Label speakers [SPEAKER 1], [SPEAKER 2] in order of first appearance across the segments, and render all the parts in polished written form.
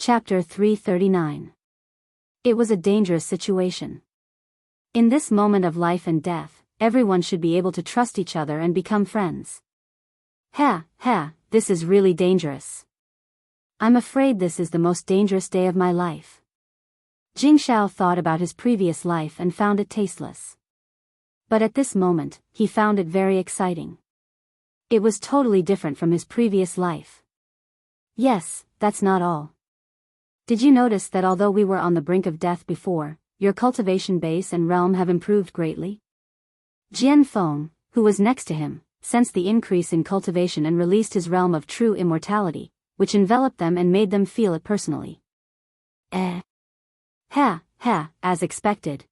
[SPEAKER 1] Chapter 339. It was a dangerous situation. In this moment of life and death, everyone should be able to trust each other and become friends. This is really dangerous. I'm afraid this is the most dangerous day of my life. Jingxiao thought about his previous life and found it tasteless. But at this moment, he found it very exciting. It was totally different from his previous life. Yes, that's not all. Did you notice that although we were on the brink of death before, your cultivation base and realm have improved greatly? Jian Feng, who was next to him, sensed the increase in cultivation and released his realm of true immortality, which enveloped them and made them feel it personally. As expected.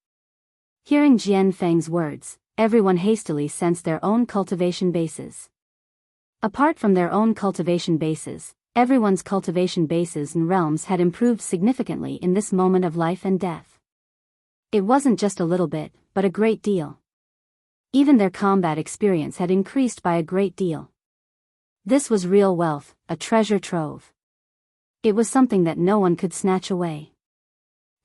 [SPEAKER 1] Hearing Jian Feng's words, everyone hastily sensed their own cultivation bases. Apart from their own cultivation bases, everyone's cultivation bases and realms had improved significantly in this moment of life and death. It wasn't just a little bit, but a great deal. Even their combat experience had increased by a great deal. This was real wealth, a treasure trove. It was something that no one could snatch away.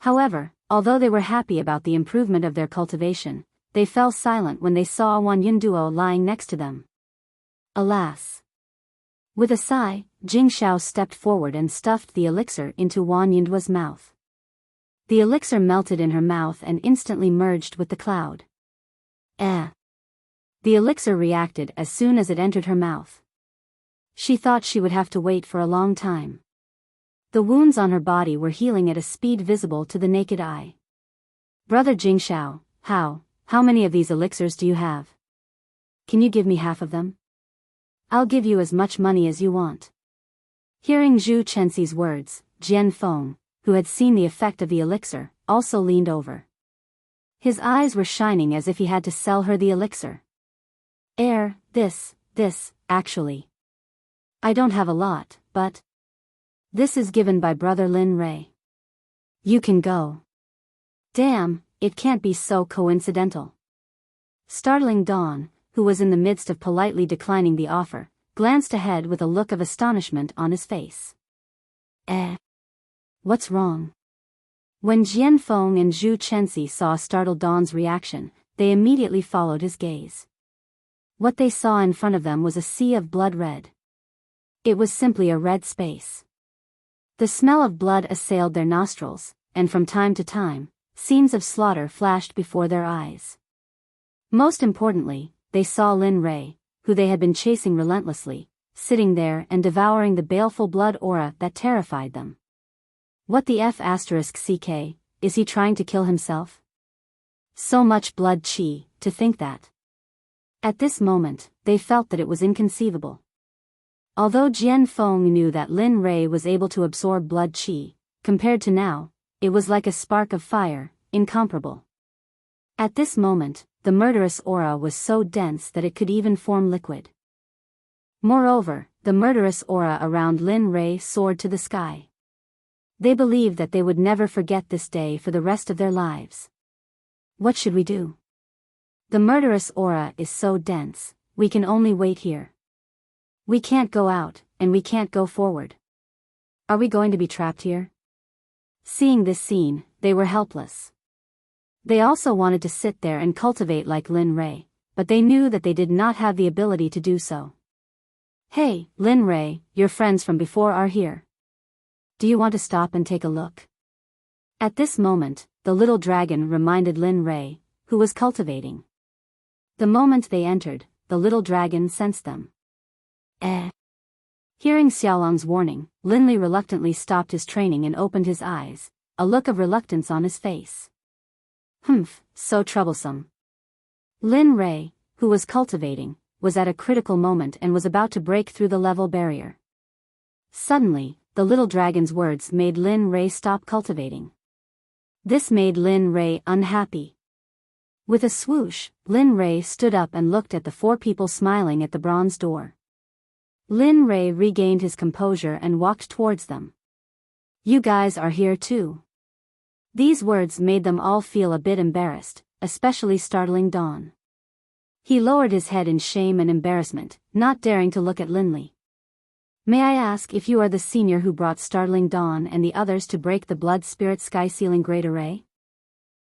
[SPEAKER 1] However, although they were happy about the improvement of their cultivation, they fell silent when they saw Wan Yunduo lying next to them. Alas! With a sigh, Jingxiao stepped forward and stuffed the elixir into Wan Yunduo's mouth. The elixir melted in her mouth and instantly merged with the cloud. The elixir reacted as soon as it entered her mouth. She thought she would have to wait for a long time. The wounds on her body were healing at a speed visible to the naked eye. Brother Jingxiao, how many of these elixirs do you have? Can you give me half of them? I'll give you as much money as you want. Hearing Zhu Chenxi's words, Jian Feng, who had seen the effect of the elixir, also leaned over. His eyes were shining as if he had to sell her the elixir. Actually. I don't have a lot, but this is given by Brother Lin Rei. You can go. Damn, it can't be so coincidental. Startling Dawn, who was in the midst of politely declining the offer, glanced ahead with a look of astonishment on his face. What's wrong? When Jian Feng and Zhu Chenxi saw startled Dawn's reaction, they immediately followed his gaze. What they saw in front of them was a sea of blood red. It was simply a red space. The smell of blood assailed their nostrils, and from time to time, scenes of slaughter flashed before their eyes. Most importantly, they saw Lin Rei, who they had been chasing relentlessly, sitting there and devouring the baleful blood aura that terrified them. What the *CK, is he trying to kill himself? So much blood qi, to think that. At this moment, they felt that it was inconceivable. Although Jian Feng knew that Lin Rei was able to absorb blood qi, compared to now, it was like a spark of fire, incomparable. At this moment, the murderous aura was so dense that it could even form liquid. Moreover, the murderous aura around Lin Rei soared to the sky. They believed that they would never forget this day for the rest of their lives. What should we do? The murderous aura is so dense, we can only wait here. We can't go out, and we can't go forward. Are we going to be trapped here? Seeing this scene, they were helpless. They also wanted to sit there and cultivate like Lin Rei, but they knew that they did not have the ability to do so. Hey, Lin Rei, your friends from before are here. Do you want to stop and take a look? At this moment, the little dragon reminded Lin Rei, who was cultivating. The moment they entered, the little dragon sensed them. Hearing Xiaolong's warning, Lin Li reluctantly stopped his training and opened his eyes, a look of reluctance on his face. So troublesome. Lin Rei, who was cultivating, was at a critical moment and was about to break through the level barrier. Suddenly, the little dragon's words made Lin Rei stop cultivating. This made Lin Rei unhappy. With a swoosh, Lin Rei stood up and looked at the four people smiling at the bronze door. Lin Rei regained his composure and walked towards them. You guys are here too. These words made them all feel a bit embarrassed, especially startling Dawn. He lowered his head in shame and embarrassment, not daring to look at Lin Li. May I ask if you are the senior who brought Startling Dawn and the others to break the Blood Spirit Sky-Sealing Great Array?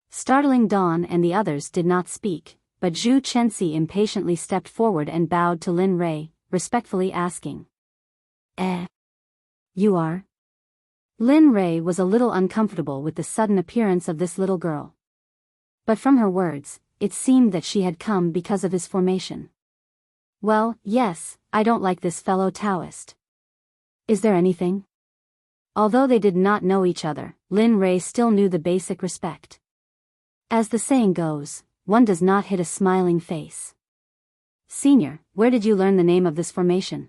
[SPEAKER 1] Startling Dawn and the others did not speak, but Zhu Chenxi impatiently stepped forward and bowed to Lin Rei, respectfully asking. You are? Lin Rei was a little uncomfortable with the sudden appearance of this little girl. But from her words, it seemed that she had come because of his formation. Well, yes, I don't like this fellow Taoist. Is there anything? Although they did not know each other, Lin Rei still knew the basic respect. As the saying goes, one does not hit a smiling face. Senior, where did you learn the name of this formation?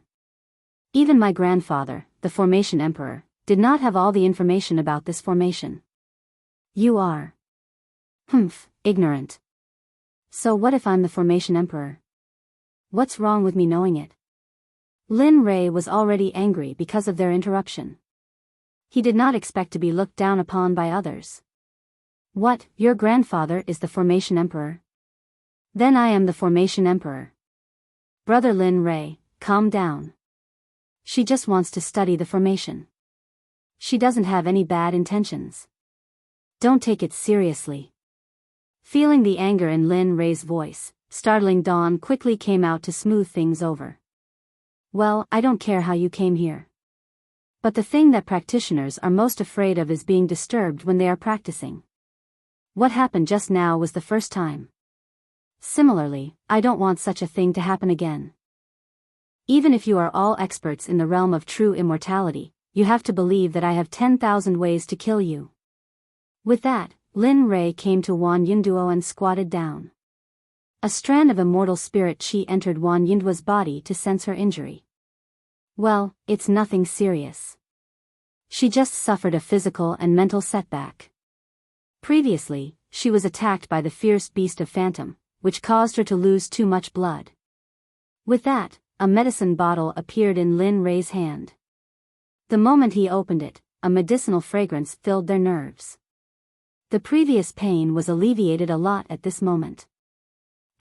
[SPEAKER 1] Even my grandfather, the Formation Emperor, did not have all the information about this formation. You are. Ignorant. So what if I'm the Formation Emperor? What's wrong with me knowing it? Lin Rei was already angry because of their interruption. He did not expect to be looked down upon by others. What, your grandfather is the Formation Emperor? Then I am the Formation Emperor. Brother Lin Rei, calm down. She just wants to study the formation. She doesn't have any bad intentions. Don't take it seriously. Feeling the anger in Lin Rei's voice, Startling Dawn quickly came out to smooth things over. Well, I don't care how you came here. But the thing that practitioners are most afraid of is being disturbed when they are practicing. What happened just now was the first time. Similarly, I don't want such a thing to happen again. Even if you are all experts in the realm of true immortality, you have to believe that I have 10,000 ways to kill you. With that, Lin Rei came to Wan Yinduo and squatted down. A strand of immortal spirit chi entered Wan Yinduo's body to sense her injury. Well, it's nothing serious. She just suffered a physical and mental setback. Previously, she was attacked by the fierce beast of Phantom, which caused her to lose too much blood. With that, a medicine bottle appeared in Lin Rei's hand. The moment he opened it, a medicinal fragrance filled their nerves. The previous pain was alleviated a lot at this moment.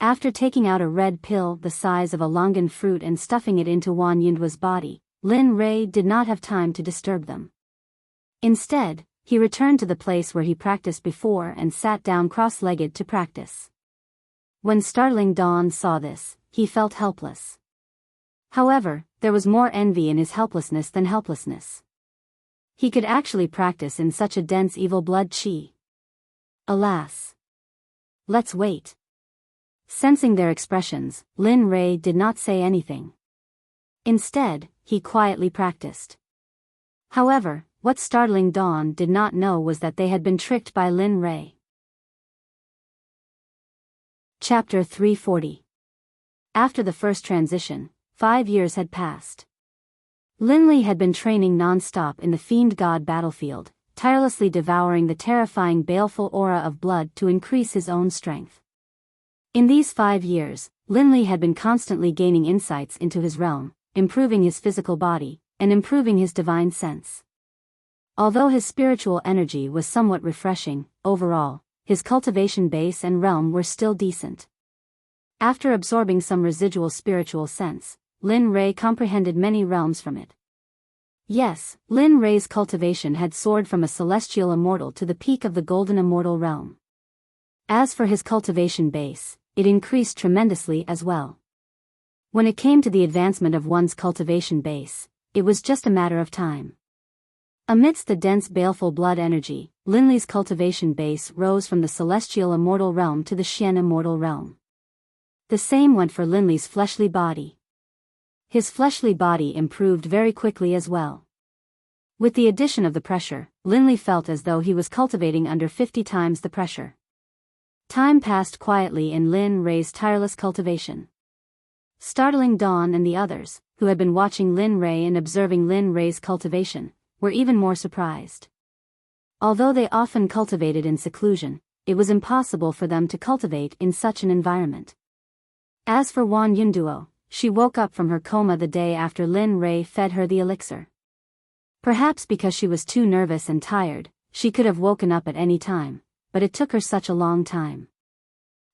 [SPEAKER 1] After taking out a red pill the size of a longan fruit and stuffing it into Wan Yinduo's body, Lin Rei did not have time to disturb them. Instead, he returned to the place where he practiced before and sat down cross-legged to practice. When Startling Dawn saw this, he felt helpless. However, there was more envy in his helplessness than helplessness. He could actually practice in such a dense evil blood chi. Alas. Let's wait. Sensing their expressions, Lin Rei did not say anything. Instead, he quietly practiced. However, what Startling Dawn did not know was that they had been tricked by Lin Rei. Chapter 340. After the first transition, 5 years had passed. Lin Li had been training non-stop in the Fiend God battlefield, tirelessly devouring the terrifying baleful aura of blood to increase his own strength. In these 5 years, Lin Li had been constantly gaining insights into his realm, improving his physical body, and improving his divine sense. Although his spiritual energy was somewhat refreshing, overall, his cultivation base and realm were still decent. After absorbing some residual spiritual sense, Lin Rei comprehended many realms from it. Yes, Lin Rei's cultivation had soared from a celestial immortal to the peak of the golden immortal realm. As for his cultivation base, it increased tremendously as well. When it came to the advancement of one's cultivation base, it was just a matter of time. Amidst the dense baleful blood energy, Lin Li's cultivation base rose from the celestial immortal realm to the Xian immortal realm. The same went for Lin Li's fleshly body. His fleshly body improved very quickly as well. With the addition of the pressure, Lin Li felt as though he was cultivating under 50 times the pressure. Time passed quietly in Lin Rei's tireless cultivation. Startling Dawn and the others, who had been watching Lin Rei and observing Lin Rei's cultivation, were even more surprised. Although they often cultivated in seclusion, it was impossible for them to cultivate in such an environment. As for Wan Yinduo, she woke up from her coma the day after Lin Rei fed her the elixir. Perhaps because she was too nervous and tired, she could have woken up at any time, but it took her such a long time.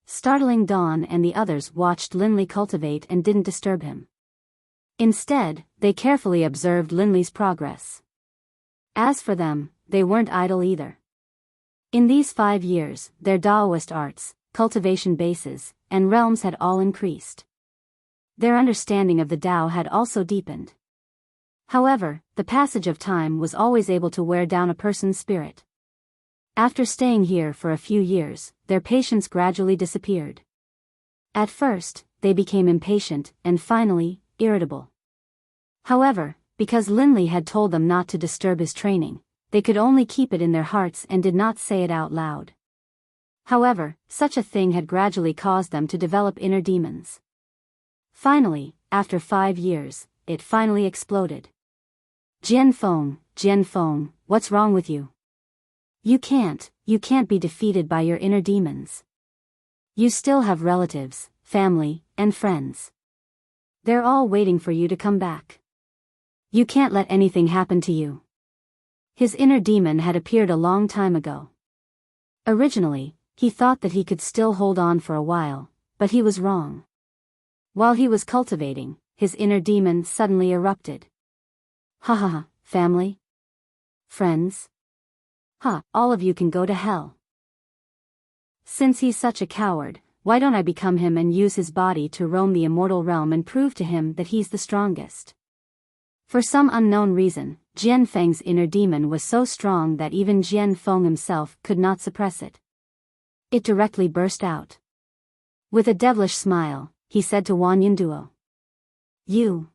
[SPEAKER 1] Startling Dawn and the others watched Lin Li cultivate and didn't disturb him. Instead, they carefully observed Linley's progress. As for them, they weren't idle either. In these 5 years, their Taoist arts, cultivation bases, and realms had all increased. Their understanding of the Tao had also deepened. However, the passage of time was always able to wear down a person's spirit. After staying here for a few years, their patience gradually disappeared. At first, they became impatient and finally, irritable. However, because Linley had told them not to disturb his training, they could only keep it in their hearts and did not say it out loud. However, such a thing had gradually caused them to develop inner demons. Finally, after 5 years, it finally exploded. Jianfeng, what's wrong with you? You can't be defeated by your inner demons. You still have relatives, family, and friends. They're all waiting for you to come back. You can't let anything happen to you. His inner demon had appeared a long time ago. Originally, he thought that he could still hold on for a while, but he was wrong. While he was cultivating, his inner demon suddenly erupted. Ha ha ha, family? Friends? Ha, all of you can go to hell. Since he's such a coward, why don't I become him and use his body to roam the immortal realm and prove to him that he's the strongest? For some unknown reason, Jianfeng's inner demon was so strong that even Jianfeng himself could not suppress it. It directly burst out. With a devilish smile, he said to Wan Yunduo. You.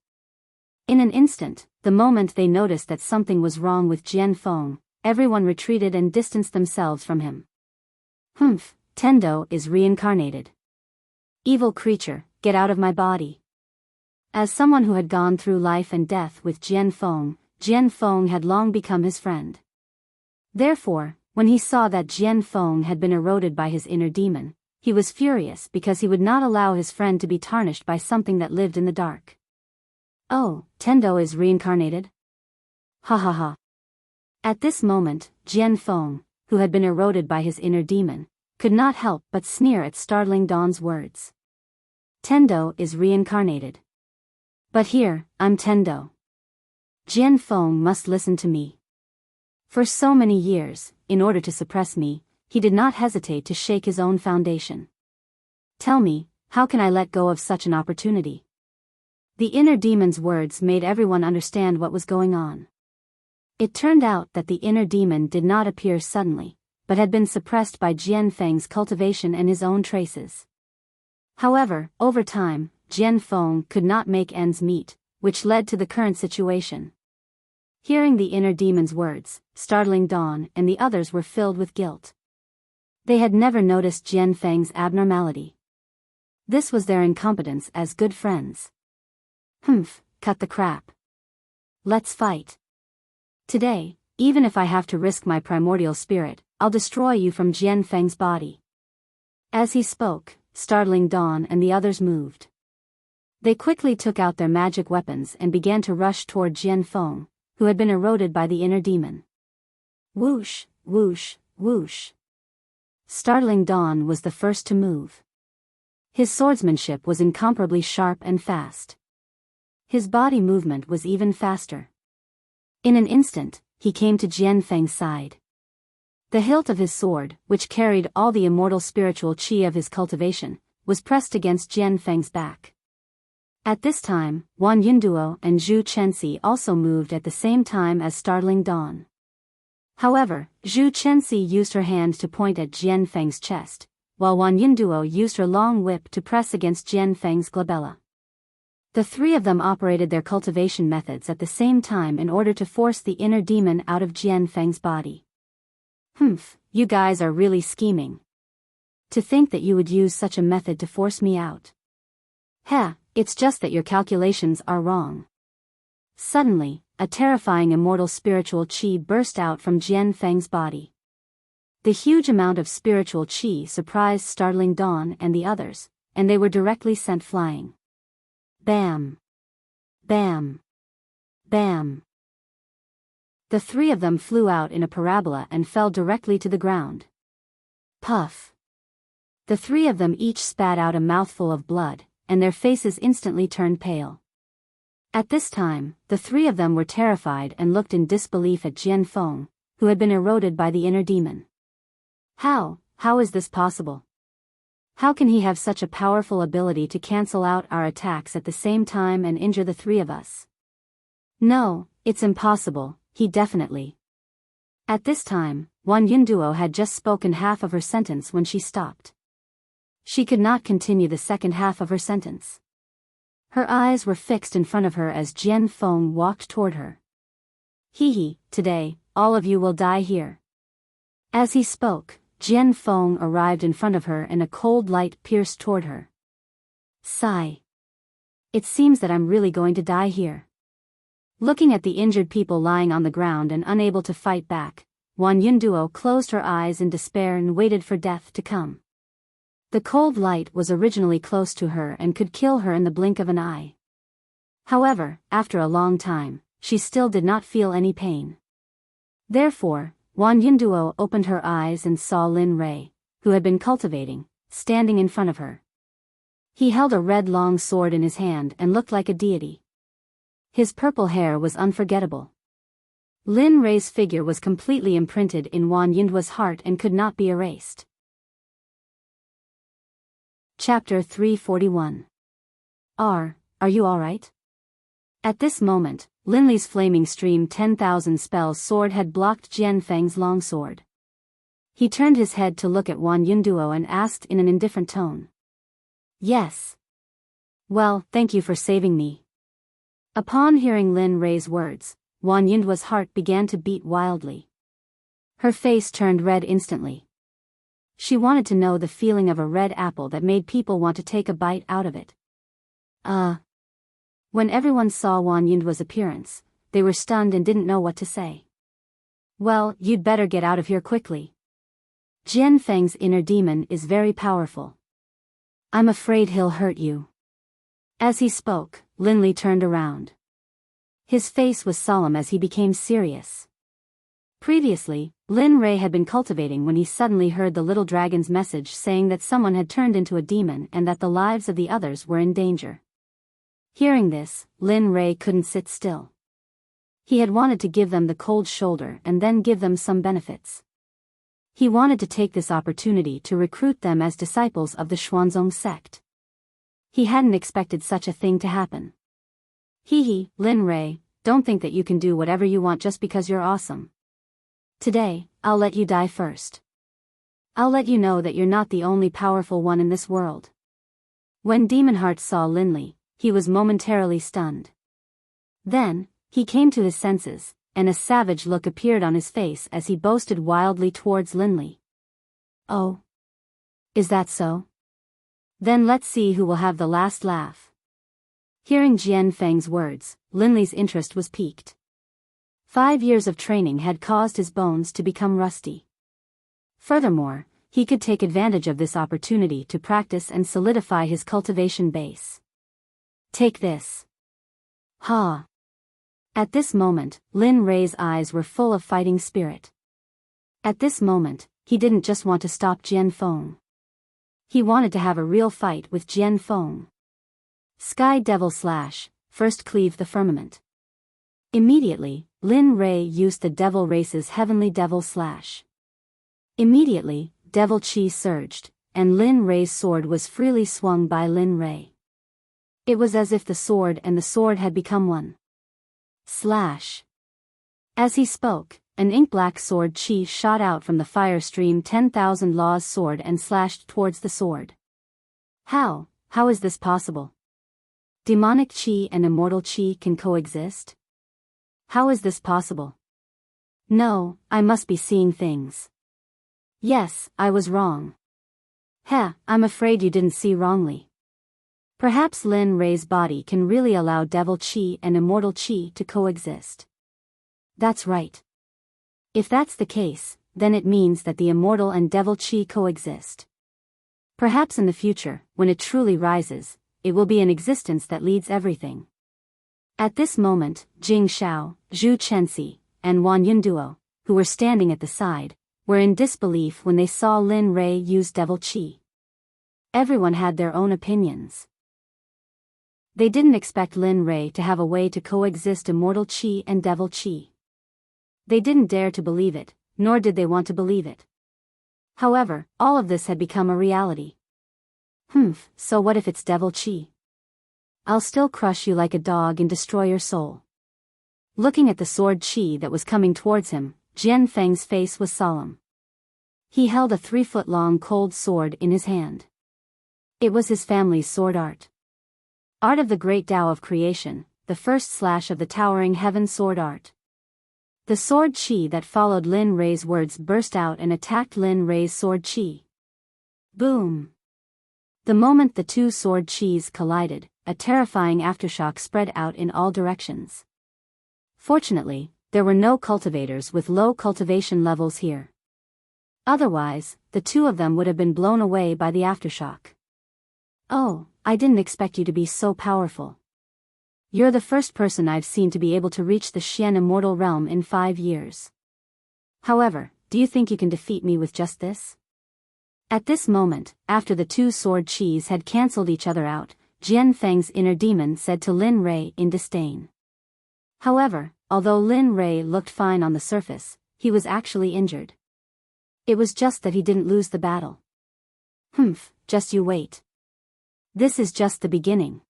[SPEAKER 1] In an instant, the moment they noticed that something was wrong with Jianfeng, everyone retreated and distanced themselves from him. Humph, Tendo is reincarnated. Evil creature, get out of my body. As someone who had gone through life and death with Jianfeng had long become his friend. Therefore, when he saw that Jianfeng had been eroded by his inner demon, he was furious because he would not allow his friend to be tarnished by something that lived in the dark. Oh, Tendo is reincarnated? Ha ha ha. At this moment, Jianfeng, who had been eroded by his inner demon, could not help but sneer at startling Dawn's words. Tendo is reincarnated. But here, I'm Tendo. Jianfeng must listen to me. For so many years, in order to suppress me, he did not hesitate to shake his own foundation. Tell me, how can I let go of such an opportunity? The inner demon's words made everyone understand what was going on. It turned out that the inner demon did not appear suddenly, but had been suppressed by Jianfeng's cultivation and his own traces. However, over time, Jianfeng could not make ends meet, which led to the current situation. Hearing the inner demon's words, startling Dawn and the others were filled with guilt. They had never noticed Jianfeng's abnormality. This was their incompetence as good friends. Humph, cut the crap. Let's fight. Today, even if I have to risk my primordial spirit, I'll destroy you from Jianfeng's body. As he spoke, startling Dawn and the others moved. They quickly took out their magic weapons and began to rush toward Jianfeng, who had been eroded by the inner demon. Whoosh, whoosh, whoosh. Startling Dawn was the first to move. His swordsmanship was incomparably sharp and fast. His body movement was even faster. In an instant, he came to Jianfeng's side. The hilt of his sword, which carried all the immortal spiritual chi of his cultivation, was pressed against Jianfeng's back. At this time, Wan Yunduo and Zhu Chenxi also moved at the same time as startling Dawn. However, Zhu Chenxi used her hand to point at Jianfeng's chest, while Wan Yunduo used her long whip to press against Jianfeng's glabella. The three of them operated their cultivation methods at the same time in order to force the inner demon out of Jianfeng's body. Humph, you guys are really scheming. To think that you would use such a method to force me out. Heh, it's just that your calculations are wrong. Suddenly, a terrifying immortal spiritual chi burst out from Jianfeng's body. The huge amount of spiritual chi surprised startling Dawn and the others, and they were directly sent flying. Bam! Bam! Bam! The three of them flew out in a parabola and fell directly to the ground. Puff! The three of them each spat out a mouthful of blood, and their faces instantly turned pale. At this time, the three of them were terrified and looked in disbelief at Jian Feng, who had been eroded by the inner demon. How is this possible? How can he have such a powerful ability to cancel out our attacks at the same time and injure the three of us? No, it's impossible, he definitely. At this time, Wan Yunduo had just spoken half of her sentence when she stopped. She could not continue the second half of her sentence. Her eyes were fixed in front of her as Jian Feng walked toward her. Today, all of you will die here. As he spoke, Jian Feng arrived in front of her and a cold light pierced toward her. Sigh. It seems that I'm really going to die here. Looking at the injured people lying on the ground and unable to fight back, Wan Yunduo closed her eyes in despair and waited for death to come. The cold light was originally close to her and could kill her in the blink of an eye. However, after a long time, she still did not feel any pain. Therefore, Wan Yunduo opened her eyes and saw Lin Rei, who had been cultivating, standing in front of her. He held a red long sword in his hand and looked like a deity. His purple hair was unforgettable. Lin Rei's figure was completely imprinted in Wan Yunduo's heart and could not be erased. Chapter 341. Are you alright? At this moment, Lin Li's flaming stream 10,000 spells sword had blocked Jian Feng's long sword. He turned his head to look at Wan Yunduo and asked in an indifferent tone. Yes. Well, thank you for saving me. Upon hearing Lin Rei's words, Wan Yunduo's heart began to beat wildly. Her face turned red instantly. She wanted to know the feeling of a red apple that made people want to take a bite out of it. When everyone saw Wan Yunduo's appearance, they were stunned and didn't know what to say. Well, you'd better get out of here quickly. Jian Feng's inner demon is very powerful. I'm afraid he'll hurt you. As he spoke, Lin Li turned around. His face was solemn as he became serious. Previously, Lin Rei had been cultivating when he suddenly heard the little dragon's message saying that someone had turned into a demon and that the lives of the others were in danger. Hearing this, Lin Rei couldn't sit still. He had wanted to give them the cold shoulder and then give them some benefits. He wanted to take this opportunity to recruit them as disciples of the Xuanzong Sect. He hadn't expected such a thing to happen. Lin Rei, don't think that you can do whatever you want just because you're awesome. Today, I'll let you die first. I'll let you know that you're not the only powerful one in this world. When Demon Heart saw Lin Li, he was momentarily stunned. Then, he came to his senses, and a savage look appeared on his face as he boasted wildly towards Lin Li. Oh. Is that so? Then let's see who will have the last laugh. Hearing Jian Feng's words, Lin Li's interest was piqued. 5 years of training had caused his bones to become rusty. Furthermore, he could take advantage of this opportunity to practice and solidify his cultivation base. Take this. Ha! At this moment, Lin Rei's eyes were full of fighting spirit. At this moment, he didn't just want to stop Jian Feng. He wanted to have a real fight with Jian Feng. Sky Devil Slash, first cleave the firmament. Immediately, Lin Rei used the Devil Race's Heavenly Devil Slash. Immediately, Devil Chi surged, and Lin Rei's sword was freely swung by Lin Rei. It was as if the sword and the sword had become one. Slash. As he spoke, an ink-black sword chi shot out from the fire stream 10,000 Law's sword and slashed towards the sword. How is this possible? Demonic chi and immortal chi can coexist? How is this possible? No, I must be seeing things. Yes, I was wrong. I'm afraid you didn't see wrongly. Perhaps Lin Rei's body can really allow devil chi and immortal chi to coexist. That's right. If that's the case, then it means that the immortal and devil chi coexist. Perhaps in the future, when it truly rises, it will be an existence that leads everything. At this moment, Jing Xiao, Zhu Chenxi, and Wan Yunduo, who were standing at the side, were in disbelief when they saw Lin Rei use devil chi. Everyone had their own opinions. They didn't expect Lin Rei to have a way to coexist immortal qi and devil qi. They didn't dare to believe it, nor did they want to believe it. However, all of this had become a reality. So what if it's devil qi? I'll still crush you like a dog and destroy your soul. Looking at the sword qi that was coming towards him, Jian Feng's face was solemn. He held a 3-foot-long cold sword in his hand. It was his family's sword art. Art of the great Tao of creation, the first slash of the towering heaven sword art. The sword qi that followed Lin Rei's words burst out and attacked Lin Rei's sword qi. Boom! The moment the two sword qis collided, a terrifying aftershock spread out in all directions. Fortunately, there were no cultivators with low cultivation levels here. Otherwise, the two of them would have been blown away by the aftershock. Oh, I didn't expect you to be so powerful. You're the first person I've seen to be able to reach the Xian immortal realm in 5 years. However, do you think you can defeat me with just this? At this moment, after the two sword qis had cancelled each other out, Jian Feng's inner demon said to Lin Rei in disdain. However, although Lin Rei looked fine on the surface, he was actually injured. It was just that he didn't lose the battle. Just you wait. This is just the beginning.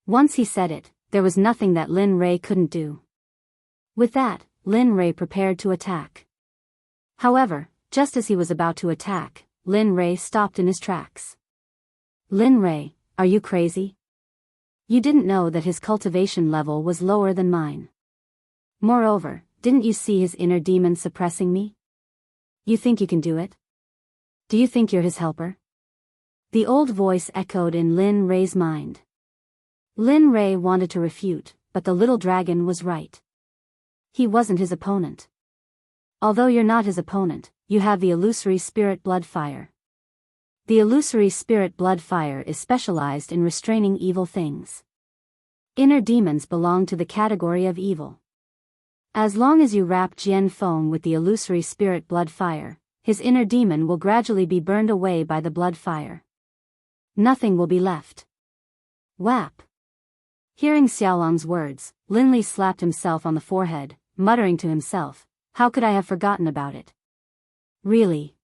[SPEAKER 1] Once he said it, there was nothing that Lin Rei couldn't do. With that, Lin Rei prepared to attack. However, just as he was about to attack, Lin Rei stopped in his tracks. Lin Rei, are you crazy? You didn't know that his cultivation level was lower than mine. Moreover, didn't you see his inner demon suppressing me? You think you can do it? Do you think you're his helper? The old voice echoed in Lin Rei's mind. Lin Rei wanted to refute, but the little dragon was right. He wasn't his opponent. Although you're not his opponent, you have the illusory spirit blood fire. The illusory spirit blood fire is specialized in restraining evil things. Inner demons belong to the category of evil. As long as you wrap Jian Feng with the illusory spirit blood fire, his inner demon will gradually be burned away by the blood fire. Nothing will be left. Whap! Hearing Xiaolong's words, Lin Li slapped himself on the forehead, muttering to himself, how could I have forgotten about it? Really?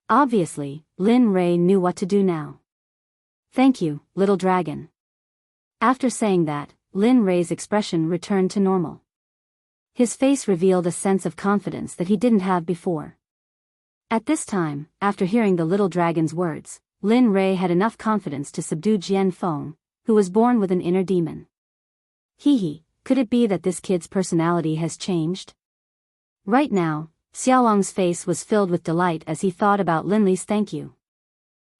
[SPEAKER 1] Obviously, Lin Rei knew what to do now. Thank you, little dragon. After saying that, Lin Rei's expression returned to normal. His face revealed a sense of confidence that he didn't have before. At this time, after hearing the little dragon's words, Lin Rei had enough confidence to subdue Jian Feng, who was born with an inner demon. Could it be that this kid's personality has changed? Right now, Xiaolong's face was filled with delight as he thought about Lin Li's thank you.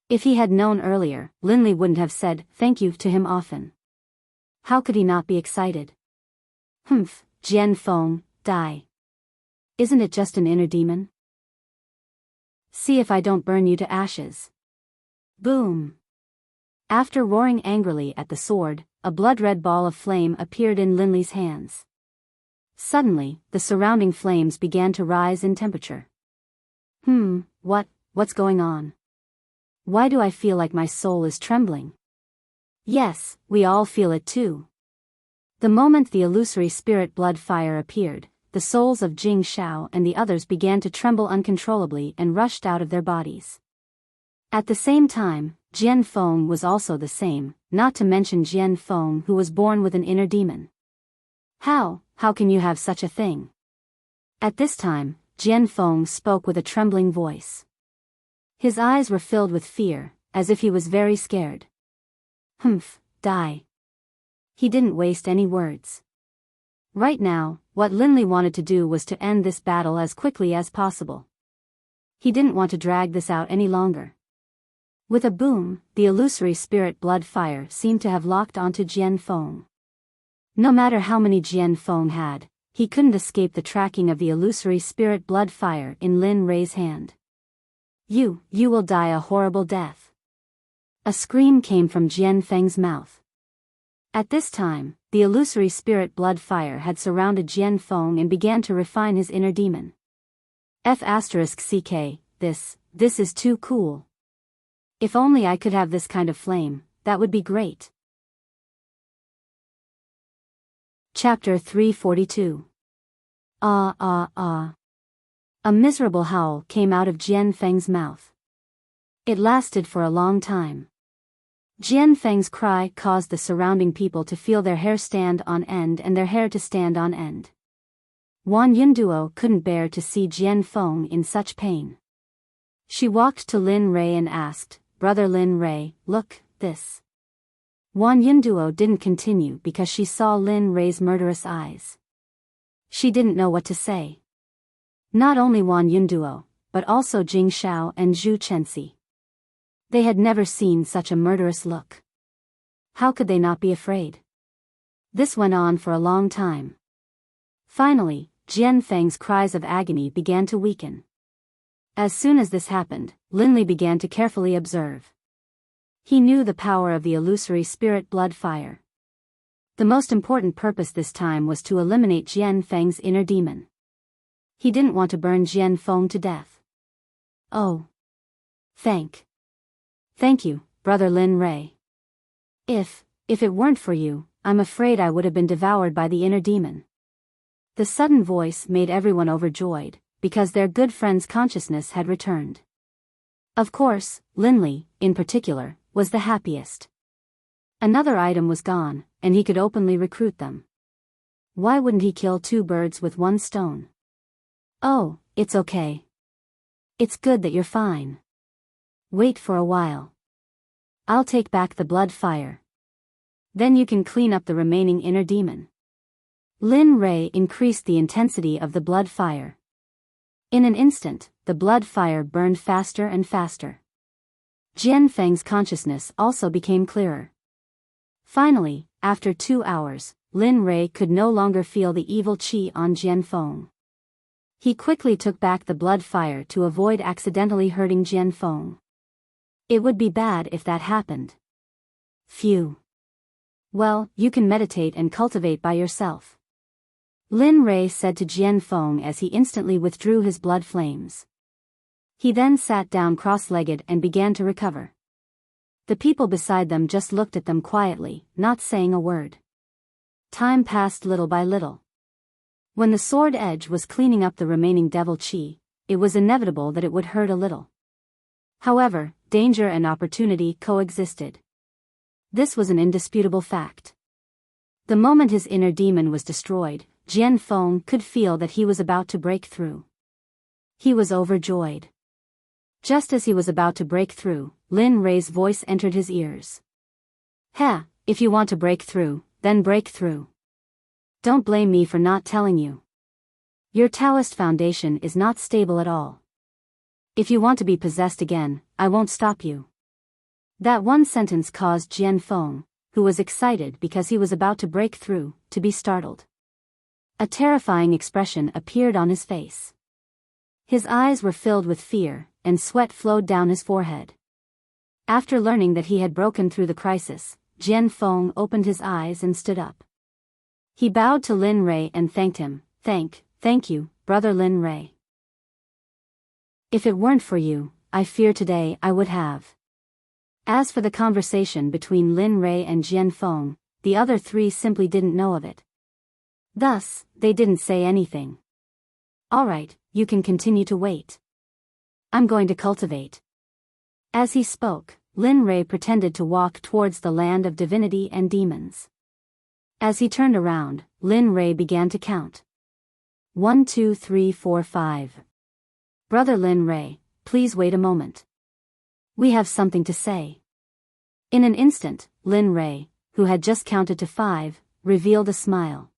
[SPEAKER 1] If he had known earlier, Lin Li wouldn't have said thank you to him often. How could he not be excited? Jian Feng, die. Isn't it just an inner demon? See if I don't burn you to ashes. Boom! After roaring angrily at the sword, a blood-red ball of flame appeared in Lin Li's hands. Suddenly, the surrounding flames began to rise in temperature. What's going on? Why do I feel like my soul is trembling? Yes, we all feel it too. The moment the illusory spirit blood fire appeared, the souls of Jing Shao and the others began to tremble uncontrollably and rushed out of their bodies. At the same time, Jian Feng was also the same, not to mention Jian Feng, who was born with an inner demon. How can you have such a thing? At this time, Jian Feng spoke with a trembling voice. His eyes were filled with fear, as if he was very scared. Die. He didn't waste any words. Right now, what Lin Li wanted to do was to end this battle as quickly as possible. He didn't want to drag this out any longer. With a boom, the illusory spirit blood fire seemed to have locked onto Jian Feng. No matter how many Jian Feng had, he couldn't escape the tracking of the illusory spirit blood fire in Lin Rei's hand. You will die a horrible death. A scream came from Jian Feng's mouth. At this time, the illusory spirit blood fire had surrounded Jian Feng and began to refine his inner demon. F***ck, this is too cool. If only I could have this kind of flame, that would be great. Chapter 342. Ah ah ah. A miserable howl came out of Jian Feng's mouth. It lasted for a long time. Jian Feng's cry caused the surrounding people to feel their hair stand on end and their hair to stand on end. Wan Yunduo couldn't bear to see Jian Feng in such pain. She walked to Lin Rei and asked, "Brother Lin Rei, look, this." Wan Yunduo didn't continue because she saw Lin Rei's murderous eyes. She didn't know what to say. Not only Wan Yunduo, but also Jing Xiao and Zhu Chenxi. They had never seen such a murderous look. How could they not be afraid? This went on for a long time. Finally, Jian Feng's cries of agony began to weaken. As soon as this happened, Lin Li began to carefully observe. He knew the power of the illusory spirit blood fire. The most important purpose this time was to eliminate Jian Feng's inner demon. He didn't want to burn Jian Feng to death. Oh. Thank you, Brother Lin Rei. If it weren't for you, I'm afraid I would have been devoured by the inner demon. The sudden voice made everyone overjoyed, because their good friend's consciousness had returned. Of course, Lin Li, in particular, was the happiest. Another item was gone, and he could openly recruit them. Why wouldn't he kill two birds with one stone? Oh, it's okay. It's good that you're fine. Wait for a while. I'll take back the blood fire. Then you can clean up the remaining inner demon. Lin Rei increased the intensity of the blood fire. In an instant, the blood fire burned faster and faster. Jian Feng's consciousness also became clearer. Finally, after 2 hours, Lin Rei could no longer feel the evil qi on Jian Feng. He quickly took back the blood fire to avoid accidentally hurting Jian Feng. It would be bad if that happened. Phew. Well, you can meditate and cultivate by yourself. Lin Rei said to Jian Feng as he instantly withdrew his blood flames. He then sat down cross-legged and began to recover. The people beside them just looked at them quietly, not saying a word. Time passed little by little. When the sword edge was cleaning up the remaining devil qi, it was inevitable that it would hurt a little. However, danger and opportunity coexisted. This was an indisputable fact. The moment his inner demon was destroyed, Jian Feng could feel that he was about to break through. He was overjoyed. Just as he was about to break through, Lin Rei's voice entered his ears. "Ha, if you want to break through, then break through. Don't blame me for not telling you. Your Taoist foundation is not stable at all. If you want to be possessed again, I won't stop you." That one sentence caused Jian Feng, who was excited because he was about to break through, to be startled. A terrifying expression appeared on his face. His eyes were filled with fear, and sweat flowed down his forehead. After learning that he had broken through the crisis, Jian Feng opened his eyes and stood up. He bowed to Lin Rei and thanked him. Thank you, Brother Lin Rei. If it weren't for you, I fear today I would have. As for the conversation between Lin Rei and Jian Feng, the other three simply didn't know of it. Thus, they didn't say anything. All right, you can continue to wait. I'm going to cultivate. As he spoke, Lin Rei pretended to walk towards the land of divinity and demons. As he turned around, Lin Rei began to count. 1 2 3 4 5. Brother Lin Rei, please wait a moment. We have something to say. In an instant, Lin Rei, who had just counted to 5, revealed a smile.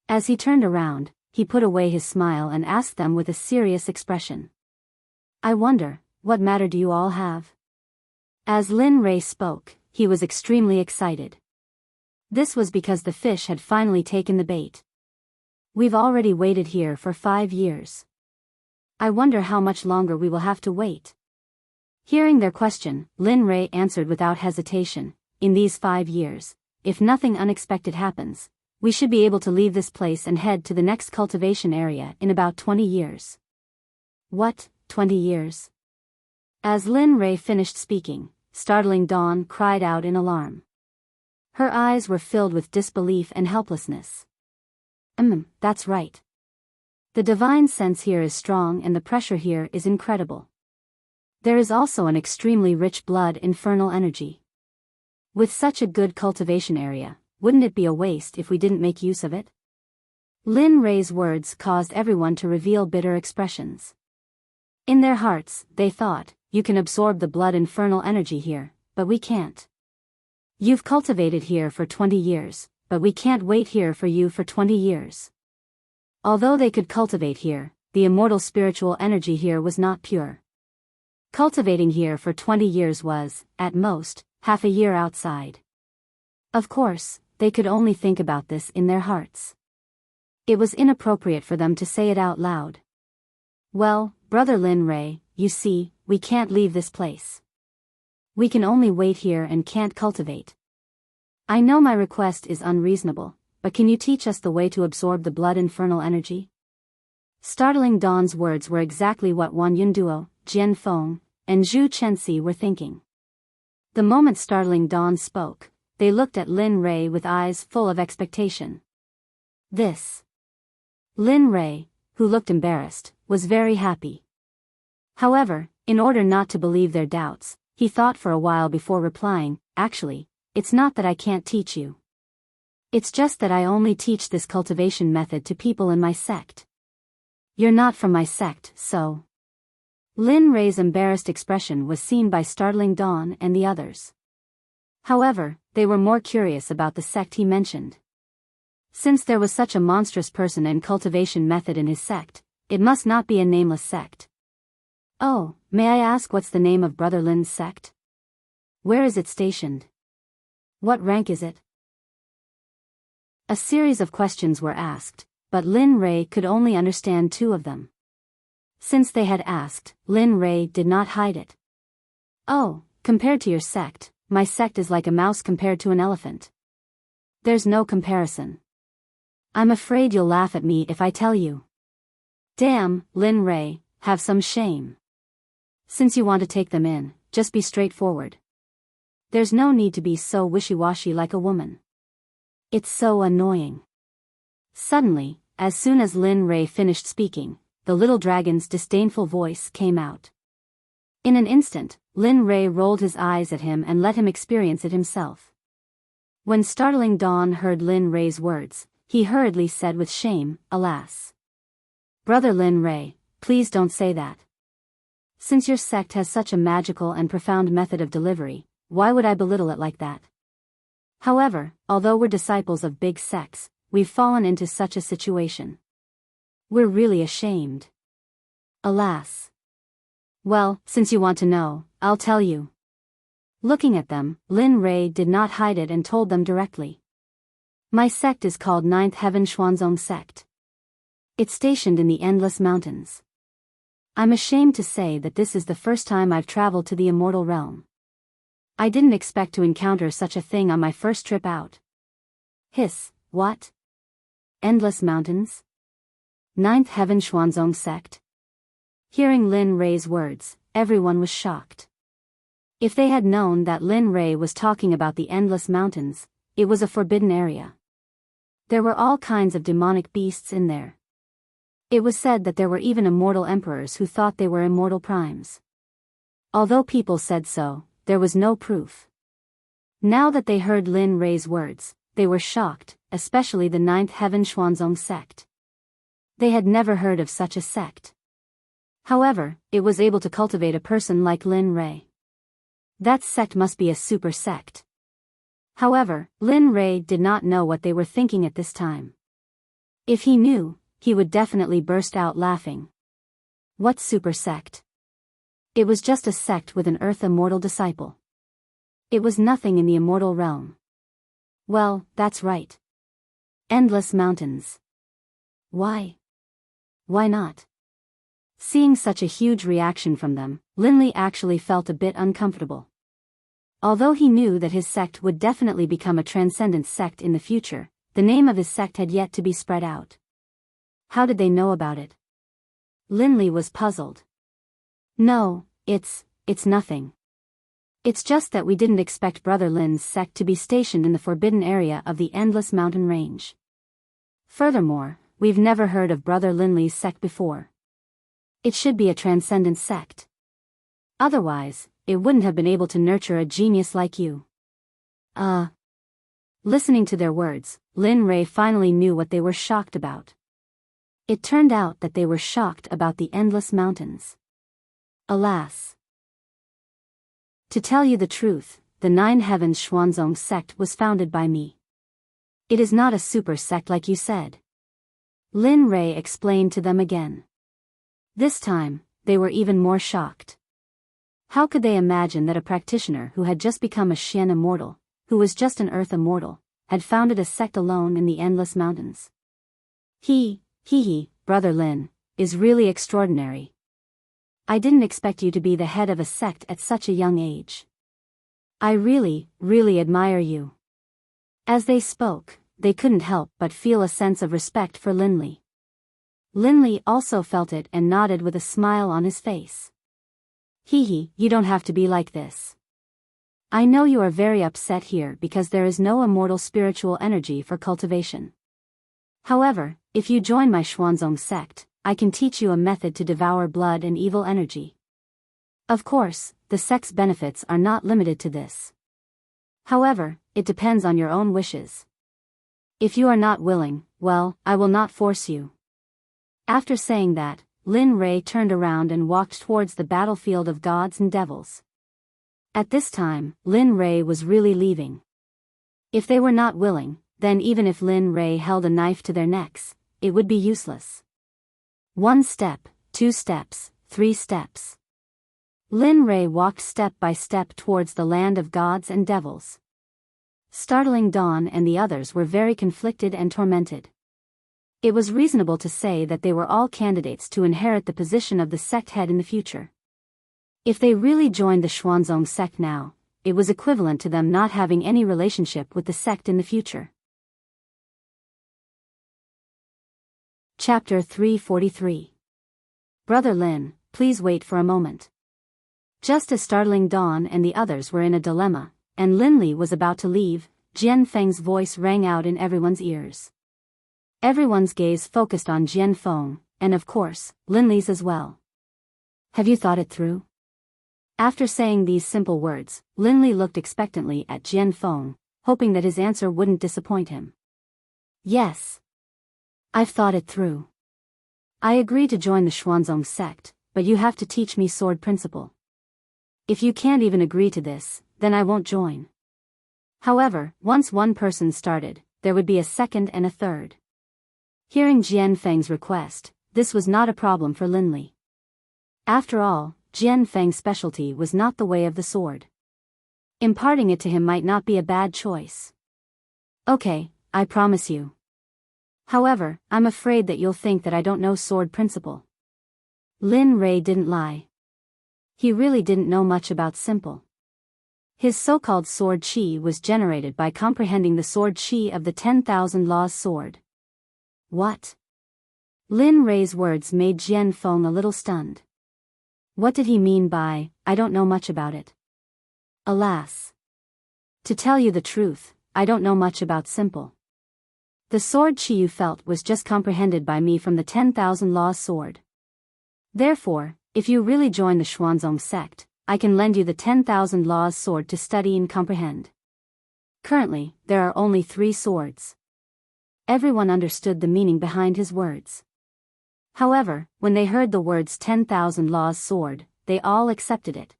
[SPEAKER 1] As he turned around, he put away his smile and asked them with a serious expression. I wonder, what matter do you all have? As Lin Rei spoke, he was extremely excited. This was because the fish had finally taken the bait. We've already waited here for 5 years. I wonder how much longer we will have to wait. Hearing their question, Lin Rei answered without hesitation, in these 5 years, if nothing unexpected happens, we should be able to leave this place and head to the next cultivation area in about 20 years. What, 20 years? As Lin Rei finished speaking, startling Dawn cried out in alarm. Her eyes were filled with disbelief and helplessness. That's right. The divine sense here is strong and the pressure here is incredible. There is also an extremely rich blood infernal energy. With such a good cultivation area, wouldn't it be a waste if we didn't make use of it? Lin Rei's words caused everyone to reveal bitter expressions. In their hearts, they thought, you can absorb the blood infernal energy here, but we can't. You've cultivated here for 20 years, but we can't wait here for you for 20 years. Although they could cultivate here, the immortal spiritual energy here was not pure. Cultivating here for 20 years was, at most, half a year outside. Of course, they could only think about this in their hearts. It was inappropriate for them to say it out loud. Well, Brother Lin Rei, you see, we can't leave this place. We can only wait here and can't cultivate. I know my request is unreasonable, but can you teach us the way to absorb the blood infernal energy? Startling Dawn's words were exactly what Wan Yunduo, Jian Feng, and Zhu Chenxi were thinking. The moment Startling Dawn spoke, they looked at Lin Rei with eyes full of expectation. Lin Rei, who looked embarrassed, was very happy. However, in order not to believe their doubts, he thought for a while before replying, actually, it's not that I can't teach you. It's just that I only teach this cultivation method to people in my sect. You're not from my sect, so... Lin Rei's embarrassed expression was seen by Startling Dawn and the others. However, they were more curious about the sect he mentioned. Since there was such a monstrous person and cultivation method in his sect, it must not be a nameless sect. Oh, may I ask what's the name of Brother Lin's sect? Where is it stationed? What rank is it? A series of questions were asked, but Lin Rei could only understand two of them. Since they had asked, Lin Rei did not hide it. Oh, compared to your sect, my sect is like a mouse compared to an elephant. There's no comparison. I'm afraid you'll laugh at me if I tell you. Damn, Lin Rei, have some shame. Since you want to take them in, just be straightforward. There's no need to be so wishy-washy like a woman. It's so annoying. Suddenly, as soon as Lin Rei finished speaking, the little dragon's disdainful voice came out. In an instant, Lin Rei rolled his eyes at him and let him experience it himself. When Startling Dawn heard Lin Rei's words, he hurriedly said with shame, alas. Brother Lin Rei, please don't say that. Since your sect has such a magical and profound method of delivery, why would I belittle it like that? However, although we're disciples of big sects, we've fallen into such a situation. We're really ashamed. Alas. Well, since you want to know, I'll tell you. Looking at them, Lin Rei did not hide it and told them directly. My sect is called Ninth Heaven Xuanzong Sect. It's stationed in the Endless Mountains. I'm ashamed to say that this is the first time I've traveled to the immortal realm. I didn't expect to encounter such a thing on my first trip out. Hiss, what? Endless Mountains? Ninth Heaven Xuanzong Sect? Hearing Lin Rei's words, everyone was shocked. If they had known that Lin Rei was talking about the Endless Mountains, it was a forbidden area. There were all kinds of demonic beasts in there. It was said that there were even immortal emperors who thought they were immortal primes. Although people said so, there was no proof. Now that they heard Lin Rei's words, they were shocked, especially the Ninth Heaven Xuanzong Sect. They had never heard of such a sect. However, it was able to cultivate a person like Lin Rei. That sect must be a super sect. However, Lin Rei did not know what they were thinking at this time. If he knew, he would definitely burst out laughing. What super sect? It was just a sect with an earth immortal disciple. It was nothing in the immortal realm. Well, that's right. Endless Mountains. Why? Why not? Seeing such a huge reaction from them, Linley actually felt a bit uncomfortable. Although he knew that his sect would definitely become a transcendent sect in the future, the name of his sect had yet to be spread out. How did they know about it? Linley was puzzled. No, it's nothing. It's just that we didn't expect Brother Lin's sect to be stationed in the forbidden area of the endless mountain range. Furthermore, we've never heard of Brother Linley's sect before. It should be a transcendent sect. Otherwise, it wouldn't have been able to nurture a genius like you. Listening to their words, Lin Ray finally knew what they were shocked about. It turned out that they were shocked about the endless mountains. Alas! To tell you the truth, the Nine Heavens Xuanzong sect was founded by me. It is not a super sect like you said. Lin Ray explained to them again. This time, they were even more shocked. How could they imagine that a practitioner who had just become a Xian immortal, who was just an earth immortal, had founded a sect alone in the endless mountains? He, Brother Lin, is really extraordinary. I didn't expect you to be the head of a sect at such a young age. I really admire you. As they spoke, they couldn't help but feel a sense of respect for Linley. Linley also felt it and nodded with a smile on his face. You don't have to be like this. I know you are very upset here because there is no immortal spiritual energy for cultivation. However, if you join my Xuanzong sect, I can teach you a method to devour blood and evil energy. Of course, the sect's benefits are not limited to this. However, it depends on your own wishes. If you are not willing, well, I will not force you. After saying that, Lin Ray turned around and walked towards the battlefield of gods and devils. At this time, Lin Ray was really leaving. If they were not willing, then even if Lin Ray held a knife to their necks, it would be useless. 1 step, 2 steps, 3 steps. Lin Ray walked step by step towards the land of gods and devils. Startling Dawn and the others were very conflicted and tormented. It was reasonable to say that they were all candidates to inherit the position of the sect head in the future. If they really joined the Xuanzong sect now, it was equivalent to them not having any relationship with the sect in the future. Chapter 343. Brother Lin, please wait for a moment. Just as Startling Dawn and the others were in a dilemma, and Linley was about to leave, Jian Feng's voice rang out in everyone's ears. Everyone's gaze focused on Jian Feng, and of course, Linley's as well. Have you thought it through? After saying these simple words, Linley looked expectantly at Jian Feng, hoping that his answer wouldn't disappoint him. Yes. I've thought it through. I agree to join the Xuanzong sect, but you have to teach me sword principle. If you can't even agree to this, then I won't join. However, once one person started, there would be a second and a third. Hearing Jian Feng's request, this was not a problem for Linley. After all, Jian Feng's specialty was not the way of the sword. Imparting it to him might not be a bad choice. Okay, I promise you. However, I'm afraid that you'll think that I don't know sword principle. Lin Ray didn't lie. He really didn't know much about simple. His so-called sword chi was generated by comprehending the sword chi of the 10,000 Laws sword. What? Lin Ray's words made Jian Feng a little stunned. What did he mean by, I don't know much about it? Alas. To tell you the truth, I don't know much about simple. The sword chi you felt was just comprehended by me from the 10,000 Laws sword. Therefore, if you really join the Xuanzong sect, I can lend you the 10,000 Laws sword to study and comprehend. Currently, there are only 3 swords. Everyone understood the meaning behind his words. However, when they heard the words 10,000 Laws sword, they all accepted it.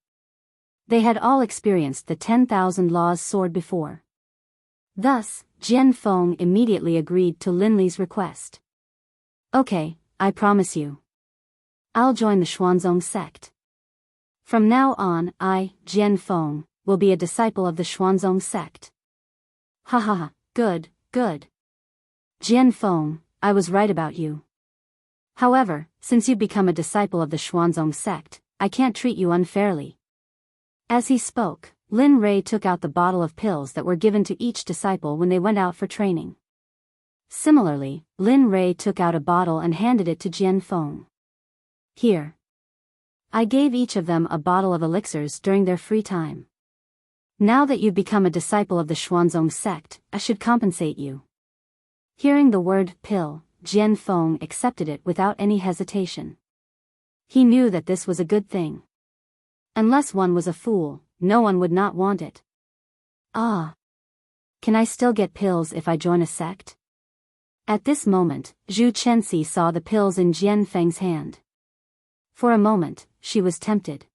[SPEAKER 1] They had all experienced the 10,000 Laws sword before. Thus, Jian Feng immediately agreed to Linley's request. Okay, I promise you. I'll join the Xuanzong sect. From now on, I, Jian Feng, will be a disciple of the Xuanzong sect. Ha ha ha, good. Jian Feng, I was right about you. However, since you've become a disciple of the Xuanzong sect, I can't treat you unfairly. As he spoke, Lin Ray took out the bottle of pills that were given to each disciple when they went out for training. Similarly, Lin Ray took out a bottle and handed it to Jian Feng. Here. I gave each of them a bottle of elixirs during their free time. Now that you've become a disciple of the Xuanzong sect, I should compensate you. Hearing the word pill, Jian Feng accepted it without any hesitation. He knew that this was a good thing. Unless one was a fool, no one would not want it. Ah. Can I still get pills if I join a sect? At this moment, Zhu Chenxi saw the pills in Jian Feng's hand. For a moment, she was tempted.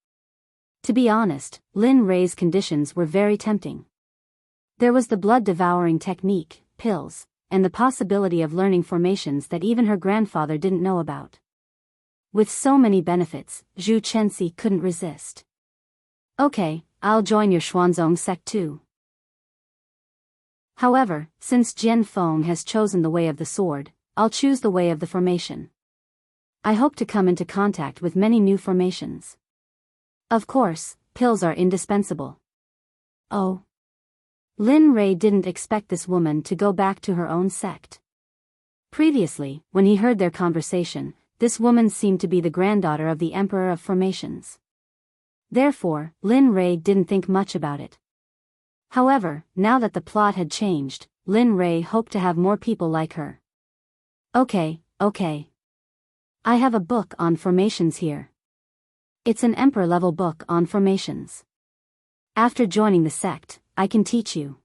[SPEAKER 1] To be honest, Lin Rei's conditions were very tempting. There was the blood-devouring technique, pills, and the possibility of learning formations that even her grandfather didn't know about. With so many benefits, Zhu Chenxi couldn't resist. Okay, I'll join your Xuanzong sect too. However, since Jian Feng has chosen the way of the sword, I'll choose the way of the formation. I hope to come into contact with many new formations. Of course, pills are indispensable. Oh. Lin Rei didn't expect this woman to go back to her own sect. Previously, when he heard their conversation, this woman seemed to be the granddaughter of the Emperor of Formations. Therefore, Lin Rei didn't think much about it. However, now that the plot had changed, Lin Rei hoped to have more people like her. Okay. I have a book on formations here. It's an emperor-level book on formations. After joining the sect, I can teach you.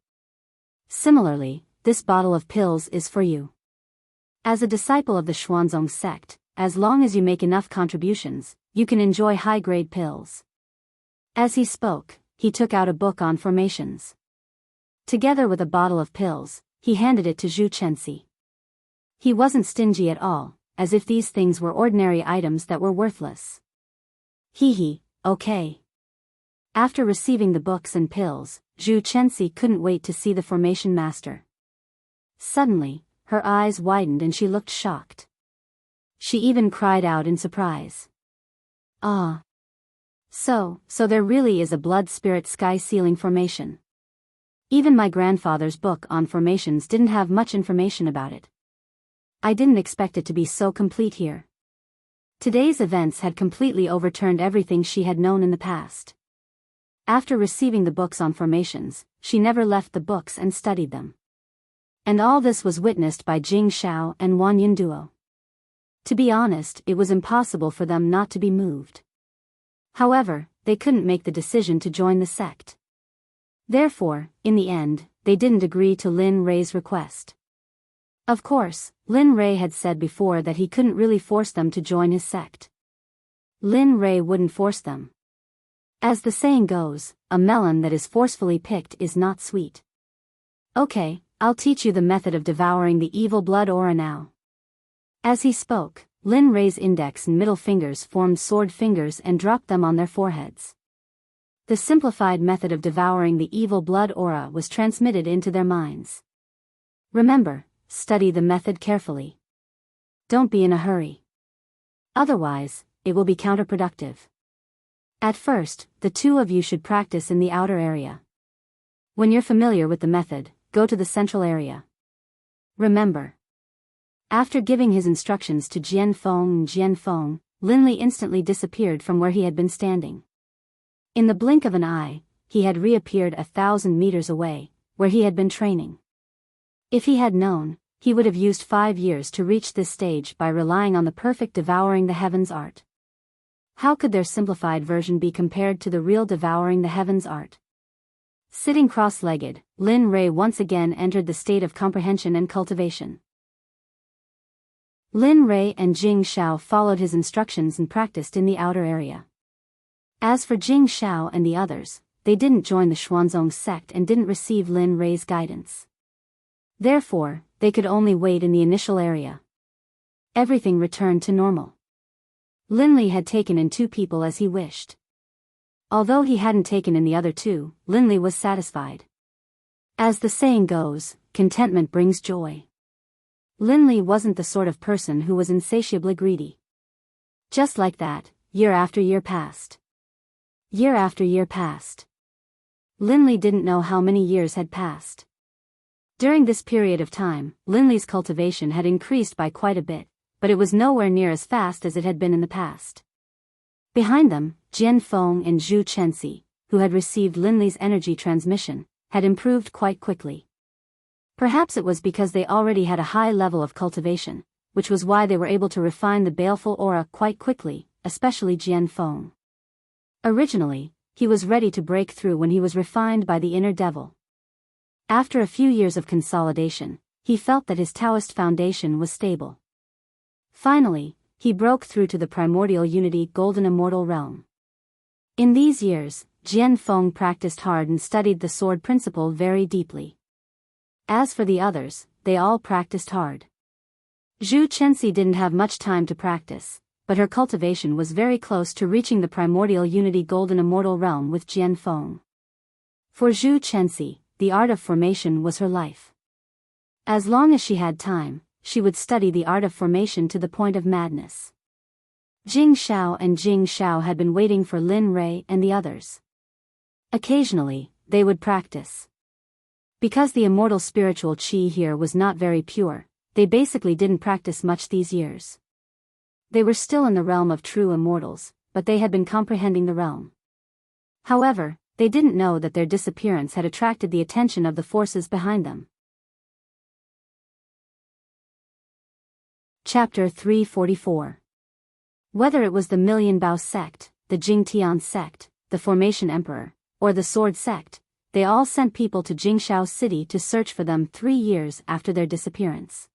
[SPEAKER 1] Similarly, this bottle of pills is for you. As a disciple of the Xuanzong sect, as long as you make enough contributions, you can enjoy high-grade pills. As he spoke, he took out a book on formations. Together with a bottle of pills, he handed it to Zhu Chenxi. He wasn't stingy at all, as if these things were ordinary items that were worthless. Okay. After receiving the books and pills, Zhu Chenxi couldn't wait to see the formation master. Suddenly, her eyes widened and she looked shocked. She even cried out in surprise. Ah. So there really is a blood spirit sky ceiling formation. Even my grandfather's book on formations didn't have much information about it. I didn't expect it to be so complete here. Today's events had completely overturned everything she had known in the past. After receiving the books on formations, she never left the books and studied them. And all this was witnessed by Jing Xiao and Wan Yin Duo. To be honest, it was impossible for them not to be moved. However, they couldn't make the decision to join the sect. Therefore, in the end, they didn't agree to Lin Rei's request. Of course, Lin Rei had said before that he couldn't really force them to join his sect. Lin Rei wouldn't force them. As the saying goes, a melon that is forcefully picked is not sweet. Okay, I'll teach you the method of devouring the evil blood aura now. As he spoke, Lin Rei's index and middle fingers formed sword fingers and dropped them on their foreheads. The simplified method of devouring the evil blood aura was transmitted into their minds. Remember, study the method carefully. Don't be in a hurry. Otherwise, it will be counterproductive. At first, the two of you should practice in the outer area. When you're familiar with the method, go to the central area. Remember. After giving his instructions to Jian Feng, Lin Li instantly disappeared from where he had been standing. In the blink of an eye, he had reappeared 1,000 meters away, where he had been training. If he had known, he would have used 5 years to reach this stage by relying on the perfect devouring the heavens art. How could their simplified version be compared to the real devouring the heavens art? Sitting cross-legged, Lin Rei once again entered the state of comprehension and cultivation. Lin Rei and Jing Xiao followed his instructions and practiced in the outer area. As for Jing Xiao and the others, they didn't join the Xuanzong sect and didn't receive Lin Rei's guidance. Therefore, they could only wait in the initial area. Everything returned to normal. Lin Li had taken in 2 people as he wished. Although he hadn't taken in the other 2, Lin Li was satisfied. As the saying goes, contentment brings joy. Lin Li wasn't the sort of person who was insatiably greedy. Just like that, year after year passed. Year after year passed. Lin Li didn't know how many years had passed. During this period of time, Lin Li's cultivation had increased by quite a bit, but it was nowhere near as fast as it had been in the past. Behind them, Jian Feng and Zhu Chenxi, who had received Linley's energy transmission, had improved quite quickly. Perhaps it was because they already had a high level of cultivation, which was why they were able to refine the baleful aura quite quickly, especially Jian Feng. Originally, he was ready to break through when he was refined by the inner devil. After a few years of consolidation, he felt that his Taoist foundation was stable. Finally, he broke through to the primordial unity golden immortal realm. In these years, Jian Feng practiced hard and studied the sword principle very deeply. As for the others, they all practiced hard. Zhu Chenxi didn't have much time to practice, but her cultivation was very close to reaching the primordial unity golden immortal realm with Jian Feng. For Zhu Chenxi, the art of formation was her life. As long as she had time, she would study the art of formation to the point of madness. Jing Xiao and Jing Xiao had been waiting for Lin Rei and the others. Occasionally, they would practice. Because the immortal spiritual qi here was not very pure, they basically didn't practice much these years. They were still in the realm of true immortals, but they had been comprehending the realm. However, they didn't know that their disappearance had attracted the attention of the forces behind them. Chapter 344. Whether it was the Million Bao Sect, the Jingtian Sect, the Formation Emperor, or the Sword Sect, they all sent people to Jingshao City to search for them 3 years after their disappearance.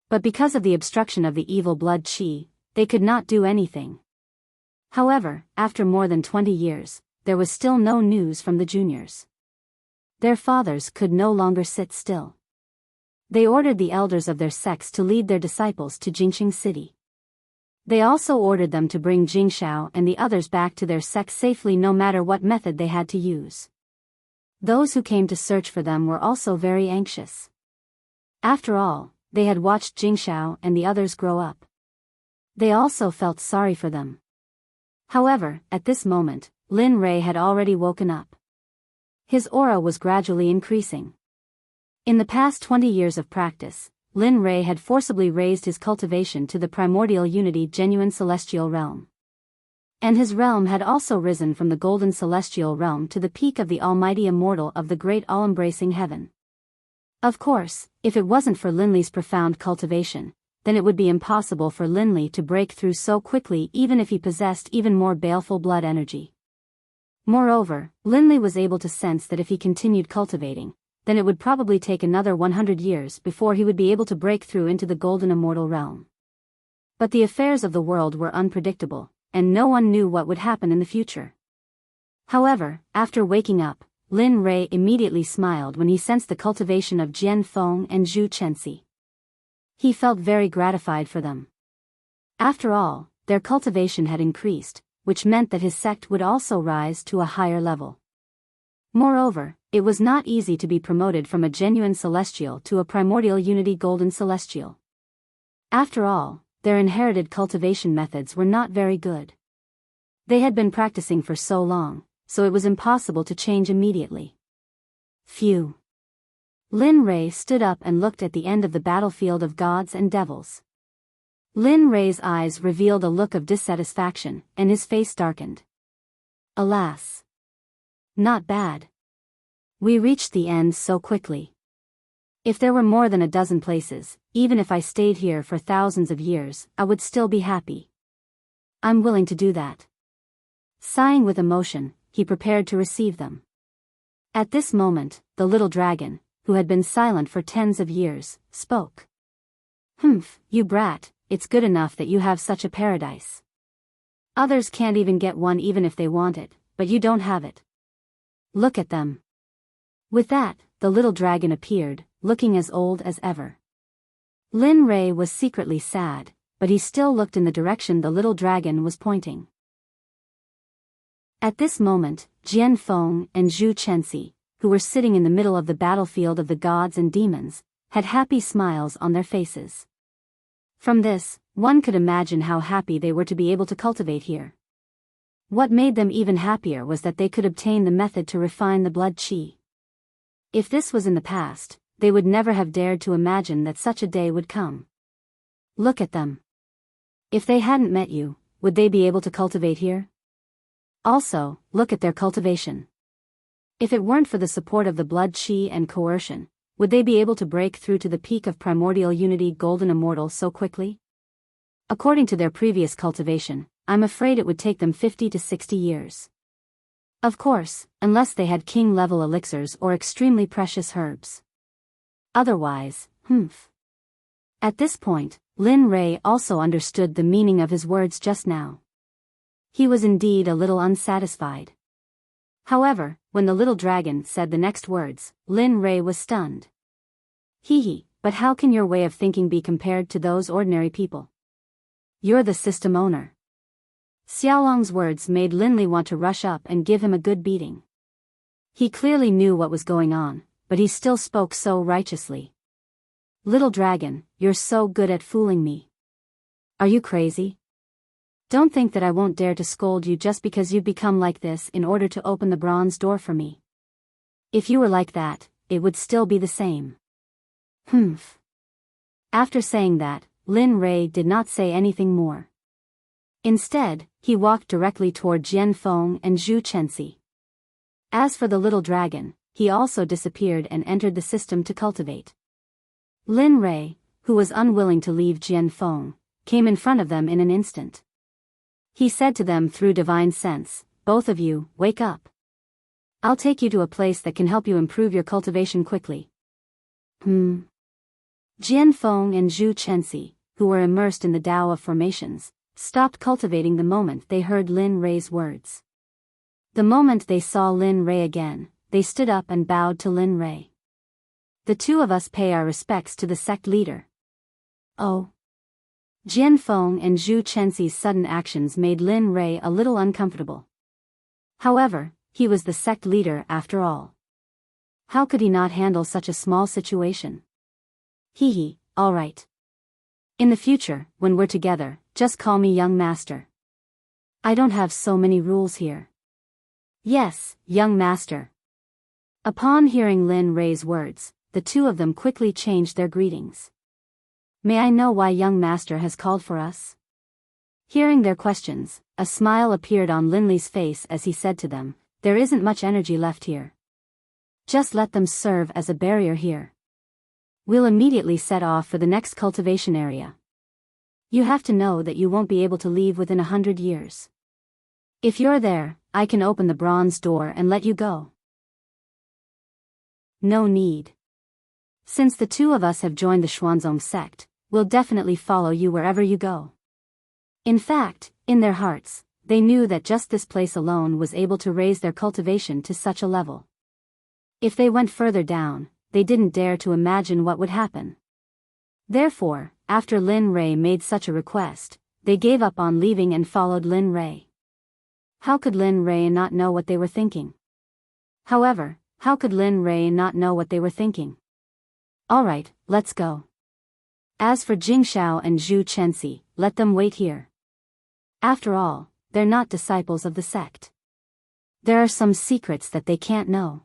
[SPEAKER 1] But because of the obstruction of the evil blood qi, they could not do anything. However, after more than 20 years, there was still no news from the juniors. Their fathers could no longer sit still. They ordered the elders of their sects to lead their disciples to Jingxing City. They also ordered them to bring Jingshao and the others back to their sect safely no matter what method they had to use. Those who came to search for them were also very anxious. After all, they had watched Jingshao and the others grow up. They also felt sorry for them. However, at this moment, Lin Rei had already woken up. His aura was gradually increasing. In the past 20 years of practice, Lin Rei had forcibly raised his cultivation to the primordial unity genuine celestial realm. And his realm had also risen from the golden celestial realm to the peak of the almighty immortal of the great all-embracing heaven. Of course, if it wasn't for Linley's profound cultivation, then it would be impossible for Linley to break through so quickly even if he possessed even more baleful blood energy. Moreover, Linley was able to sense that if he continued cultivating, then it would probably take another 100 years before he would be able to break through into the golden immortal realm. But the affairs of the world were unpredictable, and no one knew what would happen in the future. However, after waking up, Lin Rei immediately smiled when he sensed the cultivation of Jian Feng and Zhu Chenxi. He felt very gratified for them. After all, their cultivation had increased, which meant that his sect would also rise to a higher level. Moreover, it was not easy to be promoted from a genuine celestial to a primordial unity golden celestial. After all, their inherited cultivation methods were not very good. They had been practicing for so long, so it was impossible to change immediately. Phew. Lin Rei stood up and looked at the end of the battlefield of gods and devils. Lin Rei's eyes revealed a look of dissatisfaction, and his face darkened. Alas. Not bad. We reached the end so quickly. If there were more than a dozen places, even if I stayed here for thousands of years, I would still be happy. I'm willing to do that. Sighing with emotion, he prepared to receive them. At this moment, the little dragon, who had been silent for tens of years, spoke. Humph, you brat, it's good enough that you have such a paradise. Others can't even get one even if they want it, but you don't have it. Look at them. With that, the little dragon appeared, looking as old as ever. Lin Rei was secretly sad, but he still looked in the direction the little dragon was pointing. At this moment, Jian Feng and Zhu Chenxi, who were sitting in the middle of the battlefield of the gods and demons, had happy smiles on their faces. From this, one could imagine how happy they were to be able to cultivate here. What made them even happier was that they could obtain the method to refine the blood qi. If this was in the past, they would never have dared to imagine that such a day would come. Look at them. If they hadn't met you, would they be able to cultivate here? Also, look at their cultivation. If it weren't for the support of the blood chi and coercion, would they be able to break through to the peak of primordial unity golden immortal so quickly? According to their previous cultivation, I'm afraid it would take them 50 to 60 years. Of course, unless they had king-level elixirs or extremely precious herbs. Otherwise, At this point, Lin Rei also understood the meaning of his words just now. He was indeed a little unsatisfied. However, when the little dragon said the next words, Lin Rei was stunned. But how can your way of thinking be compared to those ordinary people? You're the system owner. Xiaolong's words made Linli want to rush up and give him a good beating. He clearly knew what was going on, but he still spoke so righteously. Little dragon, you're so good at fooling me. Are you crazy? Don't think that I won't dare to scold you just because you've become like this in order to open the bronze door for me. If you were like that, it would still be the same. After saying that, Lin Rei did not say anything more. Instead, he walked directly toward Jianfeng and Zhu Chenxi. As for the little dragon, he also disappeared and entered the system to cultivate. Lin Rei, who was unwilling to leave Jianfeng, came in front of them in an instant. He said to them through divine sense, both of you, wake up. I'll take you to a place that can help you improve your cultivation quickly. Jianfeng and Zhu Chenxi, who were immersed in the Tao of formations, stopped cultivating the moment they heard Lin Rei's words. The moment they saw Lin Rei again, they stood up and bowed to Lin Rei. The two of us pay our respects to the sect leader. Oh. Jianfeng and Zhu Chenxi's sudden actions made Lin Rei a little uncomfortable. However, he was the sect leader after all. How could he not handle such a small situation? All right. In the future, when we're together, just call me young master. I don't have so many rules here. Yes, young master. Upon hearing Lin Rei's words, the two of them quickly changed their greetings. May I know why young master has called for us? Hearing their questions, a smile appeared on Linli's face as he said to them, there isn't much energy left here. Just let them serve as a barrier here. We'll immediately set off for the next cultivation area. You have to know that you won't be able to leave within 100 years. If you're there, I can open the bronze door and let you go. No need. Since the two of us have joined the Xuanzong sect, we'll definitely follow you wherever you go. In fact, in their hearts, they knew that just this place alone was able to raise their cultivation to such a level. If they went further down, they didn't dare to imagine what would happen. Therefore, after Lin Rei made such a request, they gave up on leaving and followed Lin Rei. How could Lin Rei not know what they were thinking? However, how could Lin Rei not know what they were thinking? Alright, let's go. As for Jingxiao and Zhu Chenxi, let them wait here. After all, they're not disciples of the sect. There are some secrets that they can't know.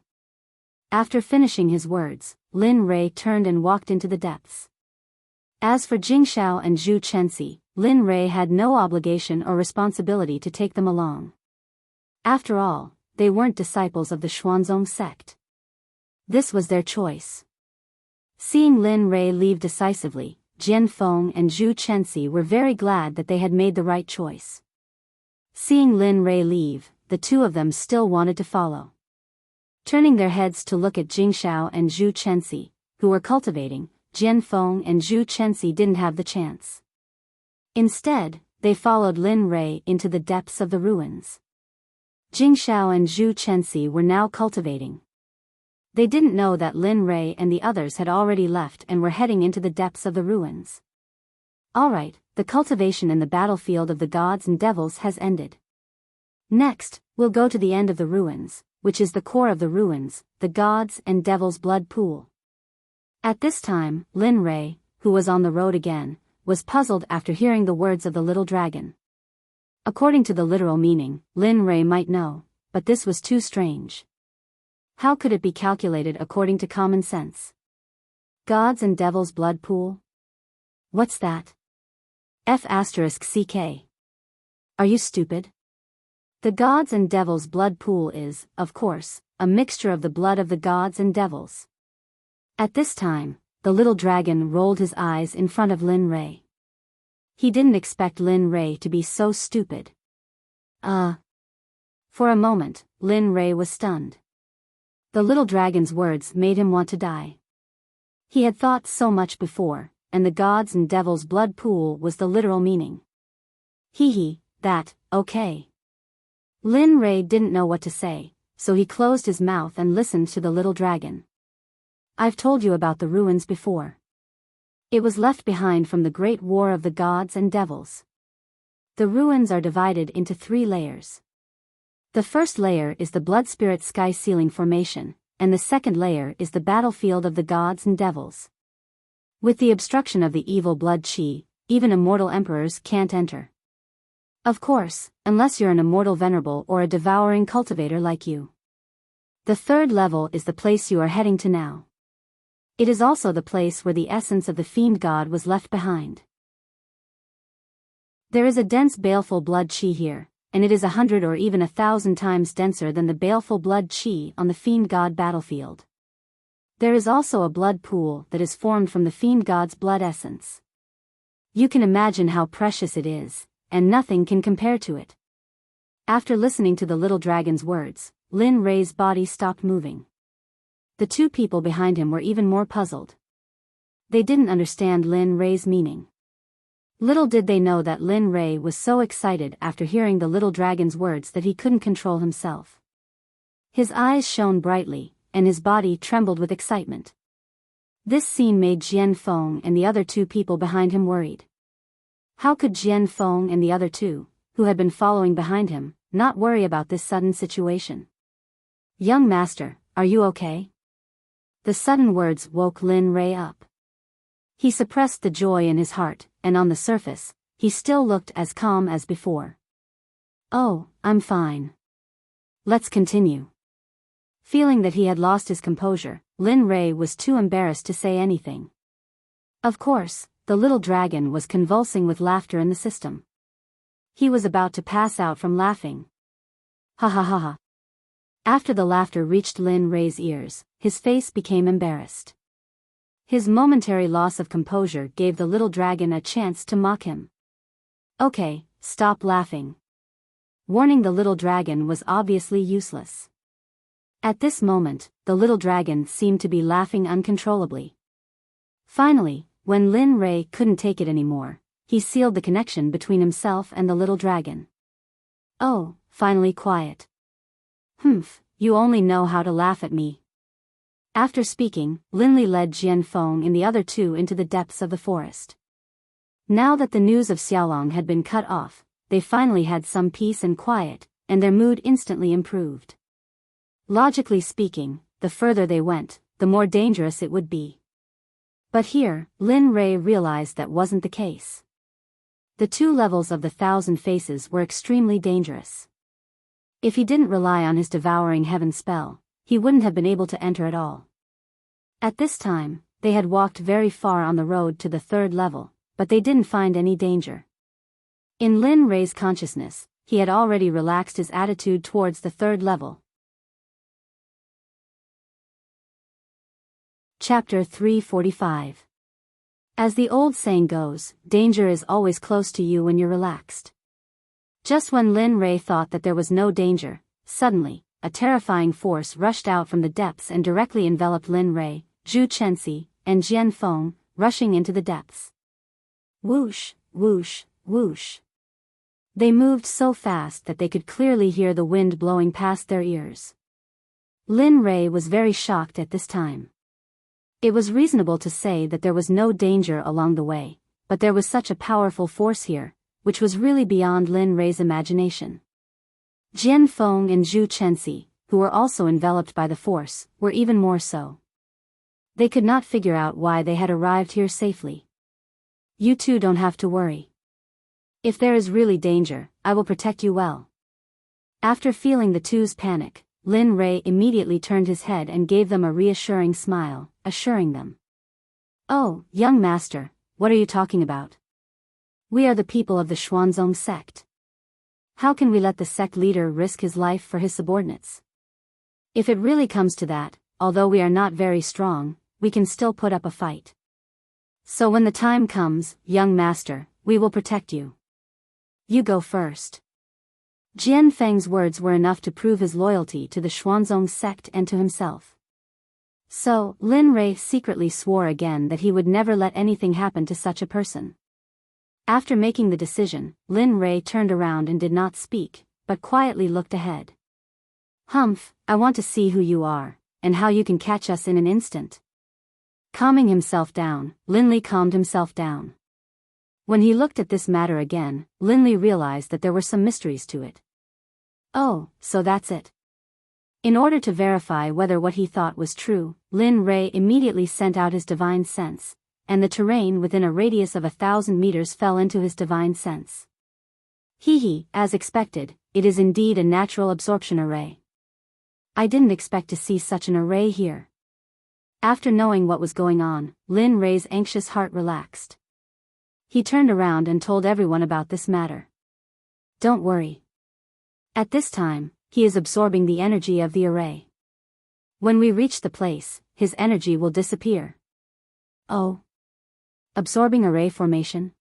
[SPEAKER 1] After finishing his words, Lin Rei turned and walked into the depths. As for Jingxiao and Zhu Chenxi, Lin Rei had no obligation or responsibility to take them along. After all, they weren't disciples of the Xuanzong sect. This was their choice. Seeing Lin Rei leave decisively, Jianfeng and Zhu Chenxi were very glad that they had made the right choice. Seeing Lin Rei leave, the two of them still wanted to follow. Turning their heads to look at Jingxiao and Zhu Chenxi, who were cultivating, Jianfeng and Zhu Chenxi didn't have the chance. Instead, they followed Lin Rei into the depths of the ruins. Jingxiao and Zhu Chenxi were now cultivating. They didn't know that Lin Rei and the others had already left and were heading into the depths of the ruins. Alright, the cultivation in the battlefield of the gods and devils has ended. Next, we'll go to the end of the ruins, which is the core of the ruins, the gods and devils' blood pool. At this time, Lin Rei, who was on the road again, was puzzled after hearing the words of the little dragon. According to the literal meaning, Lin Rei might know, but this was too strange. How could it be calculated according to common sense? Gods and devils' blood pool? What's that? F***ck. Are you stupid? The gods and devils' blood pool is, of course, a mixture of the blood of the gods and devils. At this time, the little dragon rolled his eyes in front of Lin Rei. He didn't expect Lin Rei to be so stupid. For a moment, Lin Rei was stunned. The little dragon's words made him want to die. He had thought so much before, and the gods and devils' blood pool was the literal meaning. Okay. Lin Rei didn't know what to say, so he closed his mouth and listened to the little dragon. I've told you about the ruins before. It was left behind from the great war of the gods and devils. The ruins are divided into 3 layers. The first layer is the blood spirit sky ceiling formation, and the second layer is the battlefield of the gods and devils. With the obstruction of the evil blood chi, even immortal emperors can't enter. Of course, unless you're an immortal venerable or a devouring cultivator like you. The third level is the place you are heading to now. It is also the place where the essence of the fiend god was left behind. There is a dense baleful blood chi here, and it is 100 or even 1,000 times denser than the baleful blood chi on the fiend god battlefield. There is also a blood pool that is formed from the fiend god's blood essence. You can imagine how precious it is, and nothing can compare to it. After listening to the little dragon's words, Lin Rei's body stopped moving. The 2 people behind him were even more puzzled. They didn't understand Lin Rei's meaning. Little did they know that Lin Rei was so excited after hearing the little dragon's words that he couldn't control himself. His eyes shone brightly, and his body trembled with excitement. This scene made Jian Feng and the other 2 people behind him worried. How could Jian Feng and the other 2, who had been following behind him, not worry about this sudden situation? Young master, are you okay? The sudden words woke Lin Rei up. He suppressed the joy in his heart, and on the surface, he still looked as calm as before. Oh, I'm fine. Let's continue. Feeling that he had lost his composure, Lin Rei was too embarrassed to say anything. Of course, the little dragon was convulsing with laughter in the system. He was about to pass out from laughing. Ha ha ha ha. After the laughter reached Lin Rei's ears, his face became embarrassed. His momentary loss of composure gave the little dragon a chance to mock him. Okay, stop laughing. Warning the little dragon was obviously useless. At this moment, the little dragon seemed to be laughing uncontrollably. Finally, when Lin Rei couldn't take it anymore, he sealed the connection between himself and the little dragon. Oh, finally quiet. You only know how to laugh at me. After speaking, Lin Li led Jian Feng and the other 2 into the depths of the forest. Now that the news of Xiaolong had been cut off, they finally had some peace and quiet, and their mood instantly improved. Logically speaking, the further they went, the more dangerous it would be. But here, Lin Rei realized that wasn't the case. The 2 levels of the 1,000 faces were extremely dangerous. If he didn't rely on his devouring heaven spell, he wouldn't have been able to enter at all. At this time, they had walked very far on the road to the 3rd level, but they didn't find any danger. In Lin Rei's consciousness, he had already relaxed his attitude towards the 3rd level. Chapter 345. As the old saying goes, danger is always close to you when you're relaxed. Just when Lin Rei thought that there was no danger, suddenly, a terrifying force rushed out from the depths and directly enveloped Lin Rei, Zhu Chenxi, and Jian Feng, rushing into the depths. Whoosh, whoosh, whoosh. They moved so fast that they could clearly hear the wind blowing past their ears. Lin Rei was very shocked at this time. It was reasonable to say that there was no danger along the way, but there was such a powerful force here, which was really beyond Lin Rei's imagination. Jian Feng and Zhu Chenxi, who were also enveloped by the force, were even more so. They could not figure out why they had arrived here safely. You 2 don't have to worry. If there is really danger, I will protect you well. After feeling the 2's panic, Lin Rei immediately turned his head and gave them a reassuring smile, assuring them. Oh, young master, what are you talking about? We are the people of the Xuanzong sect. How can we let the sect leader risk his life for his subordinates? If it really comes to that, although we are not very strong, we can still put up a fight. So when the time comes, young master, we will protect you. You go first. Jian Feng's words were enough to prove his loyalty to the Xuanzong sect and to himself. So, Lin Rei secretly swore again that he would never let anything happen to such a person. After making the decision, Lin Rei turned around and did not speak, but quietly looked ahead. Humph, I want to see who you are, and how you can catch us in an instant. Calming himself down, Linley calmed himself down. When he looked at this matter again, Linley realized that there were some mysteries to it. Oh, so that's it. In order to verify whether what he thought was true, Lin Rei immediately sent out his divine sense, and the terrain within a radius of 1,000 meters fell into his divine sense. As expected, it is indeed a natural absorption array. I didn't expect to see such an array here. After knowing what was going on, Lin Rei's anxious heart relaxed. He turned around and told everyone about this matter. Don't worry. At this time, he is absorbing the energy of the array. When we reach the place, his energy will disappear. Oh. Absorbing array formation?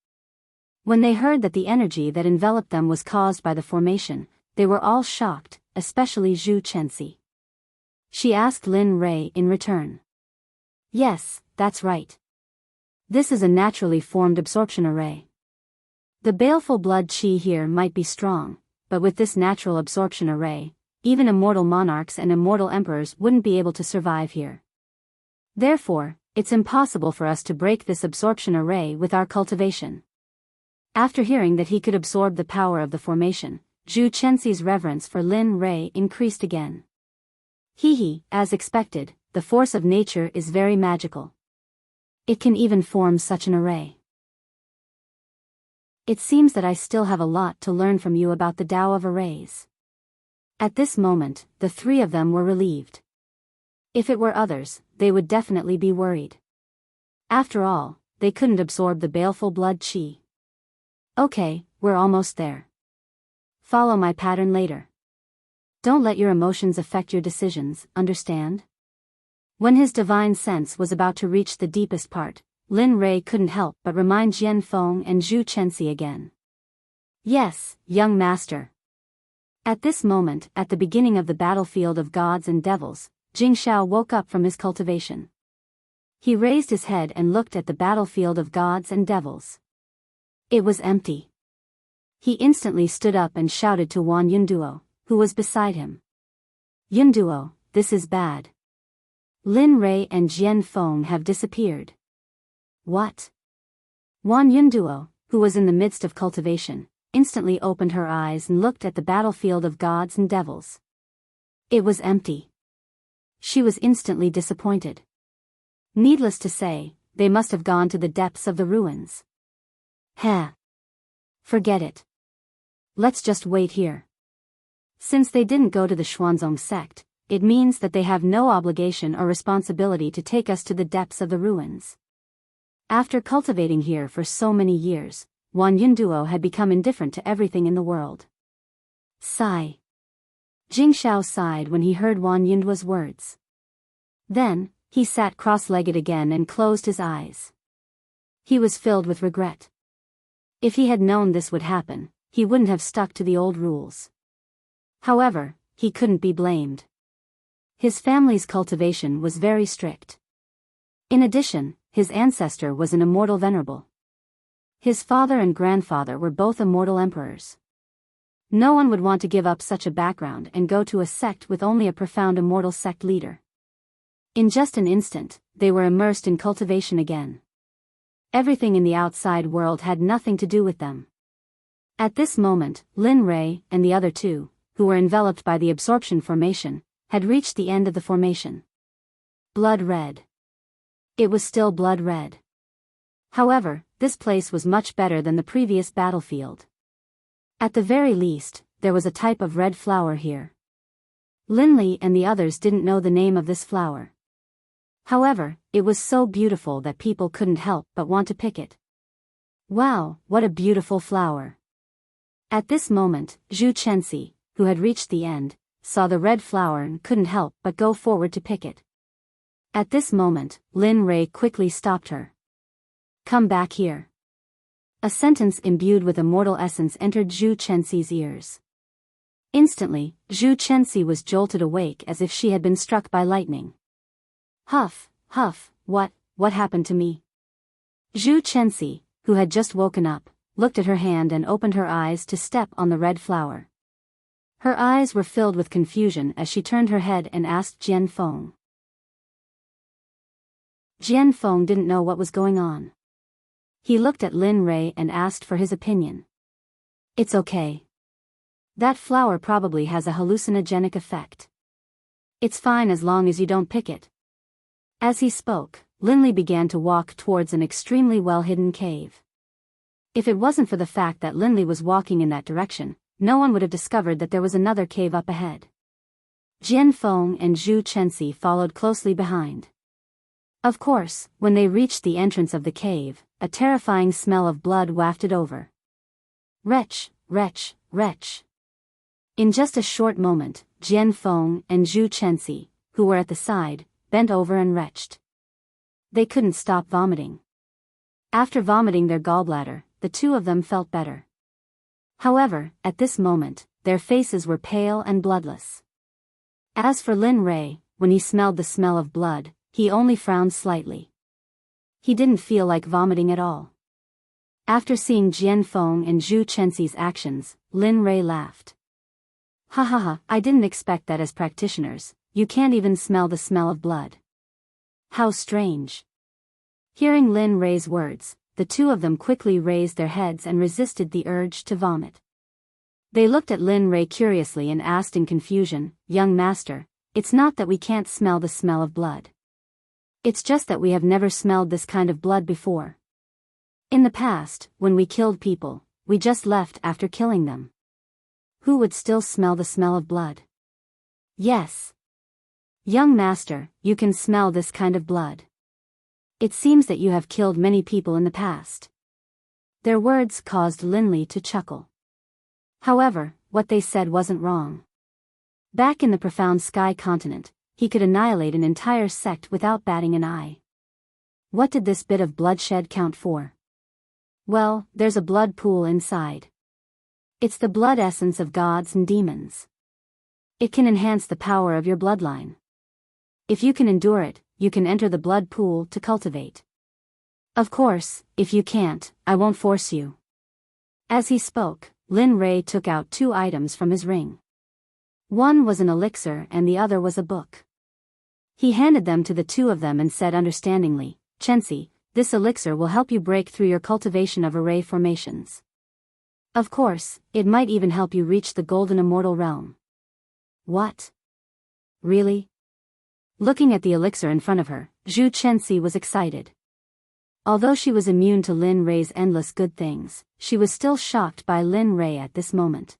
[SPEAKER 1] When they heard that the energy that enveloped them was caused by the formation, they were all shocked, especially Zhu Chenxi. She asked Lin Rei in return. Yes, that's right. This is a naturally formed absorption array. The baleful blood qi here might be strong, but with this natural absorption array, even immortal monarchs and immortal emperors wouldn't be able to survive here. Therefore, it's impossible for us to break this absorption array with our cultivation. After hearing that he could absorb the power of the formation, Zhu Chenxi's reverence for Lin Rei increased again. As expected, the force of nature is very magical. It can even form such an array. It seems that I still have a lot to learn from you about the Tao of arrays. At this moment, the three of them were relieved. If it were others, they would definitely be worried. After all, they couldn't absorb the baleful blood qi. Okay, we're almost there. Follow my pattern later. Don't let your emotions affect your decisions, understand? When his divine sense was about to reach the deepest part, Lin Rei couldn't help but remind Jian Feng and Zhu Chenxi again. Yes, young master. At this moment, at the beginning of the battlefield of gods and devils, Jing Shao woke up from his cultivation. He raised his head and looked at the battlefield of gods and devils. It was empty. He instantly stood up and shouted to Wan Yunduo, who was beside him. Yunduo, this is bad. Lin Rei and Jian Feng have disappeared. What? Wan Yunduo, who was in the midst of cultivation, instantly opened her eyes and looked at the battlefield of gods and devils. It was empty. She was instantly disappointed. Needless to say, they must have gone to the depths of the ruins. Forget it. Let's just wait here. Since they didn't go to the Xuanzong sect, it means that they have no obligation or responsibility to take us to the depths of the ruins. After cultivating here for so many years, Wan Yunduo had become indifferent to everything in the world. Sigh. Jing Shao sighed when he heard Wan Yunduo's words. Then, he sat cross-legged again and closed his eyes. He was filled with regret. If he had known this would happen, he wouldn't have stuck to the old rules. However, he couldn't be blamed. His family's cultivation was very strict. In addition, his ancestor was an immortal venerable. His father and grandfather were both immortal emperors. No one would want to give up such a background and go to a sect with only a profound immortal sect leader. In just an instant, they were immersed in cultivation again. Everything in the outside world had nothing to do with them. At this moment, Lin Rei and the other two, who were enveloped by the absorption formation, had reached the end of the formation. Blood red. It was still blood red. However, this place was much better than the previous battlefield. At the very least, there was a type of red flower here. Linley and the others didn't know the name of this flower. However, it was so beautiful that people couldn't help but want to pick it. Wow, what a beautiful flower. At this moment, Zhu Chenxi, who had reached the end, saw the red flower and couldn't help but go forward to pick it. At this moment, Lin Rei quickly stopped her. Come back here. A sentence imbued with immortal essence entered Zhu Chenxi's ears. Instantly, Zhu Chenxi was jolted awake as if she had been struck by lightning. Huff, huff, what happened to me? Zhu Chenxi, who had just woken up, looked at her hand and opened her eyes to step on the red flower. Her eyes were filled with confusion as she turned her head and asked Jian Feng. Jian Feng didn't know what was going on. He looked at Lin Rei and asked for his opinion. It's okay. That flower probably has a hallucinogenic effect. It's fine as long as you don't pick it. As he spoke, Lin Li began to walk towards an extremely well-hidden cave. If it wasn't for the fact that Lin Li was walking in that direction, no one would have discovered that there was another cave up ahead. Jian Feng and Zhu Chenxi followed closely behind. Of course, when they reached the entrance of the cave, a terrifying smell of blood wafted over. Wretch, wretch, wretch. In just a short moment, Jian Feng and Zhu Chenxi, who were at the side, bent over and retched. They couldn't stop vomiting. After vomiting their gallbladder, the two of them felt better. However, at this moment, their faces were pale and bloodless. As for Lin Rei, when he smelled the smell of blood, he only frowned slightly. He didn't feel like vomiting at all. After seeing Jian Feng and Zhu Chenxi's actions, Lin Rei laughed. Ha ha ha, I didn't expect that as practitioners, you can't even smell the smell of blood. How strange. Hearing Lin Rei's words, the two of them quickly raised their heads and resisted the urge to vomit. They looked at Lin Rei curiously and asked in confusion, Young master, it's not that we can't smell the smell of blood. It's just that we have never smelled this kind of blood before. In the past, when we killed people, we just left after killing them. Who would still smell the smell of blood? Yes. Young master, you can smell this kind of blood. It seems that you have killed many people in the past. Their words caused Lin Li to chuckle. However, what they said wasn't wrong. Back in the profound sky continent, he could annihilate an entire sect without batting an eye. What did this bit of bloodshed count for? Well, there's a blood pool inside. It's the blood essence of gods and demons. It can enhance the power of your bloodline. If you can endure it, you can enter the blood pool to cultivate. Of course, if you can't, I won't force you. As he spoke, Lin Rei took out two items from his ring. One was an elixir and the other was a book. He handed them to the two of them and said understandingly, Chenxi, this elixir will help you break through your cultivation of array formations. Of course, it might even help you reach the golden immortal realm. What? Really? Looking at the elixir in front of her, Zhu Chenxi was excited. Although she was immune to Lin Rei's endless good things, she was still shocked by Lin Rei at this moment.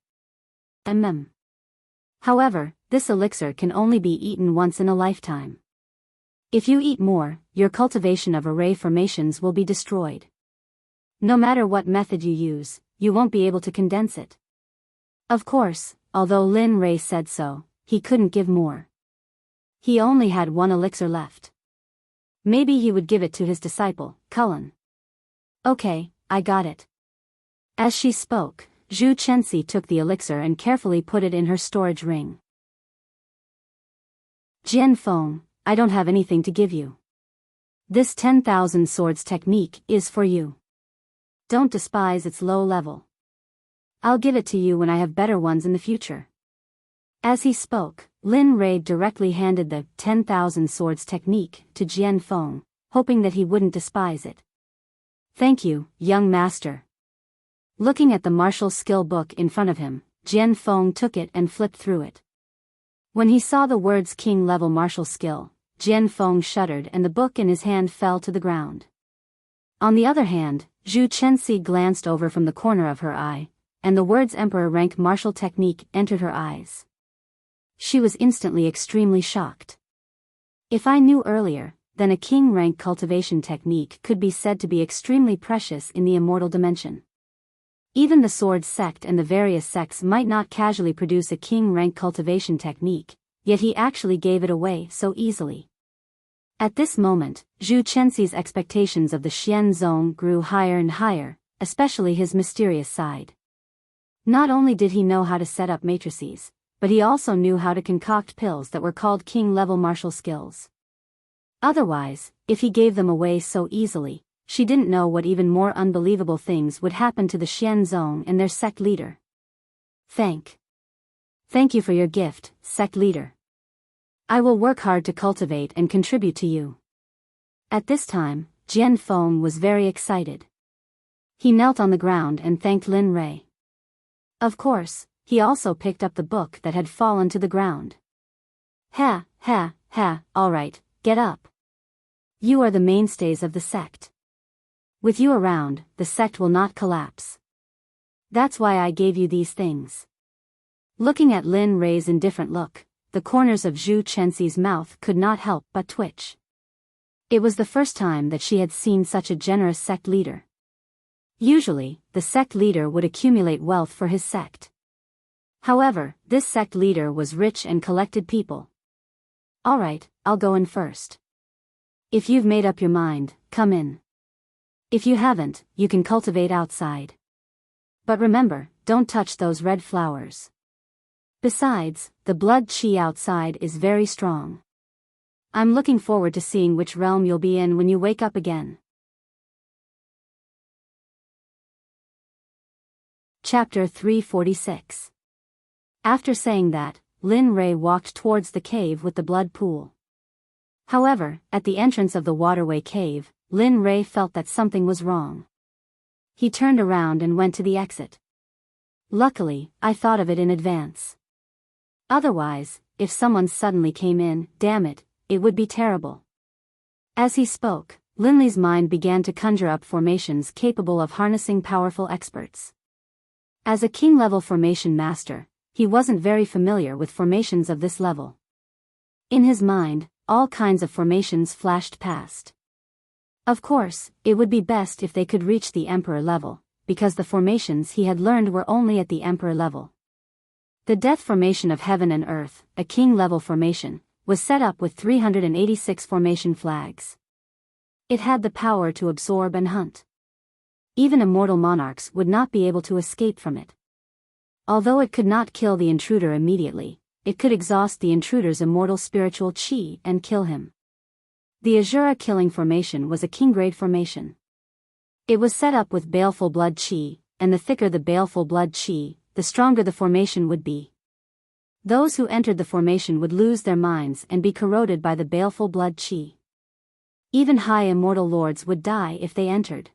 [SPEAKER 1] However, this elixir can only be eaten once in a lifetime. If you eat more, your cultivation of array formations will be destroyed. No matter what method you use, you won't be able to condense it. Of course, although Lin Rei said so, he couldn't give more. He only had one elixir left. Maybe he would give it to his disciple, Cullen. Okay, I got it. As she spoke, Zhu Chenxi took the elixir and carefully put it in her storage ring. Jian Feng, I don't have anything to give you. This 10,000 swords technique is for you. Don't despise its low level. I'll give it to you when I have better ones in the future. As he spoke, Lin Rei directly handed the 10,000 swords technique to Jian Feng, hoping that he wouldn't despise it. Thank you, young master. Looking at the martial skill book in front of him, Jian Feng took it and flipped through it. When he saw the words king-level martial skill, Jian Feng shuddered and the book in his hand fell to the ground. On the other hand, Zhu Chenxi glanced over from the corner of her eye, and the words Emperor rank martial technique entered her eyes. She was instantly extremely shocked. If I knew earlier, then a king rank cultivation technique could be said to be extremely precious in the immortal dimension. Even the sword sect and the various sects might not casually produce a king-rank cultivation technique, yet he actually gave it away so easily. At this moment, Zhu Chenxi's expectations of the Xian Zong grew higher and higher, especially his mysterious side. Not only did he know how to set up matrices, but he also knew how to concoct pills that were called king-level martial skills. Otherwise, if he gave them away so easily, she didn't know what even more unbelievable things would happen to the Xian Zong and their sect leader. Thank you for your gift, sect leader. I will work hard to cultivate and contribute to you. At this time, Jian Feng was very excited. He knelt on the ground and thanked Lin Rei. Of course, he also picked up the book that had fallen to the ground. Ha, alright, get up. You are the mainstays of the sect. With you around, the sect will not collapse. That's why I gave you these things. Looking at Lin Rei's indifferent look, the corners of Zhu Chenxi's mouth could not help but twitch. It was the first time that she had seen such a generous sect leader. Usually, the sect leader would accumulate wealth for his sect. However, this sect leader was rich and collected people. Alright, I'll go in first. If you've made up your mind, come in. If you haven't, you can cultivate outside. But remember, don't touch those red flowers. Besides, the blood qi outside is very strong. I'm looking forward to seeing which realm you'll be in when you wake up again. Chapter 346. After saying that, Lin Rei walked towards the cave with the blood pool. However, at the entrance of the waterway cave, Lin Rei felt that something was wrong. He turned around and went to the exit. Luckily, I thought of it in advance. Otherwise, if someone suddenly came in, damn it, it would be terrible. As he spoke, Lin Lei's mind began to conjure up formations capable of harnessing powerful experts. As a king-level formation master, he wasn't very familiar with formations of this level. In his mind, all kinds of formations flashed past. Of course, it would be best if they could reach the emperor level, because the formations he had learned were only at the emperor level. The death formation of heaven and earth, a king-level formation, was set up with 386 formation flags. It had the power to absorb and hunt. Even immortal monarchs would not be able to escape from it. Although it could not kill the intruder immediately, it could exhaust the intruder's immortal spiritual qi and kill him. The Azura killing formation was a king-grade formation. It was set up with baleful blood qi, and the thicker the baleful blood qi, the stronger the formation would be. Those who entered the formation would lose their minds and be corroded by the baleful blood qi. Even high immortal lords would die if they entered.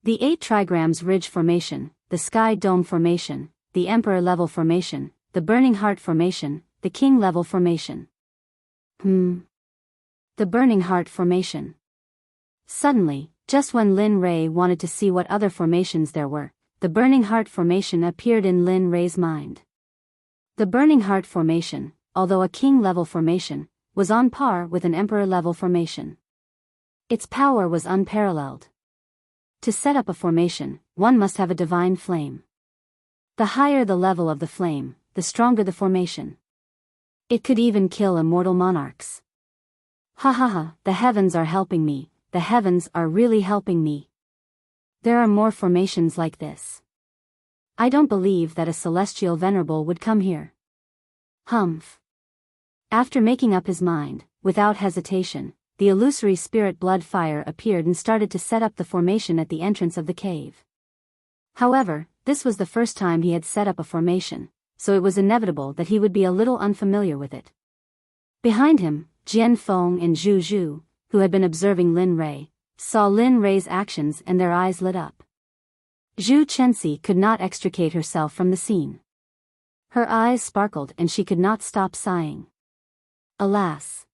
[SPEAKER 1] The 8 trigrams ridge formation, the sky dome formation, the emperor level formation, the burning heart formation, the king level formation. The burning heart formation. Suddenly, just when Lin Rei wanted to see what other formations there were, the burning heart formation appeared in Lin Rei's mind. The burning heart formation, although a king level formation, was on par with an emperor level formation. Its power was unparalleled. To set up a formation, one must have a divine flame. The higher the level of the flame, the stronger the formation. It could even kill immortal monarchs. The heavens are helping me, the heavens are really helping me. There are more formations like this. I don't believe that a celestial venerable would come here. Humph. After making up his mind, without hesitation, the illusory spirit blood fire appeared and started to set up the formation at the entrance of the cave. However, this was the first time he had set up a formation, so it was inevitable that he would be a little unfamiliar with it. Behind him, Jian Feng and Zhu Zhu, who had been observing Lin Rei, saw Lin Rei's actions and their eyes lit up. Zhu Chenxi could not extricate herself from the scene. Her eyes sparkled and she could not stop sighing. Alas!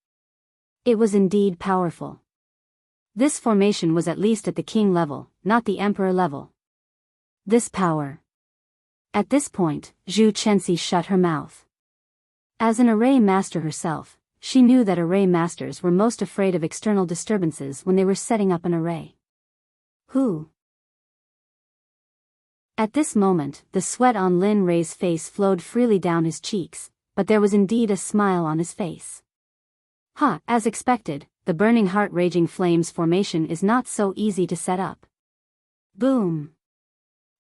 [SPEAKER 1] It was indeed powerful. This formation was at least at the king level, not the emperor level. This power. At this point, Zhu Chenxi shut her mouth. As an array master herself, she knew that array masters were most afraid of external disturbances when they were setting up an array. Who? At this moment, the sweat on Lin Rei's face flowed freely down his cheeks, but there was indeed a smile on his face. As expected, the burning heart raging flames formation is not so easy to set up. Boom!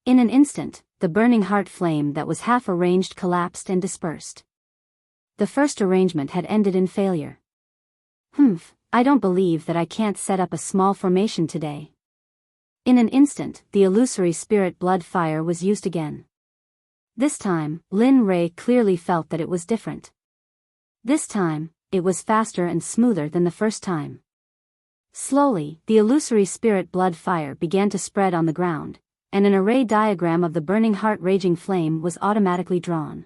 [SPEAKER 1] In an instant, the burning heart flame that was half arranged collapsed and dispersed. The first arrangement had ended in failure. I don't believe that I can't set up a small formation today. In an instant, the illusory spirit blood fire was used again. This time, Lin Rei clearly felt that it was different. This time, it was faster and smoother than the first time. Slowly, the illusory spirit blood fire began to spread on the ground, and an array diagram of the burning heart raging flame was automatically drawn.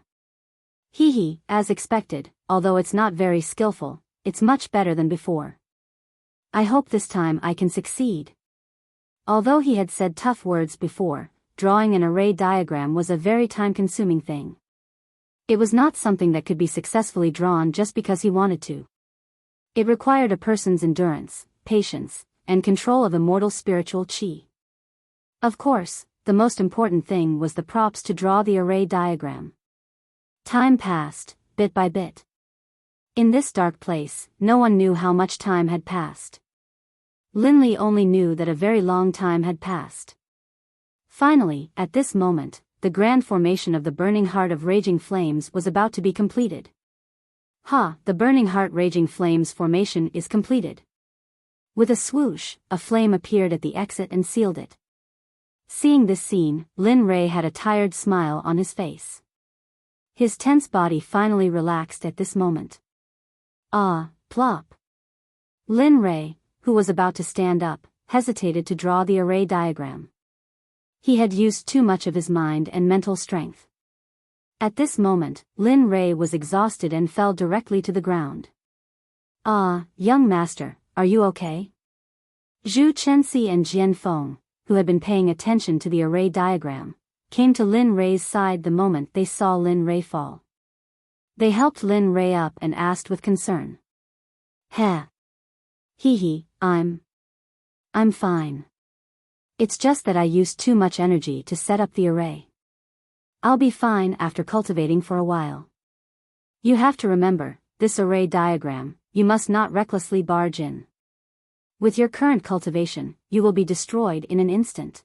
[SPEAKER 1] As expected, although it's not very skillful, it's much better than before. I hope this time I can succeed. Although he had said tough words before, drawing an array diagram was a very time-consuming thing. It was not something that could be successfully drawn just because he wanted to. It required a person's endurance, patience, and control of immortal spiritual qi. Of course, the most important thing was the props to draw the array diagram. Time passed, bit by bit. In this dark place, no one knew how much time had passed. Lin Li only knew that a very long time had passed. Finally, at this moment, the grand formation of the burning heart of raging flames was about to be completed. The burning heart raging flames formation is completed. With a swoosh, a flame appeared at the exit and sealed it. Seeing this scene, Lin Rei had a tired smile on his face. His tense body finally relaxed at this moment. Plop. Lin Rei, who was about to stand up, hesitated to draw the array diagram. He had used too much of his mind and mental strength. At this moment, Lin Rei was exhausted and fell directly to the ground. Young master, are you okay? Zhu Chenxi and Jian Feng, who had been paying attention to the array diagram, came to Lin Rei's side the moment they saw Lin Rei fall. They helped Lin Rei up and asked with concern. I'm fine. It's just that I used too much energy to set up the array. I'll be fine after cultivating for a while. You have to remember, this array diagram, you must not recklessly barge in. With your current cultivation, you will be destroyed in an instant.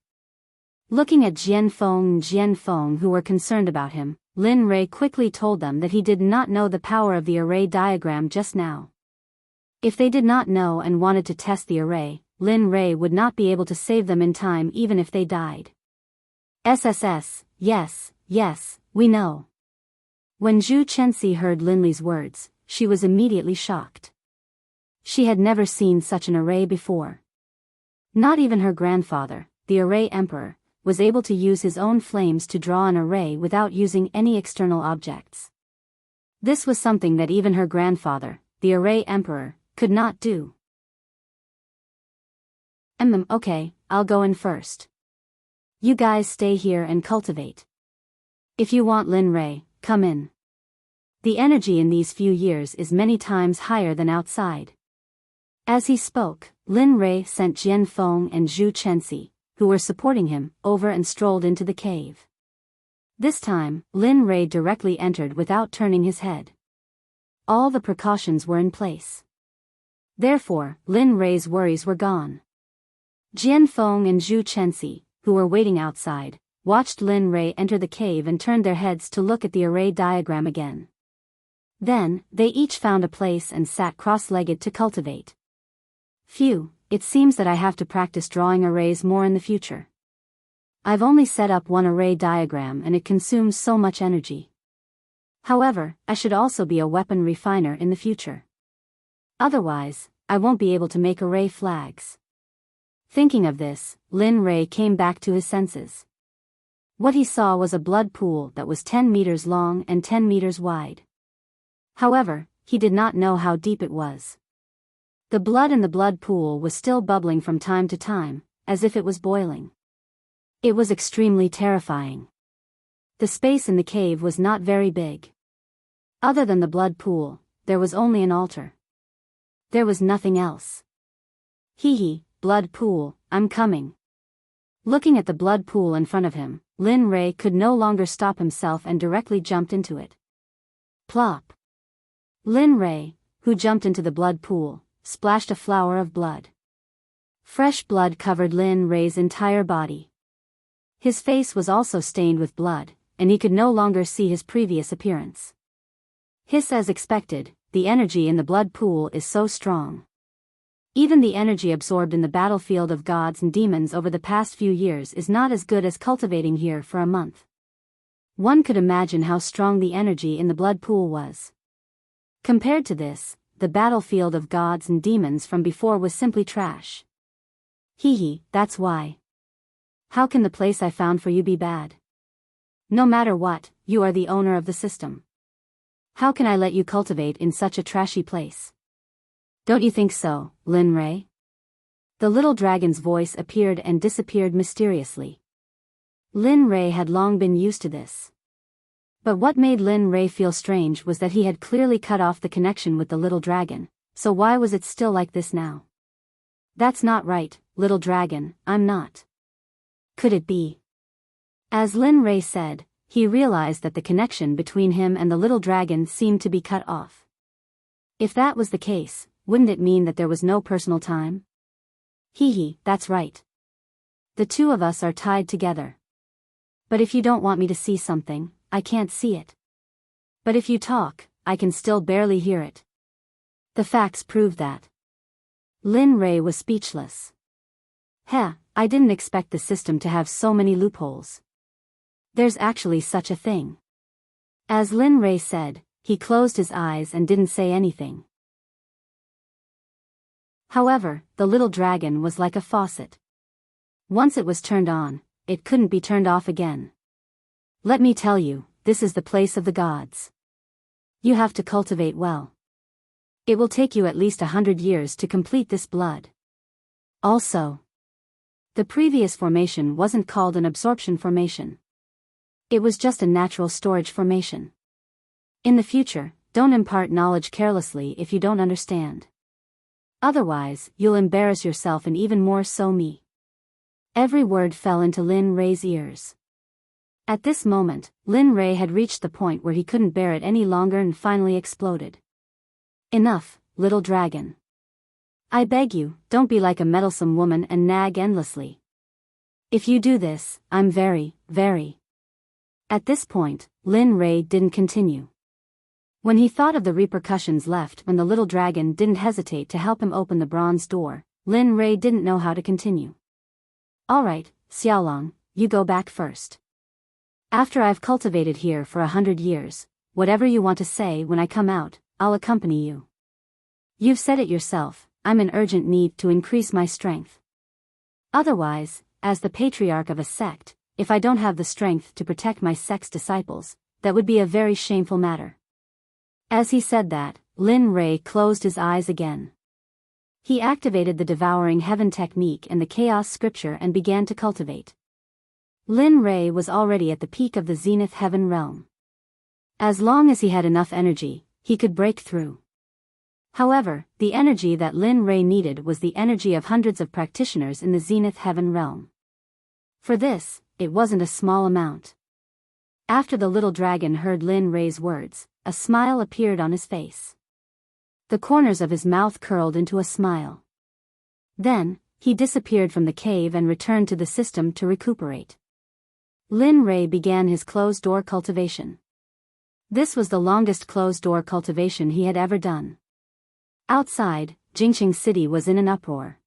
[SPEAKER 1] Looking at Jian Feng who were concerned about him, Lin Rei quickly told them that he did not know the power of the array diagram just now. If they did not know and wanted to test the array, Lin Rei would not be able to save them in time even if they died. SSS, yes, we know. When Zhu Chenxi heard Lin Li's words, she was immediately shocked. She had never seen such an array before. Not even her grandfather, the array emperor, was able to use his own flames to draw an array without using any external objects. This was something that even her grandfather, the array emperor, could not do. Okay, I'll go in first. You guys stay here and cultivate. If you want Lin Rei, come in. The energy in these few years is many times higher than outside. As he spoke, Lin Rei sent Jian Feng and Zhu Chenxi, who were supporting him, over and strolled into the cave. This time, Lin Rei directly entered without turning his head. All the precautions were in place. Therefore, Lin Rei's worries were gone. Jian Feng and Zhu Chenxi, who were waiting outside, watched Lin Rei enter the cave and turned their heads to look at the array diagram again. Then, they each found a place and sat cross-legged to cultivate. Phew, it seems that I have to practice drawing arrays more in the future. I've only set up one array diagram and it consumes so much energy. However, I should also be a weapon refiner in the future. Otherwise, I won't be able to make array flags. Thinking of this, Lin Rei came back to his senses. What he saw was a blood pool that was 10 meters long and 10 meters wide. However, he did not know how deep it was. The blood in the blood pool was still bubbling from time to time, as if it was boiling. It was extremely terrifying. The space in the cave was not very big. Other than the blood pool, there was only an altar. There was nothing else. Blood pool, I'm coming. Looking at the blood pool in front of him, Lin Rei could no longer stop himself and directly jumped into it. Plop! Lin Rei, who jumped into the blood pool, splashed a flower of blood. Fresh blood covered Lin Rei's entire body. His face was also stained with blood, and he could no longer see his previous appearance. Hiss as expected, the energy in the blood pool is so strong. Even the energy absorbed in the battlefield of gods and demons over the past few years is not as good as cultivating here for a month. One could imagine how strong the energy in the blood pool was. Compared to this, the battlefield of gods and demons from before was simply trash. Hee, that's why. How can the place I found for you be bad? No matter what, you are the owner of the system. How can I let you cultivate in such a trashy place? Don't you think so, Lin Rei? The little dragon's voice appeared and disappeared mysteriously. Lin Rei had long been used to this. But what made Lin Rei feel strange was that he had clearly cut off the connection with the little dragon, so why was it still like this now? That's not right, little dragon, I'm not. Could it be? As Lin Rei said, he realized that the connection between him and the little dragon seemed to be cut off. If that was the case, wouldn't it mean that there was no personal time? Hee, that's right. The two of us are tied together. But if you don't want me to see something, I can't see it. But if you talk, I can still barely hear it. The facts prove that. Lin Rei was speechless. I didn't expect the system to have so many loopholes. There's actually such a thing. As Lin Rei said, he closed his eyes and didn't say anything. However, the little dragon was like a faucet. Once it was turned on, it couldn't be turned off again. Let me tell you, this is the place of the gods. You have to cultivate well. It will take you at least 100 years to complete this blood. Also, the previous formation wasn't called an absorption formation. It was just a natural storage formation. In the future, don't impart knowledge carelessly if you don't understand. Otherwise, you'll embarrass yourself and even more so me. Every word fell into Lin Rei's ears. At this moment, Lin Rei had reached the point where he couldn't bear it any longer and finally exploded. Enough, little dragon. I beg you, don't be like a meddlesome woman and nag endlessly. If you do this, I'm very. At this point, Lin Rei didn't continue. When he thought of the repercussions left when the little dragon didn't hesitate to help him open the bronze door, Lin Rei didn't know how to continue. Alright, Xiaolong, you go back first. After I've cultivated here for 100 years, whatever you want to say when I come out, I'll accompany you. You've said it yourself, I'm in urgent need to increase my strength. Otherwise, as the patriarch of a sect, if I don't have the strength to protect my sect's disciples, that would be a very shameful matter. As he said that, Lin Rei closed his eyes again. He activated the Devouring Heaven technique and the Chaos Scripture and began to cultivate. Lin Rei was already at the peak of the Zenith Heaven realm. As long as he had enough energy, he could break through. However, the energy that Lin Rei needed was the energy of hundreds of practitioners in the Zenith Heaven realm. For this, it wasn't a small amount. After the little dragon heard Lin Rei's words, a smile appeared on his face. The corners of his mouth curled into a smile. Then, he disappeared from the cave and returned to the system to recuperate. Lin Rei began his closed-door cultivation. This was the longest closed-door cultivation he had ever done. Outside, Jingqing City was in an uproar.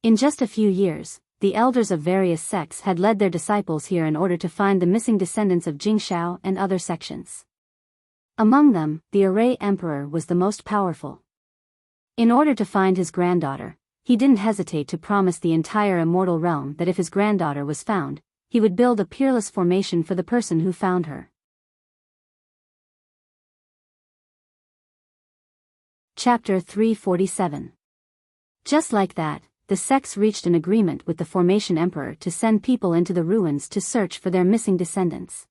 [SPEAKER 1] In just a few years, the elders of various sects had led their disciples here in order to find the missing descendants of Jingshao and other sections. Among them, the Array Emperor was the most powerful. In order to find his granddaughter, he didn't hesitate to promise the entire immortal realm that if his granddaughter was found, he would build a peerless formation for the person who found her. Chapter 347. Just like that, the sects reached an agreement with the Formation Emperor to send people into the ruins to search for their missing descendants.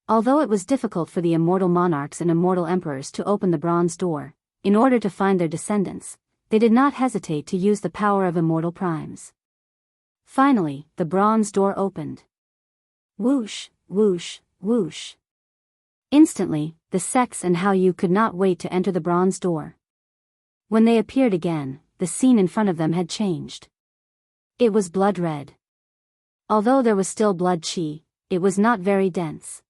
[SPEAKER 1] Although it was difficult for the immortal monarchs and immortal emperors to open the bronze door, in order to find their descendants, they did not hesitate to use the power of immortal primes. Finally, the bronze door opened. Whoosh, whoosh, whoosh. Instantly, the Sects and Hao Yu could not wait to enter the bronze door. When they appeared again, the scene in front of them had changed. It was blood red. Although there was still blood qi, it was not very dense.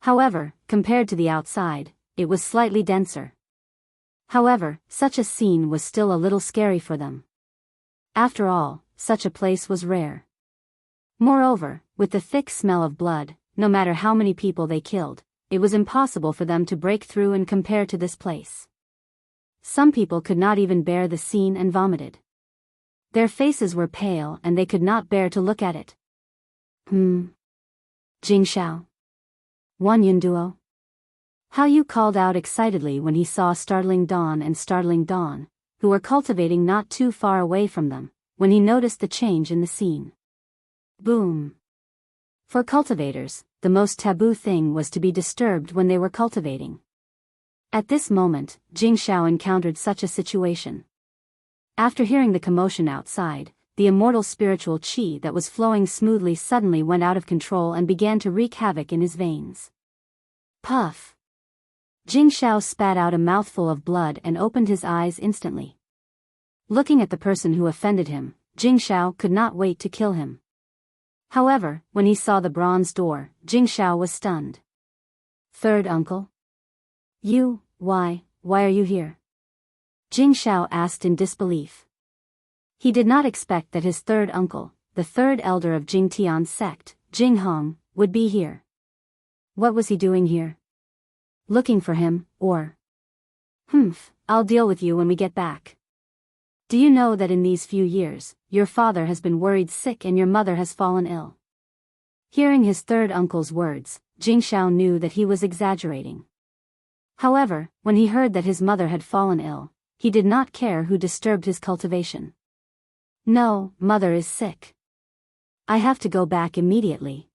[SPEAKER 1] However, compared to the outside, it was slightly denser. However, such a scene was still a little scary for them. After all, such a place was rare. Moreover, with the thick smell of blood, no matter how many people they killed, it was impossible for them to break through and compare to this place. Some people could not even bear the scene and vomited. Their faces were pale and they could not bear to look at it. Jing Shao. Wan Yun duo. Hao Yu called out excitedly when he saw Startling Dawn, who were cultivating not too far away from them, when he noticed the change in the scene. Boom. For cultivators, the most taboo thing was to be disturbed when they were cultivating. At this moment, Jing Shao encountered such a situation. After hearing the commotion outside, the immortal spiritual qi that was flowing smoothly suddenly went out of control and began to wreak havoc in his veins. Puff. Jing Shao spat out a mouthful of blood and opened his eyes instantly. Looking at the person who offended him, Jing Shao could not wait to kill him. However, when he saw the bronze door, Jing Shao was stunned. Third uncle? You, why are you here? Jing Shao asked in disbelief. He did not expect that his third uncle, the third elder of Jing Tian's sect, Jing Hong, would be here. What was he doing here? Looking for him, or? I'll deal with you when we get back. Do you know that in these few years, your father has been worried sick and your mother has fallen ill? Hearing his third uncle's words, Jing Shao knew that he was exaggerating. However, when he heard that his mother had fallen ill, he did not care who disturbed his cultivation. No, mother is sick. I have to go back immediately.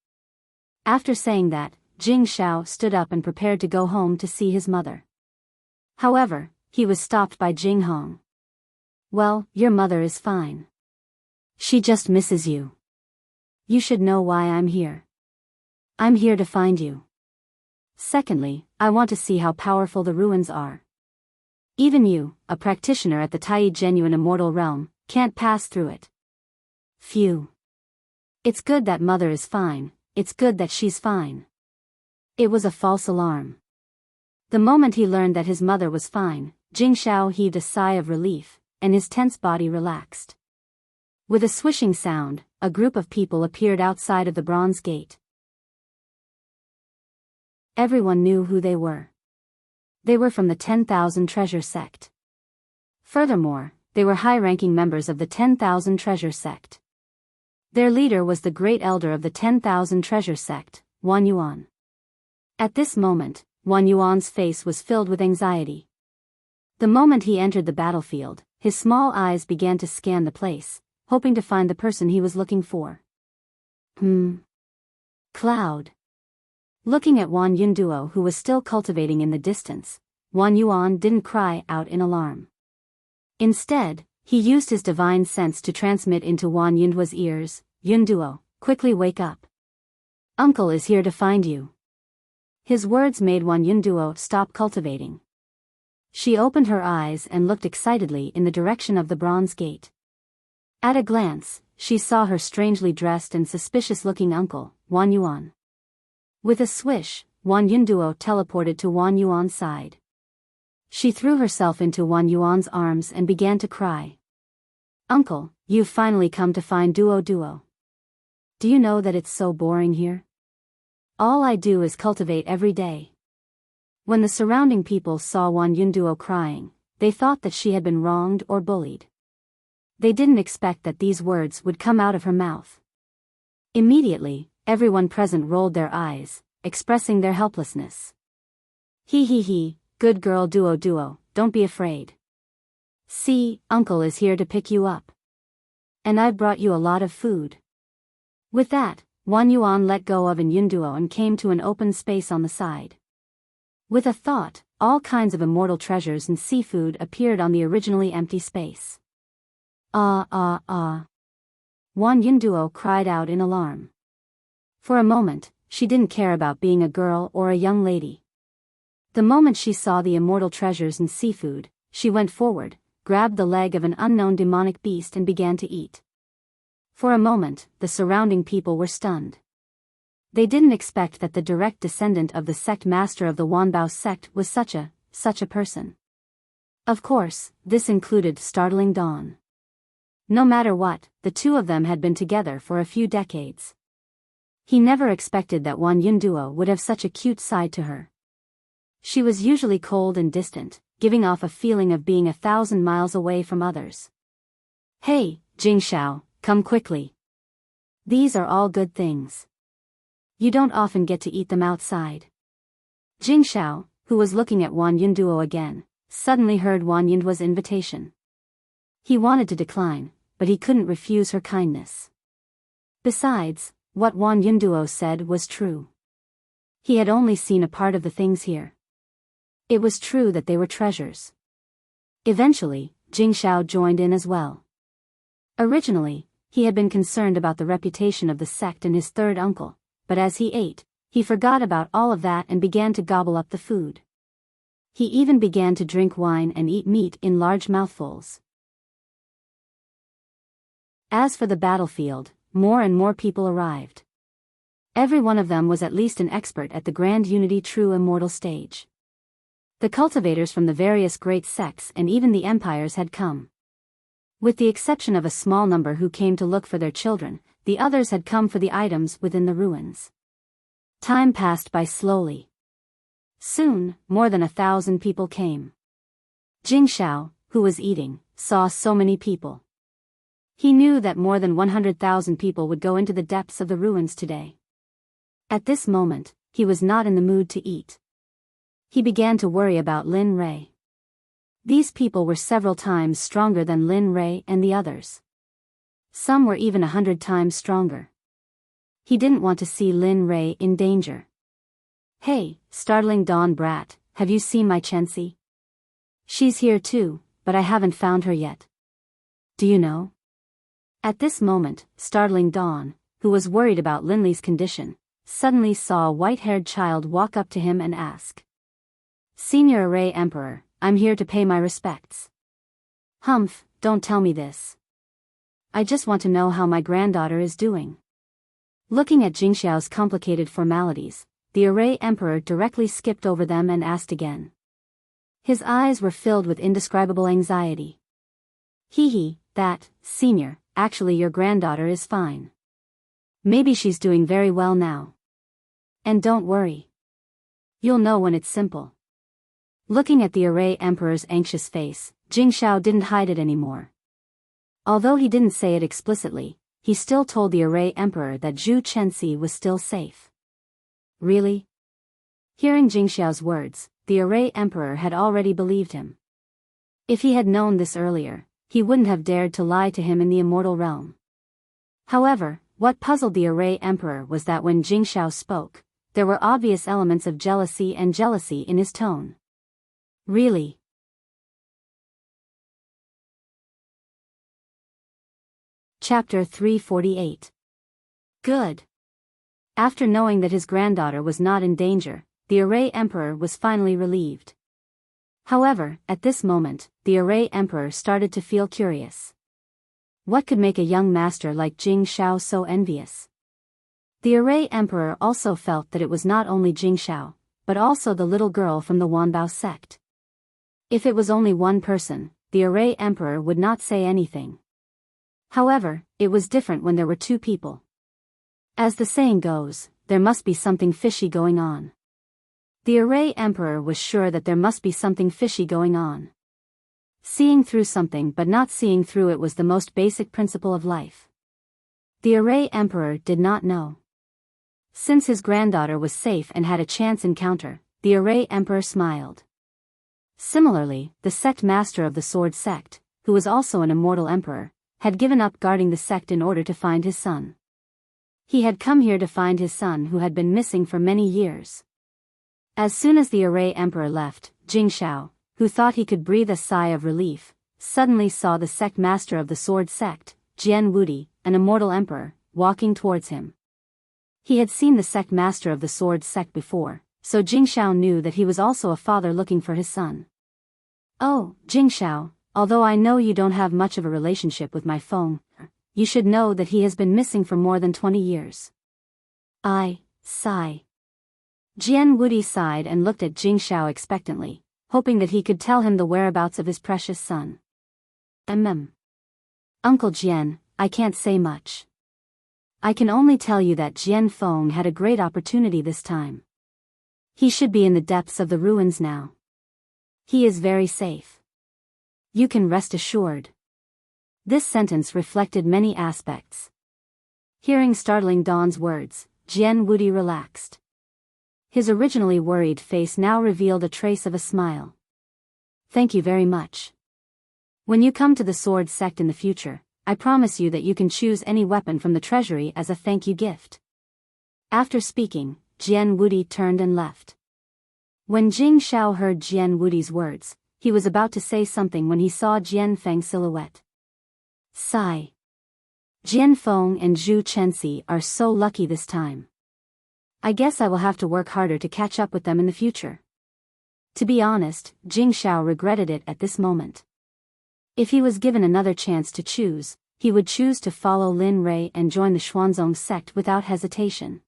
[SPEAKER 1] After saying that, Jing Shao stood up and prepared to go home to see his mother. However, he was stopped by Jing Hong. Well, your mother is fine. She just misses you. You should know why I'm here. I'm here to find you. Secondly, I want to see how powerful the ruins are. Even you, a practitioner at the Tai Genuine Immortal Realm, can't pass through it. Phew. It's good that mother is fine, it's good that she's fine. It was a false alarm. The moment he learned that his mother was fine, Jing Shao heaved a sigh of relief, and his tense body relaxed. With a swishing sound, a group of people appeared outside of the bronze gate. Everyone knew who they were. They were from the 10,000 Treasure Sect. Furthermore, they were high-ranking members of the 10,000 Treasure Sect. Their leader was the great elder of the 10,000 Treasure Sect, Wan Yuan. At this moment, Wan Yuan's face was filled with anxiety. The moment he entered the battlefield, his small eyes began to scan the place, hoping to find the person he was looking for. Cloud. Looking at Wan Yunduo, who was still cultivating in the distance, Wan Yuan didn't cry out in alarm. Instead, he used his divine sense to transmit into Wan Yunduo's ears, Yunduo, quickly wake up. Uncle is here to find you. His words made Wan Yunduo stop cultivating. She opened her eyes and looked excitedly in the direction of the bronze gate. At a glance, she saw her strangely dressed and suspicious-looking uncle, Wan Yuan. With a swish, Wan Yunduo teleported to Wan Yuan's side. She threw herself into Wan Yuan's arms and began to cry. Uncle, you've finally come to find Duo. Do you know that it's so boring here? All I do is cultivate every day. When the surrounding people saw Wan Yunduo crying, they thought that she had been wronged or bullied. They didn't expect that these words would come out of her mouth. Immediately, everyone present rolled their eyes, expressing their helplessness. He, good girl Duo, don't be afraid. See, uncle is here to pick you up. And I've brought you a lot of food. With that, Wan Yuan let go of Yunduo and came to an open space on the side. With a thought, all kinds of immortal treasures and seafood appeared on the originally empty space. Wan Yunduo cried out in alarm. For a moment, she didn't care about being a girl or a young lady. The moment she saw the immortal treasures and seafood, she went forward, grabbed the leg of an unknown demonic beast and began to eat. For a moment, the surrounding people were stunned. They didn't expect that the direct descendant of the sect master of the Wanbao sect was such a person. Of course, this included startling Dawn. No matter what, the two of them had been together for a few decades. He never expected that Wan Yunduo would have such a cute side to her. She was usually cold and distant, giving off a feeling of being 1,000 miles away from others. Hey, Jingxiao, come quickly. These are all good things. You don't often get to eat them outside. Jingxiao, who was looking at Wan Yunduo again, suddenly heard Wan Yunduo's invitation. He wanted to decline, but he couldn't refuse her kindness. Besides, what Wan Yunduo said was true. He had only seen a part of the things here. It was true that they were treasures. Eventually, Jingxiao joined in as well. Originally, he had been concerned about the reputation of the sect and his third uncle, but as he ate, he forgot about all of that and began to gobble up the food. He even began to drink wine and eat meat in large mouthfuls. As for the battlefield, more and more people arrived. Every one of them was at least an expert at the Grand Unity True Immortal stage. The cultivators from the various great sects and even the empires had come. With the exception of a small number who came to look for their children, the others had come for the items within the ruins. Time passed by slowly. Soon, more than 1,000 people came. Jingxiao, who was eating, saw so many people. He knew that more than 100,000 people would go into the depths of the ruins today. At this moment, he was not in the mood to eat. He began to worry about Lin Rei. These people were several times stronger than Lin Rei and the others. Some were even 100 times stronger. He didn't want to see Lin Rei in danger. Hey, startling Dawn brat, have you seen my Chenxi? She's here too, but I haven't found her yet. Do you know? At this moment, startling Dawn, who was worried about Linley's condition, suddenly saw a white-haired child walk up to him and ask. Senior Array Emperor, I'm here to pay my respects. Humph, don't tell me this. I just want to know how my granddaughter is doing. Looking at Jingxiao's complicated formalities, the Array Emperor directly skipped over them and asked again. His eyes were filled with indescribable anxiety. That, Senior, actually your granddaughter is fine. Maybe she's doing very well now. And don't worry. You'll know when it's simple. Looking at the Array Emperor's anxious face, Jingxiao didn't hide it anymore. Although he didn't say it explicitly, he still told the Array Emperor that Zhu Chenxi was still safe. Really? Hearing Jingxiao's words, the Array Emperor had already believed him. If he had known this earlier, he wouldn't have dared to lie to him in the immortal realm. However, what puzzled the Array Emperor was that when Jingxiao spoke, there were obvious elements of jealousy in his tone. Really? Chapter 348. Good. After knowing that his granddaughter was not in danger, the Array Emperor was finally relieved. However, at this moment, the Array Emperor started to feel curious. What could make a young master like Jingxiao so envious? The Array Emperor also felt that it was not only Jingxiao, but also the little girl from the Wanbao sect. If it was only one person, the Array Emperor would not say anything. However, it was different when there were two people. As the saying goes, there must be something fishy going on. The Array Emperor was sure that there must be something fishy going on. Seeing through something but not seeing through it was the most basic principle of life. The Array Emperor did not know. Since his granddaughter was safe and had a chance encounter, the Array Emperor smiled. Similarly, the sect master of the Sword Sect, who was also an immortal emperor, had given up guarding the sect in order to find his son. He had come here to find his son who had been missing for many years. As soon as the Array Emperor left, Jingxiao, who thought he could breathe a sigh of relief, suddenly saw the sect master of the Sword Sect, Jian Wudi, an immortal emperor, walking towards him. He had seen the sect master of the sword sect before, so Jingxiao knew that he was also a father looking for his son. "Oh, Jingxiao, although I know you don't have much of a relationship with my Feng, you should know that he has been missing for more than 20 years. I sigh." Jian Wudi sighed and looked at Jingxiao expectantly, hoping that he could tell him the whereabouts of his precious son. Uncle Jian, I can't say much. I can only tell you that Jian Feng had a great opportunity this time. He should be in the depths of the ruins now. He is very safe. You can rest assured. This sentence reflected many aspects. Hearing startling Dawn's words, Jian Wudi relaxed. His originally worried face now revealed a trace of a smile. "Thank you very much. When you come to the sword sect in the future, I promise you that you can choose any weapon from the treasury as a thank you gift." After speaking, Jian Wudi turned and left. When Jing Xiao heard Jian Wudi's words, he was about to say something when he saw Jian Feng's silhouette. Sigh. Jian Feng and Zhu Chenxi are so lucky this time. I guess I will have to work harder to catch up with them in the future. To be honest, Jing Xiao regretted it at this moment. If he was given another chance to choose, he would choose to follow Lin Rui and join the Xuanzong sect without hesitation.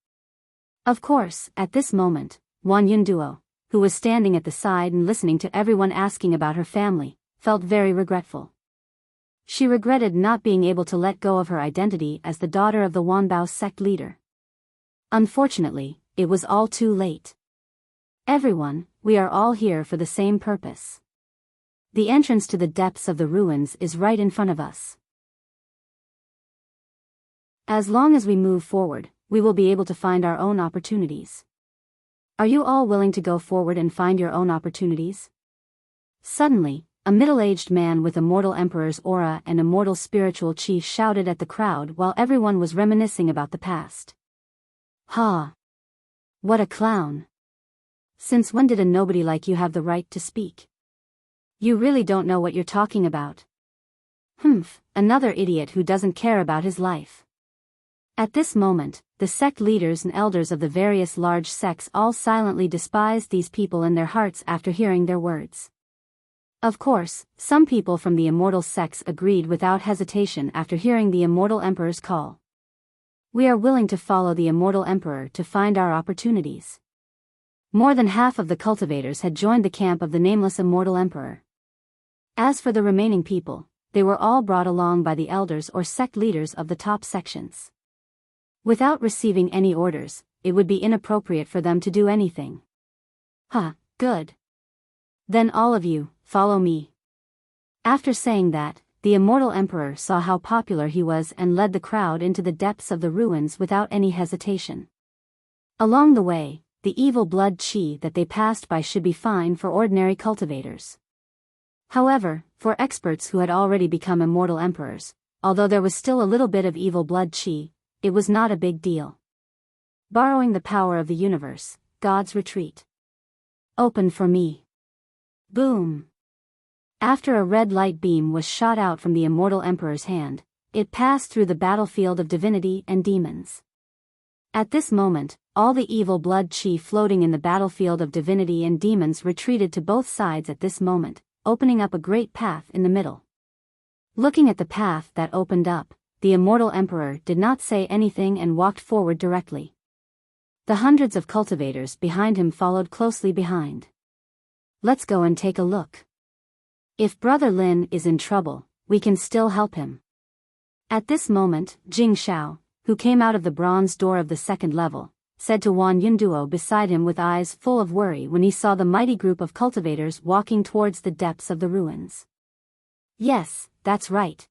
[SPEAKER 1] Of course, at this moment, Wan Yunduo, who was standing at the side and listening to everyone asking about her family, felt very regretful. She regretted not being able to let go of her identity as the daughter of the Wanbao sect leader. Unfortunately, it was all too late. "Everyone, we are all here for the same purpose. The entrance to the depths of the ruins is right in front of us. As long as we move forward, we will be able to find our own opportunities. Are you all willing to go forward and find your own opportunities?" Suddenly, a middle-aged man with immortal emperor's aura and immortal spiritual chief shouted at the crowd while everyone was reminiscing about the past. "Ha! What a clown! Since when did a nobody like you have the right to speak? You really don't know what you're talking about. Humph, another idiot who doesn't care about his life." At this moment, the sect leaders and elders of the various large sects all silently despised these people in their hearts after hearing their words. Of course, some people from the immortal sects agreed without hesitation after hearing the immortal emperor's call. "We are willing to follow the immortal emperor to find our opportunities." More than half of the cultivators had joined the camp of the nameless immortal emperor. As for the remaining people, they were all brought along by the elders or sect leaders of the top sections. Without receiving any orders, it would be inappropriate for them to do anything. Good. Then all of you, follow me. After saying that, the immortal emperor saw how popular he was and led the crowd into the depths of the ruins without any hesitation. Along the way, the evil blood qi that they passed by should be fine for ordinary cultivators. However, for experts who had already become immortal emperors, although there was still a little bit of evil blood qi, it was not a big deal. Borrowing the power of the universe, God's retreat. Open for me. Boom. After a red light beam was shot out from the immortal emperor's hand, it passed through the battlefield of divinity and demons. At this moment, all the evil blood qi floating in the battlefield of divinity and demons retreated to both sides at this moment, opening up a great path in the middle. Looking at the path that opened up, the immortal emperor did not say anything and walked forward directly. The hundreds of cultivators behind him followed closely behind. "Let's go and take a look. If Brother Lin is in trouble, we can still help him." At this moment, Jing Xiao, who came out of the bronze door of the second level, said to Wan Yunduo beside him with eyes full of worry when he saw the mighty group of cultivators walking towards the depths of the ruins. "Yes, that's right."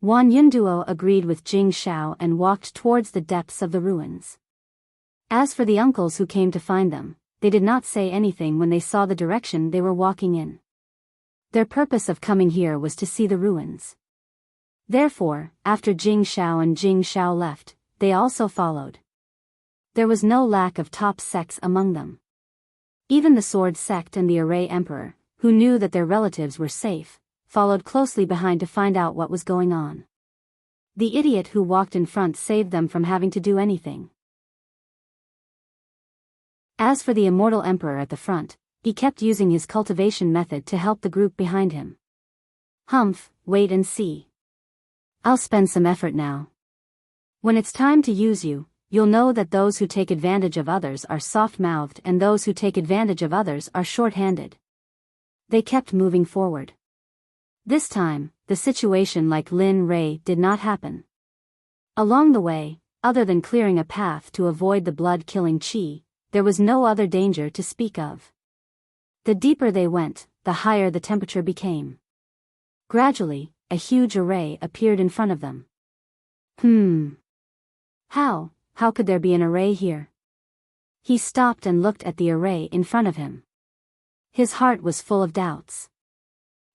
[SPEAKER 1] Wan Yunduo agreed with Jing Xiao and walked towards the depths of the ruins. As for the uncles who came to find them, they did not say anything when they saw the direction they were walking in. Their purpose of coming here was to see the ruins. Therefore, after Jing Xiao and Jing Xiao left, they also followed. There was no lack of top sects among them. Even the Sword Sect and the Array Emperor, who knew that their relatives were safe, followed closely behind to find out what was going on. The idiot who walked in front saved them from having to do anything. As for the immortal emperor at the front, he kept using his cultivation method to help the group behind him. Humph, wait and see. I'll spend some effort now. When it's time to use you, you'll know that those who take advantage of others are soft-mouthed and those who take advantage of others are short-handed. They kept moving forward. This time, the situation like Lin Ray did not happen. Along the way, other than clearing a path to avoid the blood-killing chi, there was no other danger to speak of. The deeper they went, the higher the temperature became. Gradually, a huge array appeared in front of them. How could there be an array here? He stopped and looked at the array in front of him. His heart was full of doubts.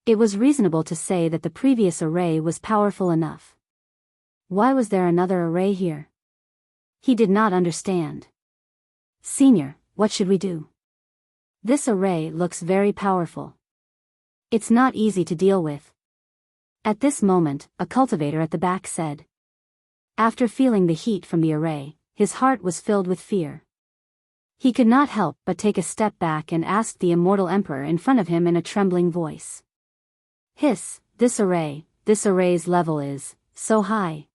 [SPEAKER 1] It was reasonable to say that the previous array was powerful enough. Why was there another array here? He did not understand. Senior, what should we do? This array looks very powerful. It's not easy to deal with. At this moment, a cultivator at the back said. After feeling the heat from the array, his heart was filled with fear. He could not help but take a step back and asked the immortal emperor in front of him in a trembling voice. Hiss, this array's level is so high.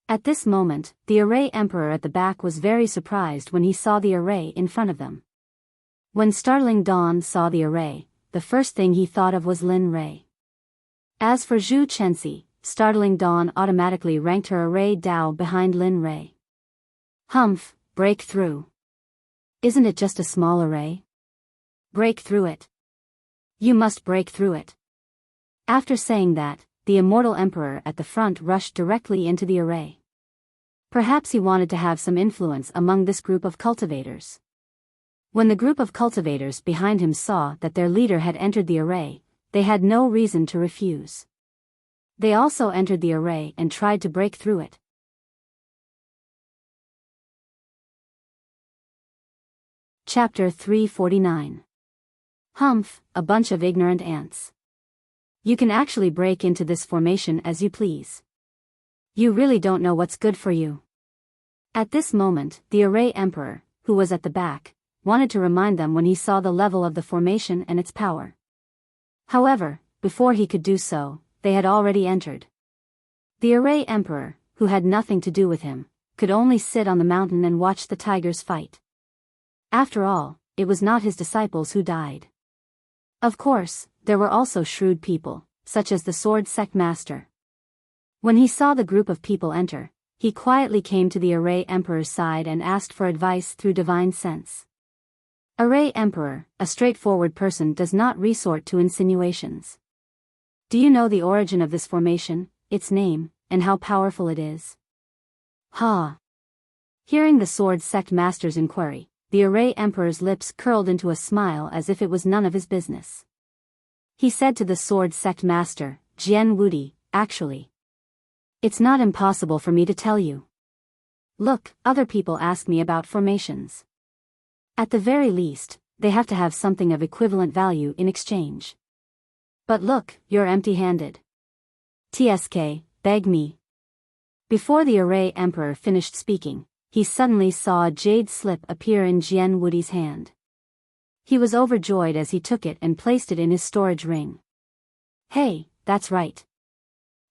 [SPEAKER 1] At this moment, the array emperor at the back was very surprised when he saw the array in front of them. When Startling Dawn saw the array, the first thing he thought of was Lin Ray. As for Zhu Chenxi, Startling Dawn automatically ranked her array Dao behind Lin Ray. Humph, break through. Isn't it just a small array? Break through it. You must break through it. After saying that, the immortal emperor at the front rushed directly into the array. Perhaps he wanted to have some influence among this group of cultivators. When the group of cultivators behind him saw that their leader had entered the array, they had no reason to refuse. They also entered the array and tried to break through it. Chapter 349. Humph, a bunch of ignorant ants. You can actually break into this formation as you please. You really don't know what's good for you. At this moment, the array emperor, who was at the back, wanted to remind them when he saw the level of the formation and its power. However, before he could do so, they had already entered. The array emperor, who had nothing to do with him, could only sit on the mountain and watch the tigers fight. After all, it was not his disciples who died. Of course, there were also shrewd people, such as the sword sect master. When he saw the group of people enter, he quietly came to the array emperor's side and asked for advice through divine sense. Array emperor, a straightforward person, does not resort to insinuations. Do you know the origin of this formation, its name, and how powerful it is? Ha! Hearing the sword sect master's inquiry, the array emperor's lips curled into a smile as if it was none of his business. He said to the sword sect master, Jian Wudi, actually. It's not impossible for me to tell you. Look, other people ask me about formations. At the very least, they have to have something of equivalent value in exchange. But look, you're empty-handed. TSK, beg me. Before the array emperor finished speaking, he suddenly saw a jade slip appear in Jian Wudi's hand. He was overjoyed as he took it and placed it in his storage ring. Hey, that's right.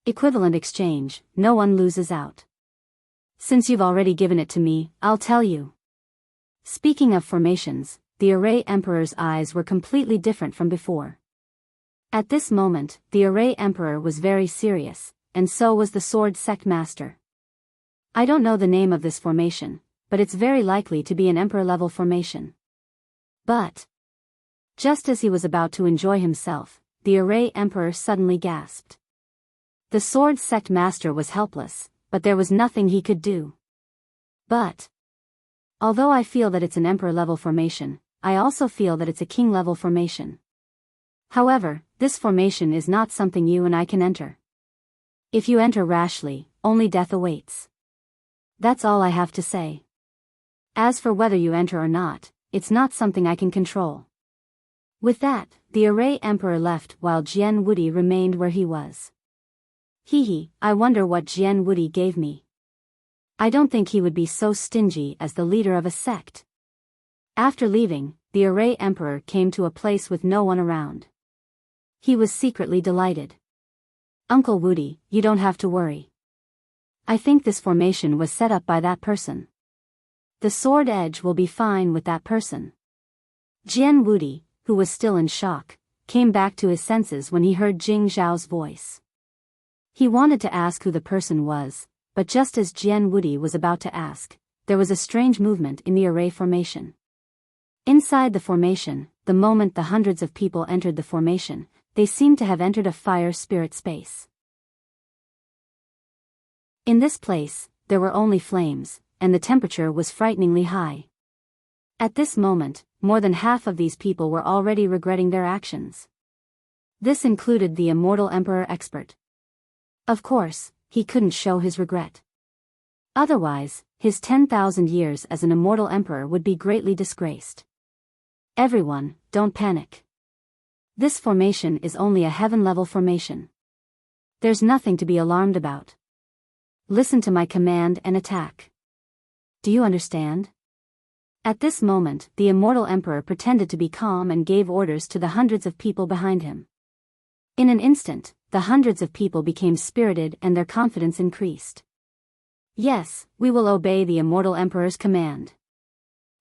[SPEAKER 1] Equivalent exchange, no one loses out. Since you've already given it to me, I'll tell you. Speaking of formations, the array emperor's eyes were completely different from before. At this moment, the array emperor was very serious, and so was the sword sect master. I don't know the name of this formation, but it's very likely to be an emperor-level formation. But just as he was about to enjoy himself, the array emperor suddenly gasped. The sword sect master was helpless, but there was nothing he could do. But although I feel that it's an emperor-level formation, I also feel that it's a king-level formation. However, this formation is not something you and I can enter. If you enter rashly, only death awaits. That's all I have to say. As for whether you enter or not, it's not something I can control. With that, the array emperor left while Jian Wudi remained where he was. Hee, I wonder what Jian Wudi gave me. I don't think he would be so stingy as the leader of a sect. After leaving, the Array Emperor came to a place with no one around. He was secretly delighted. Uncle Wudi, you don't have to worry. I think this formation was set up by that person. The sword edge will be fine with that person. Jian Wudi, who was still in shock, came back to his senses when he heard Jing Zhao's voice. He wanted to ask who the person was, but just as Jian Wudi was about to ask, there was a strange movement in the array formation. Inside the formation, the moment the hundreds of people entered the formation, they seemed to have entered a fire spirit space. In this place, there were only flames, and the temperature was frighteningly high. At this moment, more than half of these people were already regretting their actions. This included the immortal Emperor expert. Of course, he couldn't show his regret. Otherwise, his 10,000 years as an immortal emperor would be greatly disgraced. Everyone, don't panic. This formation is only a heaven-level formation. There's nothing to be alarmed about. Listen to my command and attack. Do you understand? At this moment, the immortal emperor pretended to be calm and gave orders to the hundreds of people behind him. In an instant, the hundreds of people became spirited and their confidence increased. Yes, we will obey the immortal emperor's command.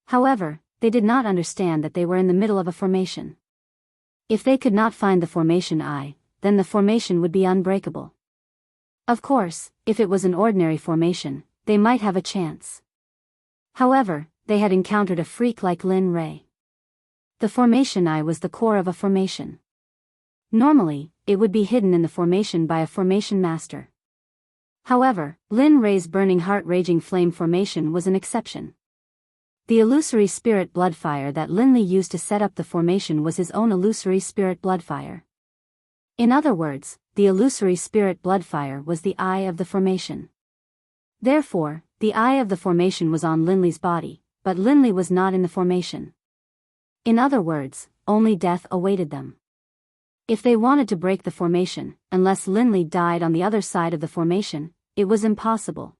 [SPEAKER 1] However, they did not understand that they were in the middle of a formation. If they could not find the formation I, then the formation would be unbreakable. Of course, if it was an ordinary formation, they might have a chance. However, they had encountered a freak like Lin Ray. The formation I was the core of a formation. Normally, it would be hidden in the formation by a formation master. However, Lin Ray's burning heart-raging flame formation was an exception. The illusory spirit bloodfire that Lin Li used to set up the formation was his own illusory spirit bloodfire. In other words, the illusory spirit bloodfire was the eye of the formation. Therefore, the eye of the formation was on Lin Li's body, but Lin Li was not in the formation. In other words, only death awaited them. If they wanted to break the formation, unless Lin Li died on the other side of the formation, it was impossible.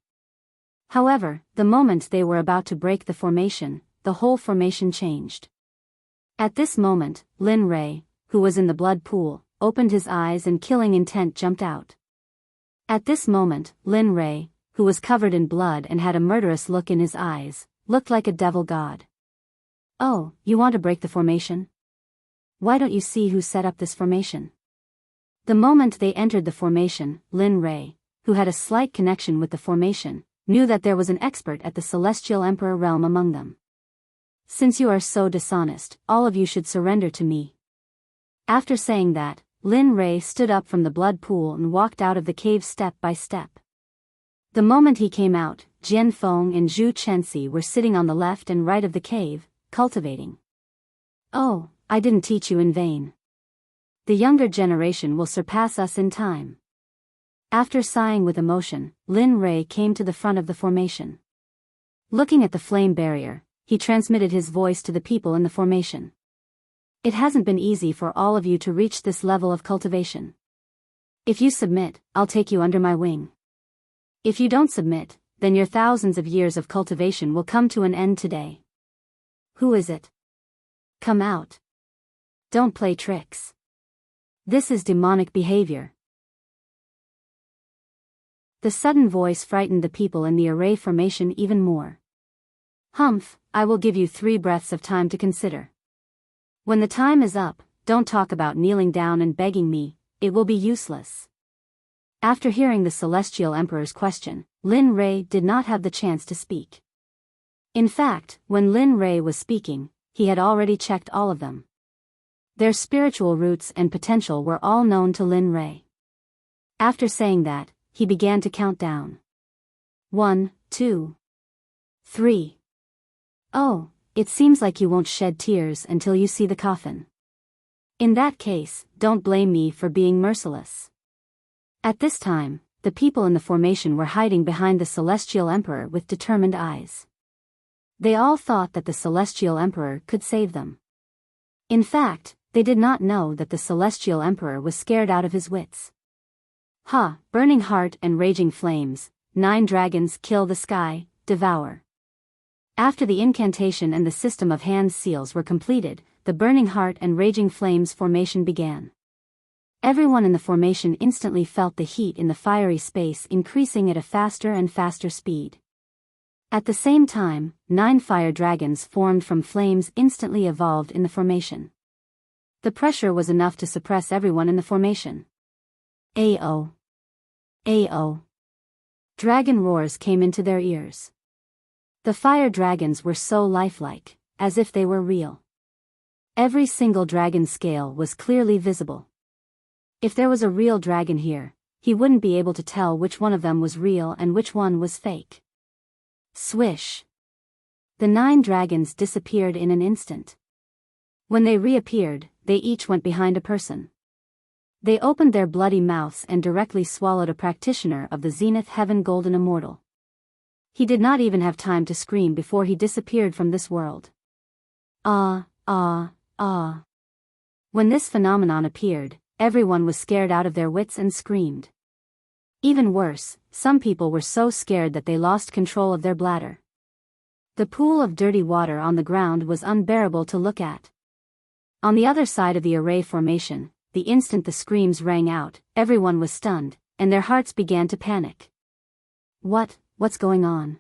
[SPEAKER 1] However, the moment they were about to break the formation, the whole formation changed. At this moment, Lin Ray, who was in the blood pool, opened his eyes and killing intent jumped out. At this moment, Lin Ray, who was covered in blood and had a murderous look in his eyes, looked like a devil god. Oh, you want to break the formation? Why don't you see who set up this formation? The moment they entered the formation, Lin Ray, who had a slight connection with the formation, knew that there was an expert at the Celestial Emperor realm among them. Since you are so dishonest, all of you should surrender to me. After saying that, Lin Ray stood up from the blood pool and walked out of the cave step by step. The moment he came out, Jian Feng and Zhu Chenxi were sitting on the left and right of the cave, cultivating. Oh, I didn't teach you in vain. The younger generation will surpass us in time. After sighing with emotion, Lin Ray came to the front of the formation. Looking at the flame barrier, he transmitted his voice to the people in the formation. It hasn't been easy for all of you to reach this level of cultivation. If you submit, I'll take you under my wing. If you don't submit, then your thousands of years of cultivation will come to an end today. Who is it? Come out. Don't play tricks. This is demonic behavior. The sudden voice frightened the people in the array formation even more. Humph, I will give you 3 breaths of time to consider. When the time is up, don't talk about kneeling down and begging me, it will be useless. After hearing the Celestial Emperor's question, Lin Ray did not have the chance to speak. In fact, when Lin Ray was speaking, he had already checked all of them. Their spiritual roots and potential were all known to Lin Ray. After saying that, he began to count down. 1, 2, 3. Oh, it seems like you won't shed tears until you see the coffin. In that case, don't blame me for being merciless. At this time, the people in the formation were hiding behind the Celestial Emperor with determined eyes. They all thought that the Celestial Emperor could save them. In fact, they did not know that the Celestial Emperor was scared out of his wits. Ha! Burning heart and raging flames, 9 dragons kill the sky, devour. After the incantation and the system of hand seals were completed, the burning heart and raging flames formation began. Everyone in the formation instantly felt the heat in the fiery space increasing at a faster and faster speed. At the same time, 9 fire dragons formed from flames instantly evolved in the formation. The pressure was enough to suppress everyone in the formation. Ao. Ao. Dragon roars came into their ears. The fire dragons were so lifelike, as if they were real. Every single dragon scale was clearly visible. If there was a real dragon here, he wouldn't be able to tell which one of them was real and which one was fake. Swish! The 9 dragons disappeared in an instant. When they reappeared, they each went behind a person. They opened their bloody mouths and directly swallowed a practitioner of the Zenith Heaven Golden Immortal. He did not even have time to scream before he disappeared from this world. Ah, ah, ah. When this phenomenon appeared, everyone was scared out of their wits and screamed. Even worse, some people were so scared that they lost control of their bladder. The pool of dirty water on the ground was unbearable to look at. On the other side of the array formation, the instant the screams rang out, everyone was stunned, and their hearts began to panic. What's going on?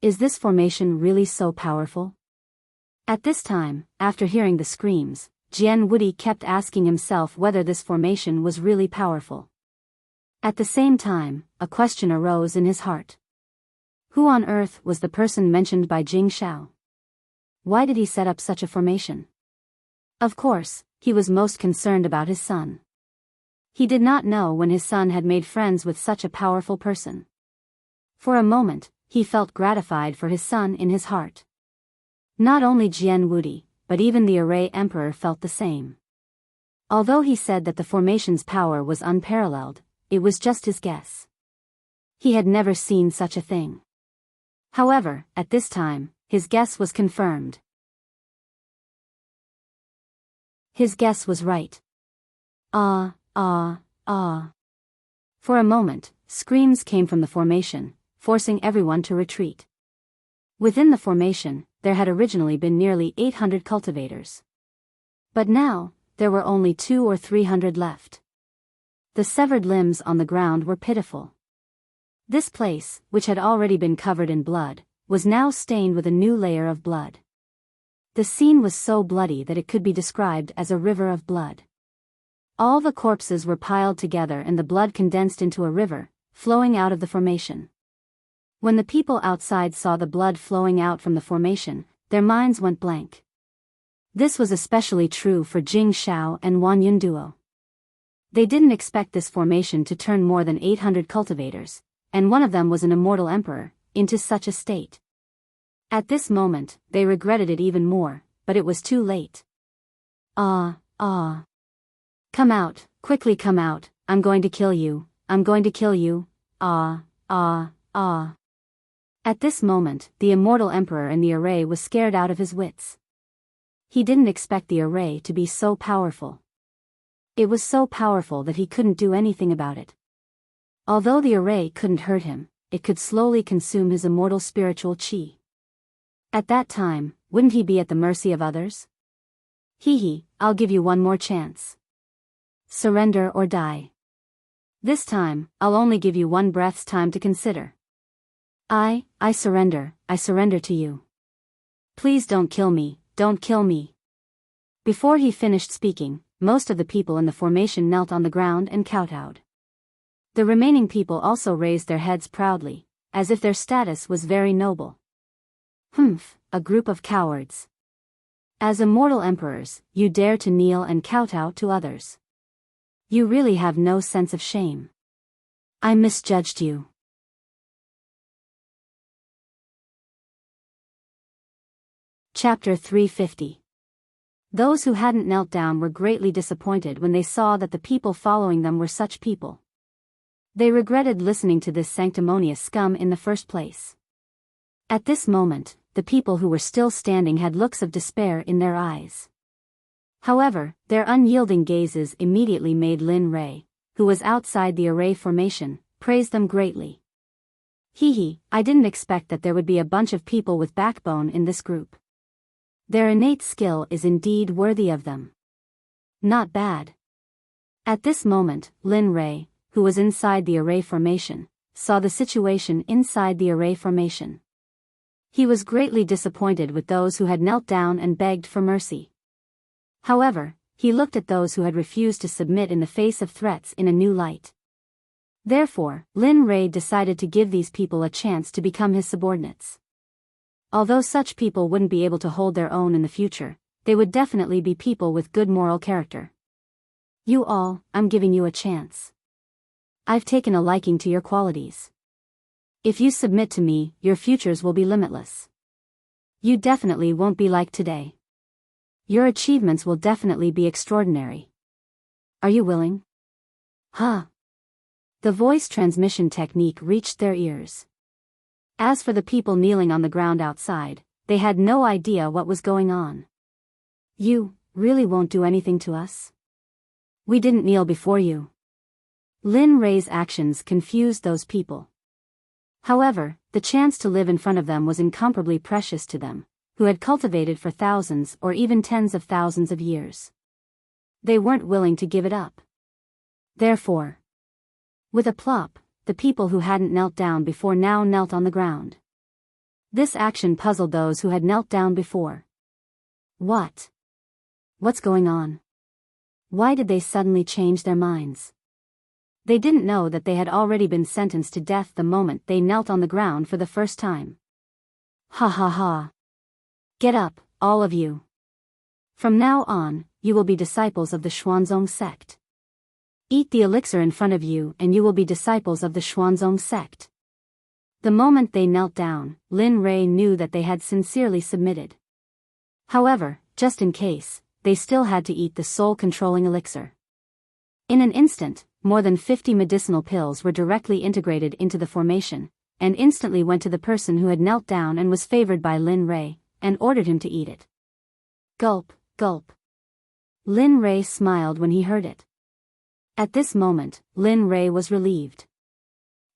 [SPEAKER 1] Is this formation really so powerful? At this time, after hearing the screams, Jian Wudi kept asking himself whether this formation was really powerful. At the same time, a question arose in his heart. Who on earth was the person mentioned by Jing Shao? Why did he set up such a formation? Of course, he was most concerned about his son. He did not know when his son had made friends with such a powerful person. For a moment, he felt gratified for his son in his heart. Not only Jian Wudi, but even the Array Emperor felt the same. Although he said that the formation's power was unparalleled, it was just his guess. He had never seen such a thing. However, at this time, his guess was confirmed. His guess was right. Ah, ah, ah. For a moment, screams came from the formation, forcing everyone to retreat. Within the formation, there had originally been nearly 800 cultivators. But now, there were only 200 or 300 left. The severed limbs on the ground were pitiful. This place, which had already been covered in blood, was now stained with a new layer of blood. The scene was so bloody that it could be described as a river of blood. All the corpses were piled together and the blood condensed into a river, flowing out of the formation. When the people outside saw the blood flowing out from the formation, their minds went blank. This was especially true for Jing Shao and Wan Yun duo. They didn't expect this formation to turn more than 800 cultivators, and one of them was an immortal emperor, into such a state. At this moment, they regretted it even more, but it was too late. Ah, ah. Come out, quickly come out, I'm going to kill you, I'm going to kill you, ah, ah, ah. At this moment, the immortal emperor in the array was scared out of his wits. He didn't expect the array to be so powerful. It was so powerful that he couldn't do anything about it. Although the array couldn't hurt him, it could slowly consume his immortal spiritual qi. At that time, wouldn't he be at the mercy of others? Hee, I'll give you one more chance. Surrender or die. This time, I'll only give you one breath's time to consider. I surrender to you. Please don't kill me, don't kill me. Before he finished speaking, most of the people in the formation knelt on the ground and kowtowed. The remaining people also raised their heads proudly, as if their status was very noble. Humph, a group of cowards. As immortal emperors, you dare to kneel and kowtow to others. You really have no sense of shame. I misjudged you. Chapter 350. Those who hadn't knelt down were greatly disappointed when they saw that the people following them were such people. They regretted listening to this sanctimonious scum in the first place. At this moment, the people who were still standing had looks of despair in their eyes. However, their unyielding gazes immediately made Lin Rei, who was outside the array formation, praised them greatly. Hee, I didn't expect that there would be a bunch of people with backbone in this group. Their innate skill is indeed worthy of them. Not bad. At this moment, Lin Rei, who was inside the array formation, saw the situation inside the array formation. He was greatly disappointed with those who had knelt down and begged for mercy. However, he looked at those who had refused to submit in the face of threats in a new light. Therefore, Lin Rei decided to give these people a chance to become his subordinates. Although such people wouldn't be able to hold their own in the future, they would definitely be people with good moral character. You all, I'm giving you a chance. I've taken a liking to your qualities. If you submit to me, your futures will be limitless. You definitely won't be like today. Your achievements will definitely be extraordinary. Are you willing? Huh? The voice transmission technique reached their ears. As for the people kneeling on the ground outside, they had no idea what was going on. You really won't do anything to us? We didn't kneel before you. Lin Rei's actions confused those people. However, the chance to live in front of them was incomparably precious to them, who had cultivated for thousands or even tens of thousands of years. They weren't willing to give it up. Therefore, with a plop, the people who hadn't knelt down before now knelt on the ground. This action puzzled those who had knelt down before. What? What's going on? Why did they suddenly change their minds? They didn't know that they had already been sentenced to death the moment they knelt on the ground for the first time. Ha ha ha. Get up, all of you. From now on, you will be disciples of the Xuanzong Sect. Eat the elixir in front of you and you will be disciples of the Xuanzong Sect. The moment they knelt down, Lin Rei knew that they had sincerely submitted. However, just in case, they still had to eat the soul-controlling elixir. In an instant, more than 50 medicinal pills were directly integrated into the formation, and instantly went to the person who had knelt down and was favored by Lin Rei, and ordered him to eat it. Gulp, gulp. Lin Rei smiled when he heard it. At this moment, Lin Rei was relieved.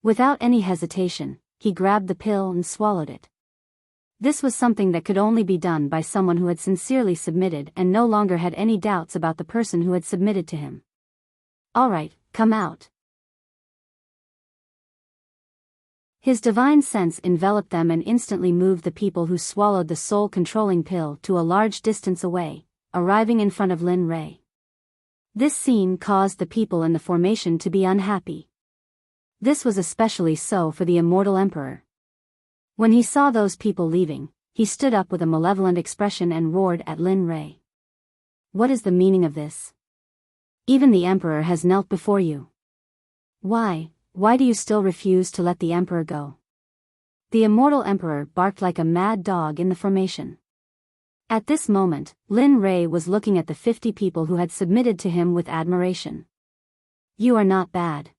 [SPEAKER 1] Without any hesitation, he grabbed the pill and swallowed it. This was something that could only be done by someone who had sincerely submitted and no longer had any doubts about the person who had submitted to him. All right, come out. His divine sense enveloped them and instantly moved the people who swallowed the soul-controlling pill to a large distance away, arriving in front of Lin Rei. This scene caused the people in the formation to be unhappy. This was especially so for the immortal emperor. When he saw those people leaving, he stood up with a malevolent expression and roared at Lin Rei. What is the meaning of this? Even the emperor has knelt before you. Why do you still refuse to let the emperor go? The immortal emperor barked like a mad dog in the formation. At this moment, Lin Rei was looking at the 50 people who had submitted to him with admiration. You are not bad.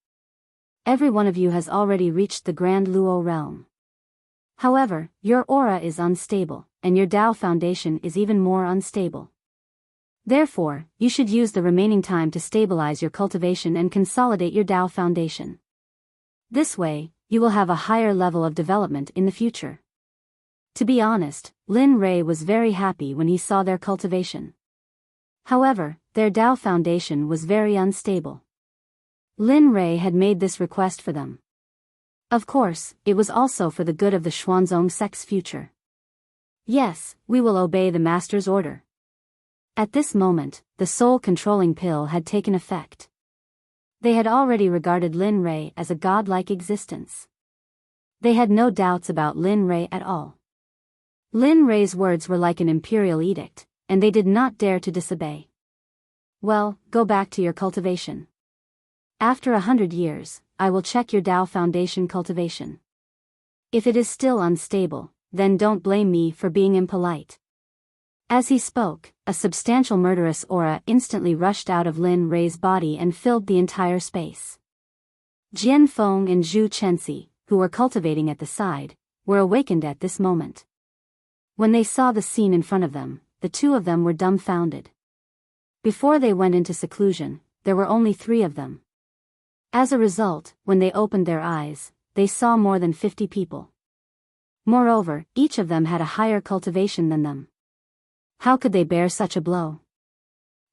[SPEAKER 1] Every one of you has already reached the Grand Luo realm. However, your aura is unstable, and your Dao foundation is even more unstable. Therefore, you should use the remaining time to stabilize your cultivation and consolidate your Dao foundation. This way, you will have a higher level of development in the future. To be honest, Lin Rei was very happy when he saw their cultivation. However, their Dao foundation was very unstable. Lin Rei had made this request for them. Of course, it was also for the good of the Xuanzong Sect's future. Yes, we will obey the master's order. At this moment, the soul-controlling pill had taken effect. They had already regarded Lin Rei as a godlike existence. They had no doubts about Lin Rei at all. Lin Rei's words were like an imperial edict, and they did not dare to disobey. Well, go back to your cultivation. After 100 years, I will check your Dao Foundation cultivation. If it is still unstable, then don't blame me for being impolite. As he spoke, a substantial murderous aura instantly rushed out of Lin Rei's body and filled the entire space. Jian Feng and Zhu Chenxi, who were cultivating at the side, were awakened at this moment. When they saw the scene in front of them, the two of them were dumbfounded. Before they went into seclusion, there were only 3 of them. As a result, when they opened their eyes, they saw more than 50 people. Moreover, each of them had a higher cultivation than them. How could they bear such a blow?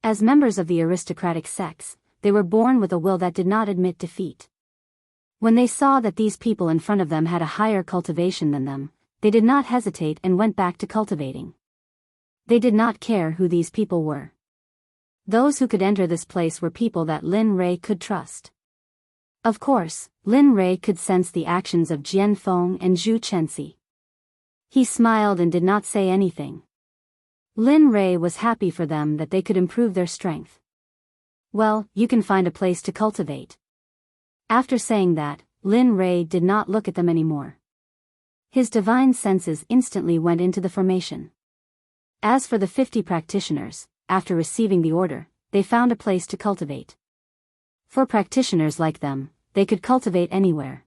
[SPEAKER 1] As members of the aristocratic sects, they were born with a will that did not admit defeat. When they saw that these people in front of them had a higher cultivation than them, they did not hesitate and went back to cultivating. They did not care who these people were. Those who could enter this place were people that Lin Rui could trust. Of course, Lin Rui could sense the actions of Jian Feng and Zhu Chenxi. He smiled and did not say anything. Lin Rui was happy for them that they could improve their strength. Well, you can find a place to cultivate. After saying that, Lin Rui did not look at them anymore. His divine senses instantly went into the formation. As for the 50 practitioners, after receiving the order, they found a place to cultivate. For practitioners like them, they could cultivate anywhere.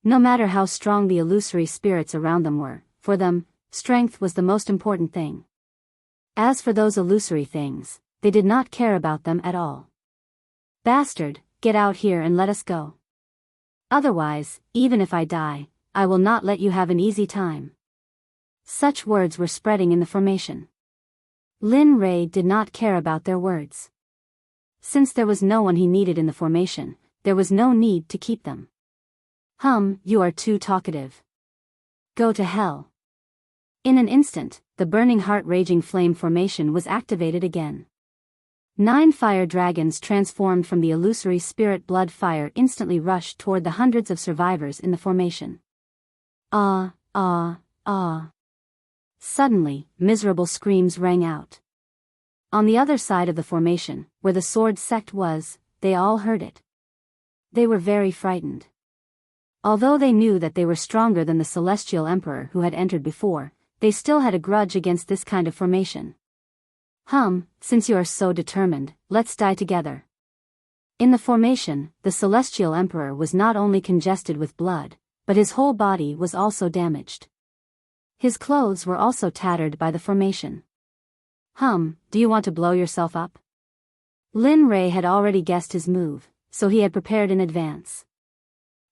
[SPEAKER 1] No matter how strong the illusory spirits around them were, for them, strength was the most important thing. As for those illusory things, they did not care about them at all. Bastard, get out here and let us go. Otherwise, even if I die, I will not let you have an easy time. Such words were spreading in the formation. Lin Rui did not care about their words. Since there was no one he needed in the formation, there was no need to keep them. You are too talkative. Go to hell. In an instant, the burning heart-raging flame formation was activated again. 9 fire dragons transformed from the illusory spirit blood fire instantly rushed toward the hundreds of survivors in the formation. Ah, ah, ah. Suddenly, miserable screams rang out. On the other side of the formation, where the sword sect was, they all heard it. They were very frightened. Although they knew that they were stronger than the celestial emperor who had entered before, they still had a grudge against this kind of formation. Since you are so determined, let's die together. In the formation, the celestial emperor was not only congested with blood, but his whole body was also damaged. His clothes were also tattered by the formation. Do you want to blow yourself up? Lin Rui had already guessed his move, so he had prepared in advance.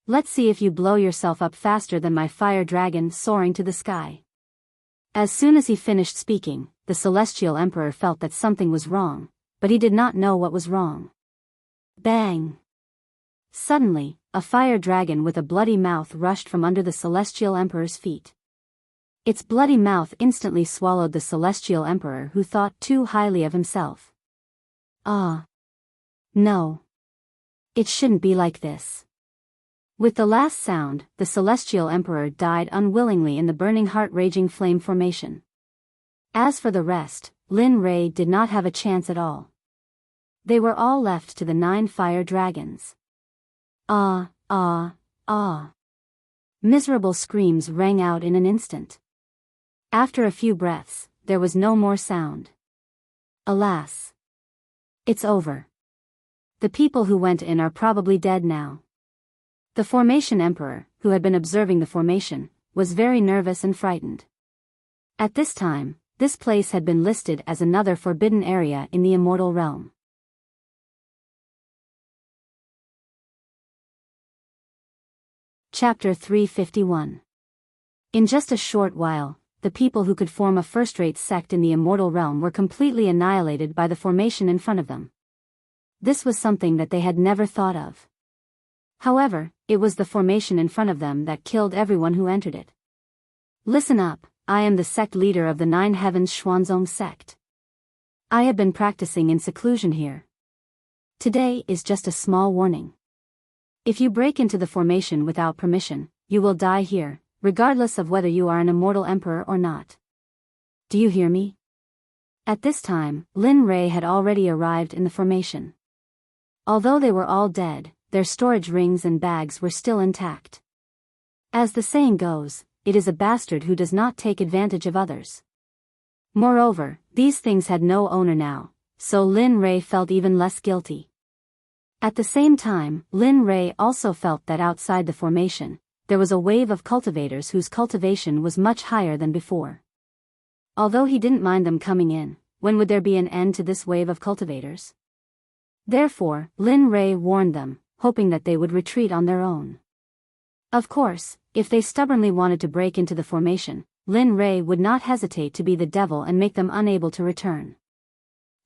[SPEAKER 1] Let's see if you blow yourself up faster than my fire dragon soaring to the sky. As soon as he finished speaking, the celestial emperor felt that something was wrong, but he did not know what was wrong. Bang! Suddenly, a fire dragon with a bloody mouth rushed from under the celestial emperor's feet. Its bloody mouth instantly swallowed the celestial emperor who thought too highly of himself. No. It shouldn't be like this. With the last sound, the celestial emperor died unwillingly in the burning heart-raging flame formation. As for the rest, Lin Rui did not have a chance at all. They were all left to the 9 fire dragons. Miserable screams rang out in an instant. After a few breaths, there was no more sound. Alas! It's over. The people who went in are probably dead now. The formation emperor, who had been observing the formation, was very nervous and frightened. At this time, this place had been listed as another forbidden area in the immortal realm. Chapter 351. In just a short while, the people who could form a first-rate sect in the immortal realm were completely annihilated by the formation in front of them. This was something that they had never thought of. However, it was the formation in front of them that killed everyone who entered it. Listen up, I am the sect leader of the 9 Heavens Xuanzong sect. I have been practicing in seclusion here. Today is just a small warning. If you break into the formation without permission, you will die here, regardless of whether you are an immortal emperor or not. Do you hear me? At this time, Lin Rui had already arrived in the formation. Although they were all dead, their storage rings and bags were still intact. As the saying goes, it is a bastard who does not take advantage of others. Moreover, these things had no owner now, so Lin Rui felt even less guilty. At the same time, Lin Rui also felt that outside the formation, there was a wave of cultivators whose cultivation was much higher than before. Although he didn't mind them coming in, when would there be an end to this wave of cultivators? Therefore, Lin Rei warned them, hoping that they would retreat on their own. Of course, if they stubbornly wanted to break into the formation, Lin Rei would not hesitate to be the devil and make them unable to return.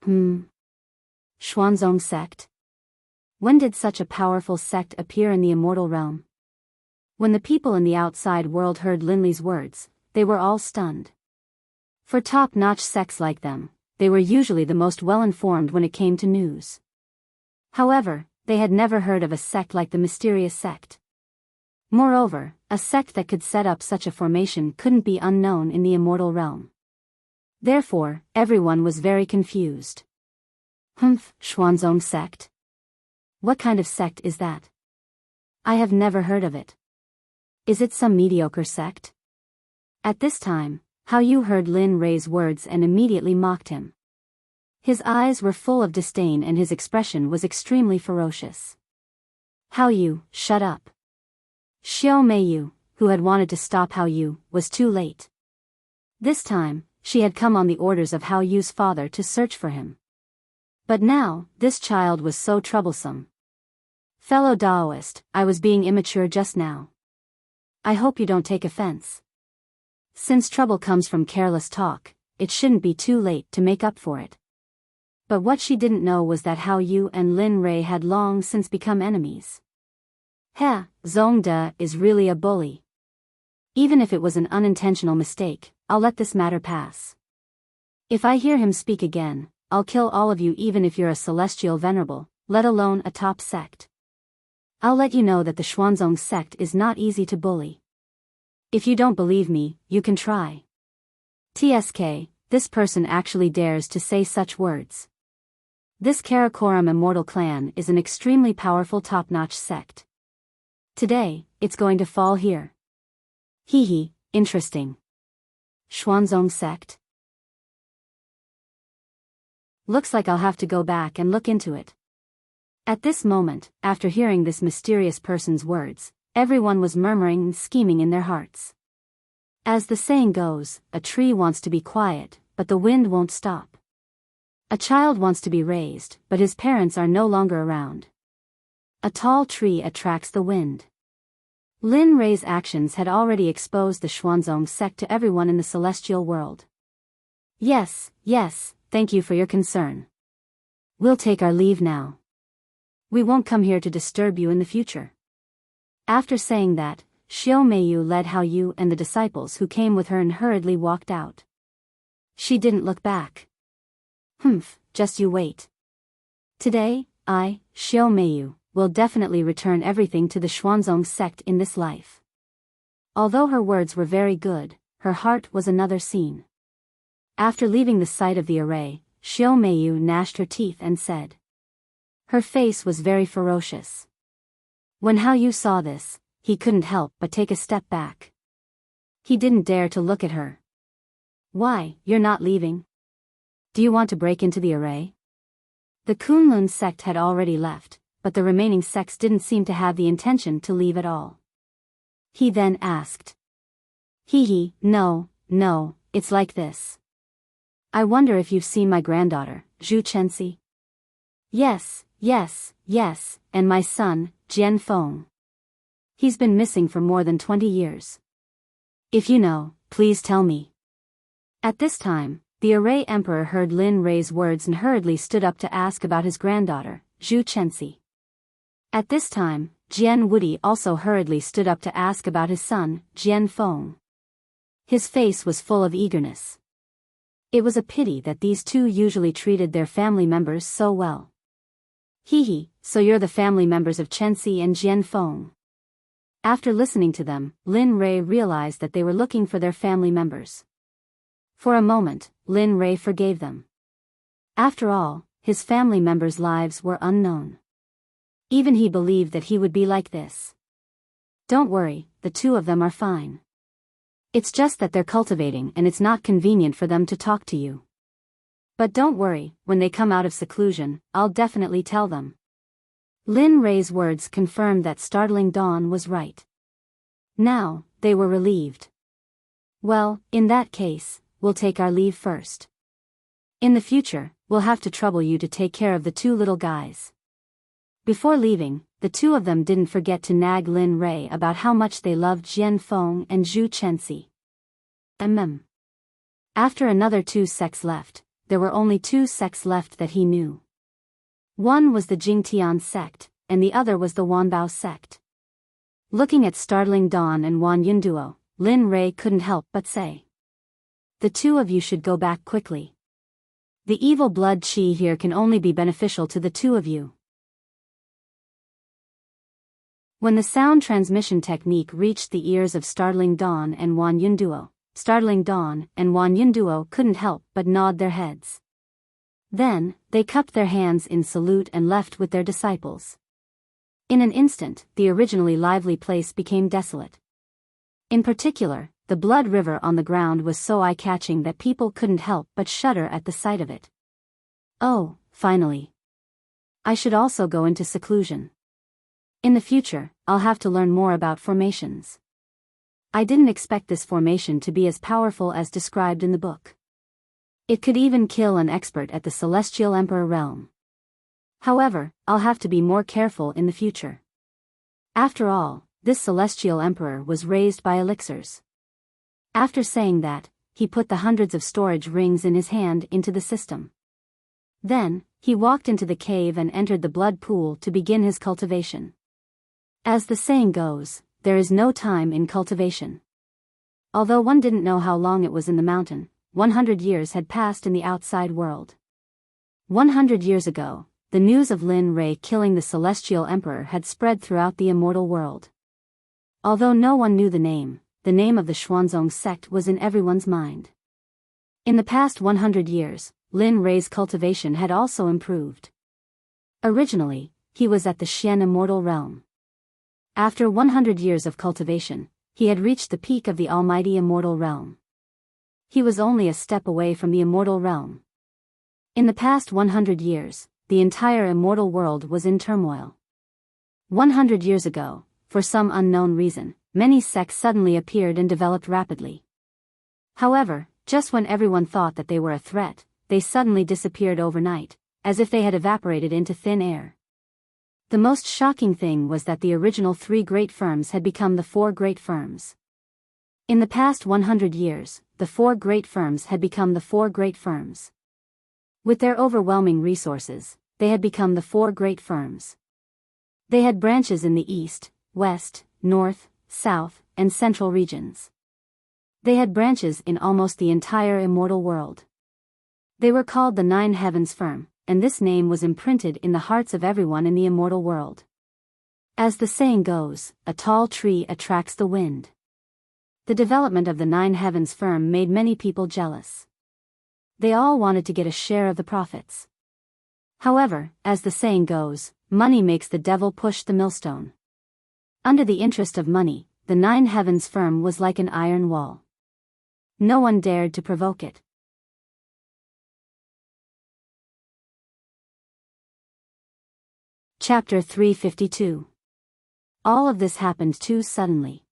[SPEAKER 1] Xuanzong Sect? When did such a powerful sect appear in the immortal realm? When the people in the outside world heard Lin Li's words, they were all stunned. For top-notch sects like them, they were usually the most well-informed when it came to news. However, they had never heard of a sect like the mysterious sect. Moreover, a sect that could set up such a formation couldn't be unknown in the immortal realm. Therefore, everyone was very confused. Xuanzong Sect? What kind of sect is that? I have never heard of it. Is it some mediocre sect? At this time, Hao Yu heard Lin Rei's words and immediately mocked him. His eyes were full of disdain and his expression was extremely ferocious. Hao Yu, shut up. Xiao Meiyu, who had wanted to stop Hao Yu, was too late. This time, she had come on the orders of Hao Yu's father to search for him. But now, this child was so troublesome. Fellow Daoist, I was being immature just now. I hope you don't take offense. Since trouble comes from careless talk, it shouldn't be too late to make up for it. But what she didn't know was that Hao Yu and Lin Rei had long since become enemies. Zongde is really a bully. Even if it was an unintentional mistake, I'll let this matter pass. If I hear him speak again, I'll kill all of you even if you're a celestial venerable, let alone a top sect. I'll let you know that the Xuanzong sect is not easy to bully. If you don't believe me, you can try. TSK, this person actually dares to say such words. This Karakoram Immortal Clan is an extremely powerful top-notch sect. Today, it's going to fall here. Interesting. Xuanzong Sect? Looks like I'll have to go back and look into it. At this moment, after hearing this mysterious person's words, everyone was murmuring and scheming in their hearts. As the saying goes, a tree wants to be quiet, but the wind won't stop. A child wants to be raised, but his parents are no longer around. A tall tree attracts the wind. Lin Rei's actions had already exposed the Xuanzong sect to everyone in the celestial world. Yes, thank you for your concern. We'll take our leave now. We won't come here to disturb you in the future. After saying that, Xiao Meiyu led Hao Yu and the disciples who came with her and hurriedly walked out. She didn't look back. Just you wait. Today, I, Xiao Meiyu, will definitely return everything to the Xuanzong sect in this life. Although her words were very good, her heart was another scene. After leaving the site of the array, Xiao Meiyu gnashed her teeth and said. Her face was very ferocious. When Hao Yu saw this, he couldn't help but take a step back. He didn't dare to look at her. Why, you're not leaving? Do you want to break into the array? The Kunlun sect had already left, but the remaining sects didn't seem to have the intention to leave at all. He then asked. No, it's like this. I wonder if you've seen my granddaughter, Zhu Chenxi? Yes, and my son, Jian Feng. He's been missing for more than 20 years. If you know, please tell me. At this time, the Array Emperor heard Lin Rei's words and hurriedly stood up to ask about his granddaughter, Zhu Chenxi. At this time, Jian Wudi also hurriedly stood up to ask about his son, Jian Feng. His face was full of eagerness. It was a pity that these two usually treated their family members so well. So you're the family members of Chenxi and Jian Feng. After listening to them, Lin Rei realized that they were looking for their family members. For a moment, Lin Rei forgave them. After all, his family members' lives were unknown. Even he believed that he would be like this. Don't worry, the two of them are fine. It's just that they're cultivating and it's not convenient for them to talk to you. But don't worry, when they come out of seclusion, I'll definitely tell them. Lin Rei's words confirmed that Startling Dawn was right. Now, they were relieved. Well, in that case, we'll take our leave first. In the future, we'll have to trouble you to take care of the two little guys. Before leaving, the two of them didn't forget to nag Lin Rei about how much they loved Jianfeng and Zhu Chenxi. After another 2 sects left, there were only 2 sects left that he knew. One was the Jingtian sect, and the other was the Wanbao sect. Looking at Startling Dawn and Wan Yunduo, Lin Rei couldn't help but say, "The two of you should go back quickly. The evil blood qi here can only be beneficial to the two of you." When the sound transmission technique reached the ears of Startling Dawn and Wan Yunduo, Startling Dawn and Wan Yunduo couldn't help but nod their heads. Then, they cupped their hands in salute and left with their disciples. In an instant, the originally lively place became desolate. In particular, the blood river on the ground was so eye-catching that people couldn't help but shudder at the sight of it. Oh, finally. I should also go into seclusion. In the future, I'll have to learn more about formations. I didn't expect this formation to be as powerful as described in the book. It could even kill an expert at the Celestial Emperor realm. However, I'll have to be more careful in the future. After all, this Celestial Emperor was raised by elixirs. After saying that, he put the hundreds of storage rings in his hand into the system. Then, he walked into the cave and entered the blood pool to begin his cultivation. As the saying goes, there is no time in cultivation. Although one didn't know how long it was in the mountain, 100 years had passed in the outside world. 100 years ago, the news of Lin Rei killing the Celestial Emperor had spread throughout the immortal world. Although no one knew the name of the Xuanzong sect was in everyone's mind. In the past 100 years, Lin Rei's cultivation had also improved. Originally, he was at the Xian immortal realm. After 100 years of cultivation, he had reached the peak of the almighty immortal realm. He was only a step away from the immortal realm. In the past 100 years, the entire immortal world was in turmoil. 100 years ago, for some unknown reason, many sects suddenly appeared and developed rapidly. However, just when everyone thought that they were a threat, they suddenly disappeared overnight, as if they had evaporated into thin air. The most shocking thing was that the original 3 great firms had become the 4 great firms. In the past 100 years, the 4 great firms had become the 4 great firms. With their overwhelming resources, they had become the 4 great firms. They had branches in the east, west, north, south, and central regions. They had branches in almost the entire immortal world. They were called the 9 Heavens Firm, and this name was imprinted in the hearts of everyone in the immortal world. As the saying goes, a tall tree attracts the wind. The development of the 9 Heavens Firm made many people jealous. They all wanted to get a share of the profits. However, as the saying goes, money makes the devil push the millstone. Under the interest of money, the 9 Heavens Firm was like an iron wall. No one dared to provoke it. Chapter 352. All of this happened too suddenly.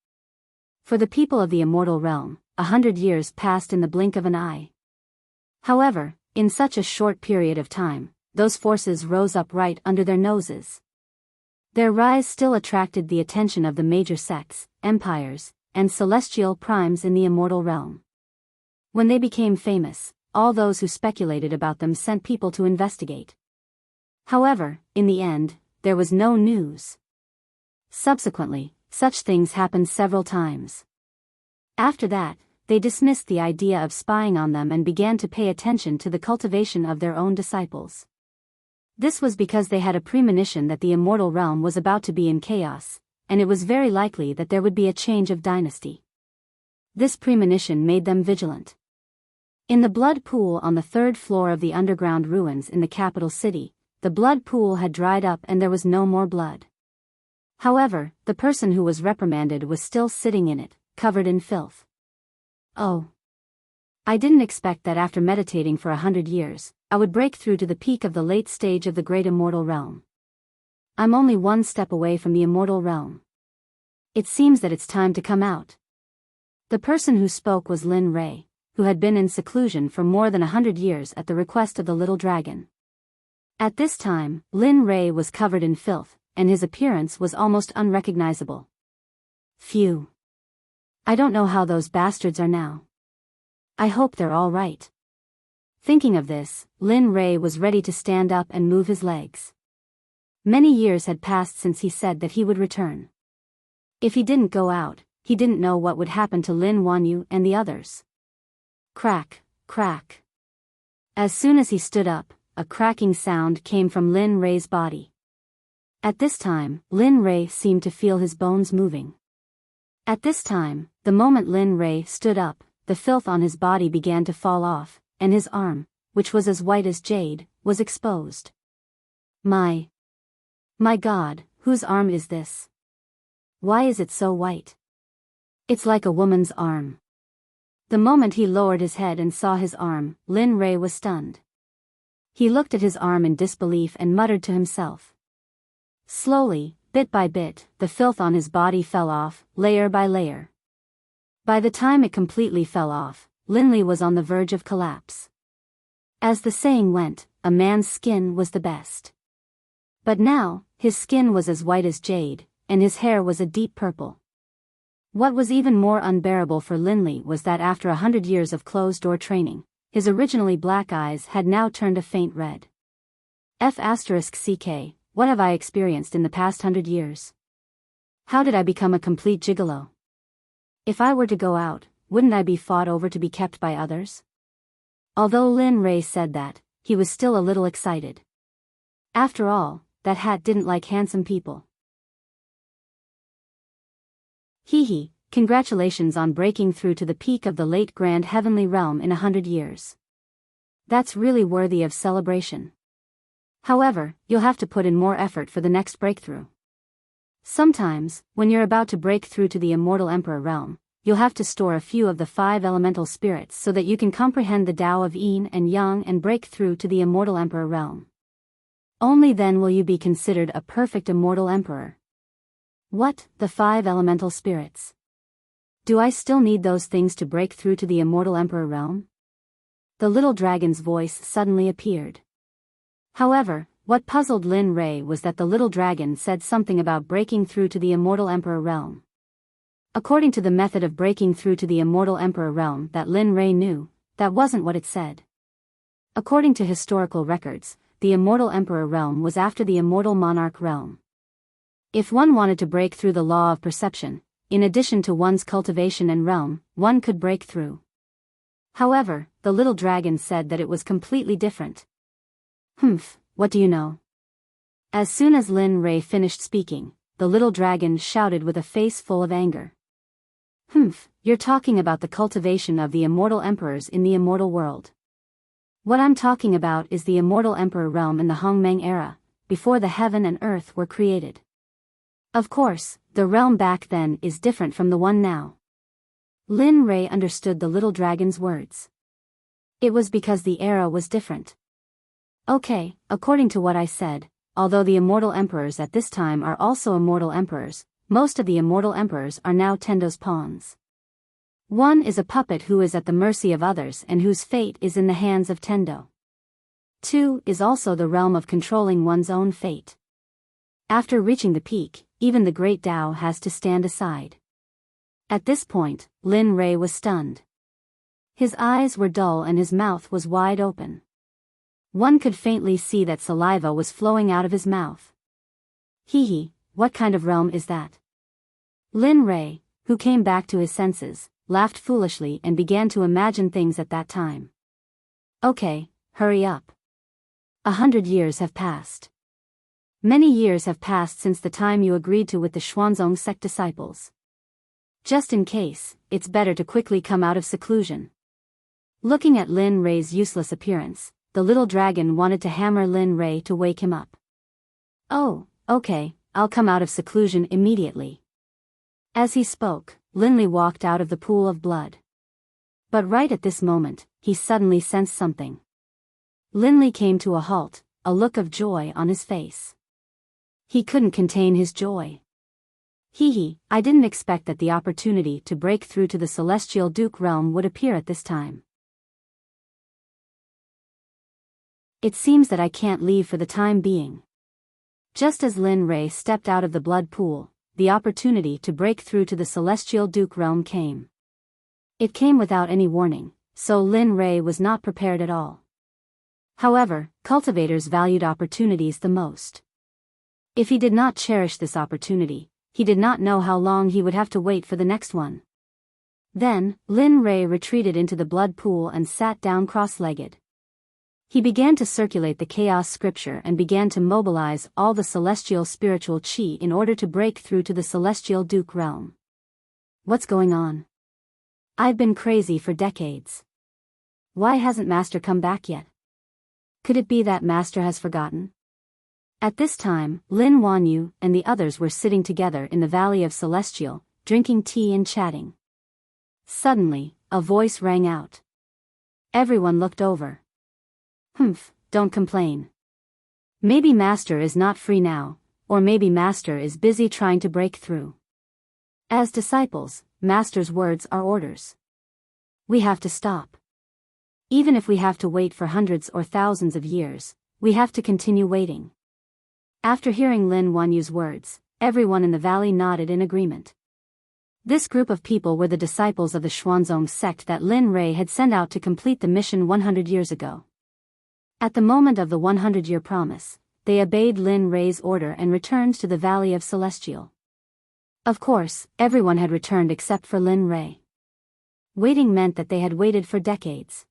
[SPEAKER 1] For the people of the immortal realm, 100 years passed in the blink of an eye. However, in such a short period of time, those forces rose up right under their noses. Their rise still attracted the attention of the major sects, empires, and celestial primes in the immortal realm. When they became famous, all those who speculated about them sent people to investigate. However, in the end, there was no news. Subsequently, such things happened several times. After that, they dismissed the idea of spying on them and began to pay attention to the cultivation of their own disciples. This was because they had a premonition that the immortal realm was about to be in chaos, and it was very likely that there would be a change of dynasty. This premonition made them vigilant. In the blood pool on the 3rd floor of the underground ruins in the capital city, the blood pool had dried up and there was no more blood. However, the person who was reprimanded was still sitting in it, covered in filth. Oh. I didn't expect that after meditating for 100 years, I would break through to the peak of the late stage of the great immortal realm. I'm only 1 step away from the immortal realm. It seems that it's time to come out. The person who spoke was Lin Rei, who had been in seclusion for more than 100 years at the request of the little dragon. At this time, Lin Rei was covered in filth, and his appearance was almost unrecognizable. Phew. I don't know how those bastards are now. I hope they're all right. Thinking of this, Lin Rei was ready to stand up and move his legs. Many years had passed since he said that he would return. If he didn't go out, he didn't know what would happen to Lin Wanyu and the others. Crack, crack. As soon as he stood up, a cracking sound came from Lin Rei's body. At this time, Lin Rei seemed to feel his bones moving. At this time, the moment Lin Rei stood up, the filth on his body began to fall off, and his arm, which was as white as jade, was exposed. My God, whose arm is this? Why is it so white? It's like a woman's arm. The moment he lowered his head and saw his arm, Lin Rei was stunned. He looked at his arm in disbelief and muttered to himself. Slowly, bit by bit, the filth on his body fell off, layer by layer. By the time it completely fell off, Linley was on the verge of collapse. As the saying went, a man's skin was the best. But now, his skin was as white as jade, and his hair was a deep purple. What was even more unbearable for Linley was that after 100 years of closed-door training, his originally black eyes had now turned a faint red. F***ck, what have I experienced in the past 100 years? How did I become a complete gigolo? If I were to go out, wouldn't I be fought over to be kept by others? Although Lin Rei said that, he was still a little excited. After all, that hat didn't like handsome people. Hee, congratulations on breaking through to the peak of the late grand heavenly realm in 100 years. That's really worthy of celebration. However, you'll have to put in more effort for the next breakthrough. Sometimes, when you're about to break through to the immortal emperor realm, you'll have to store a few of the 5 elemental spirits so that you can comprehend the Tao of Yin and Yang and break through to the immortal emperor realm. Only then will you be considered a perfect immortal emperor. What, the 5 elemental spirits? Do I still need those things to break through to the immortal emperor realm? The little dragon's voice suddenly appeared. However, what puzzled Lin Rei was that the little dragon said something about breaking through to the immortal emperor realm. According to the method of breaking through to the immortal emperor realm that Lin Rei knew, that wasn't what it said. According to historical records, the immortal emperor realm was after the immortal monarch realm. If one wanted to break through the law of perception, in addition to one's cultivation and realm, one could break through. However, the little dragon said that it was completely different. What do you know? As soon as Lin Rei finished speaking, the little dragon shouted with a face full of anger. You're talking about the cultivation of the immortal emperors in the immortal world. What I'm talking about is the immortal emperor realm in the Hongmeng era, before the heaven and earth were created. Of course, the realm back then is different from the one now. Lin Rei understood the little dragon's words. It was because the era was different. Okay, according to what I said, although the immortal emperors at this time are also immortal emperors, most of the immortal emperors are now Tendo's pawns. One is a puppet who is at the mercy of others and whose fate is in the hands of Tendo. 2 is also the realm of controlling one's own fate. After reaching the peak, even the great Tao has to stand aside. At this point, Lin Rei was stunned. His eyes were dull and his mouth was wide open. One could faintly see that saliva was flowing out of his mouth. What kind of realm is that? Lin Rei, who came back to his senses, laughed foolishly and began to imagine things at that time. Okay, hurry up. 100 years have passed. Many years have passed since the time you agreed to with the Xuanzong Sect disciples. Just in case, it's better to quickly come out of seclusion. Looking at Lin Rei's useless appearance, the little dragon wanted to hammer Lin Rei to wake him up. Oh, okay, I'll come out of seclusion immediately. As he spoke, Linley walked out of the pool of blood. But right at this moment, he suddenly sensed something. Linley came to a halt, a look of joy on his face. He couldn't contain his joy. I didn't expect that the opportunity to break through to the Celestial Duke realm would appear at this time. It seems that I can't leave for the time being. Just as Lin Rei stepped out of the blood pool, the opportunity to break through to the Celestial Duke realm came. It came without any warning, so Lin Rei was not prepared at all. However, cultivators valued opportunities the most. If he did not cherish this opportunity, he did not know how long he would have to wait for the next one. Then, Lin Rei retreated into the blood pool and sat down cross-legged. He began to circulate the chaos scripture and began to mobilize all the celestial spiritual chi in order to break through to the Celestial Duke realm. What's going on? I've been crazy for decades. Why hasn't Master come back yet? Could it be that Master has forgotten? At this time, Lin Wanyu and the others were sitting together in the Valley of Celestial, drinking tea and chatting. Suddenly, a voice rang out. Everyone looked over. Don't complain. Maybe Master is not free now, or maybe Master is busy trying to break through. As disciples, Master's words are orders. We have to stop. Even if we have to wait for hundreds or thousands of years, we have to continue waiting. After hearing Lin Wanyu's words, everyone in the valley nodded in agreement. This group of people were the disciples of the Xuanzong sect that Lin Rei had sent out to complete the mission 100 years ago. At the moment of the 100-year promise, they obeyed Lin Rei's order and returned to the Valley of Celestial. Of course, everyone had returned except for Lin Rei. Waiting meant that they had waited for decades.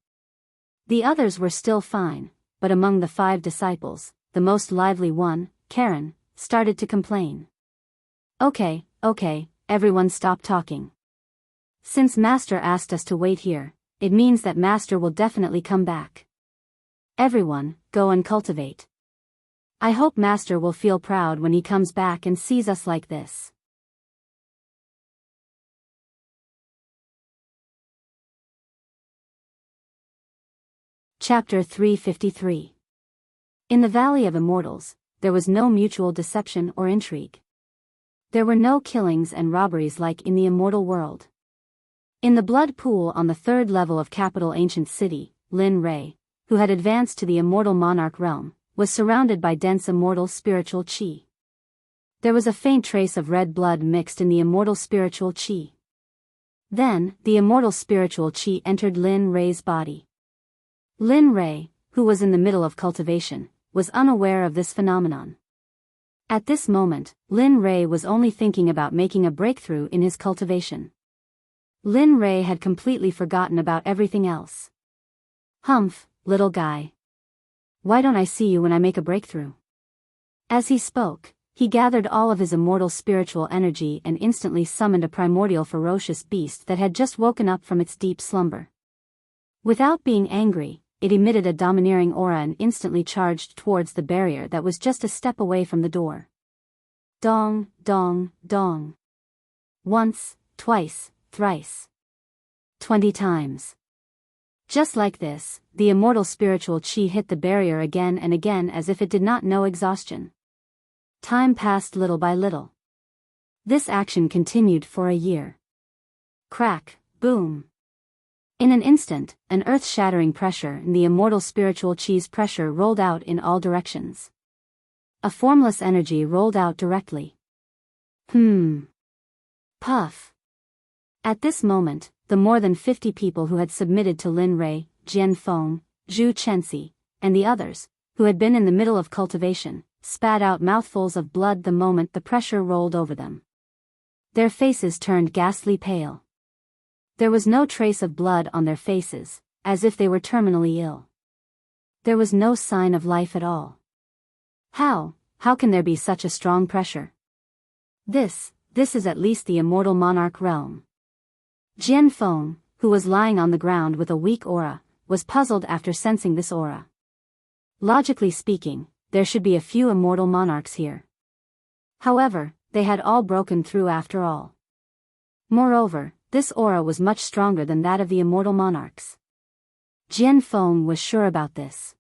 [SPEAKER 1] The others were still fine, but among the 5 disciples, the most lively one, Karen, started to complain. Okay, everyone stop talking. Since Master asked us to wait here, it means that Master will definitely come back. Everyone, go and cultivate. I hope Master will feel proud when he comes back and sees us like this. Chapter 353. In the Valley of Immortals, there was no mutual deception or intrigue. There were no killings and robberies like in the immortal world. In the blood pool on the 3rd level of Capital Ancient City, Lin Rei, who had advanced to the immortal monarch realm, was surrounded by dense immortal spiritual chi. There was a faint trace of red blood mixed in the immortal spiritual chi. Then, the immortal spiritual chi entered Lin Rei's body. Lin Rei, who was in the middle of cultivation, was unaware of this phenomenon. At this moment, Lin Rei was only thinking about making a breakthrough in his cultivation. Lin Rei had completely forgotten about everything else. Little guy. Why don't I see you when I make a breakthrough? As he spoke, he gathered all of his immortal spiritual energy and instantly summoned a primordial ferocious beast that had just woken up from its deep slumber. Without being angry, it emitted a domineering aura and instantly charged towards the barrier that was just a step away from the door. Dong, dong, dong. Once, twice, thrice. 20 times. Just like this, the immortal spiritual chi hit the barrier again and again as if it did not know exhaustion. Time passed little by little. This action continued for a year. Crack, boom. In an instant, an earth-shattering pressure in the immortal spiritual chi's pressure rolled out in all directions. A formless energy rolled out directly. Puff. At this moment, the more than 50 people who had submitted to Lin Rei, Jian Feng, Zhu Chenxi, and the others, who had been in the middle of cultivation, spat out mouthfuls of blood the moment the pressure rolled over them. Their faces turned ghastly pale. There was no trace of blood on their faces, as if they were terminally ill. There was no sign of life at all. How can there be such a strong pressure? This is at least the immortal monarch realm. Jian Feng, who was lying on the ground with a weak aura, was puzzled after sensing this aura. Logically speaking, there should be a few immortal monarchs here. However, they had all broken through after all. Moreover, this aura was much stronger than that of the immortal monarchs. Jian Feng was sure about this.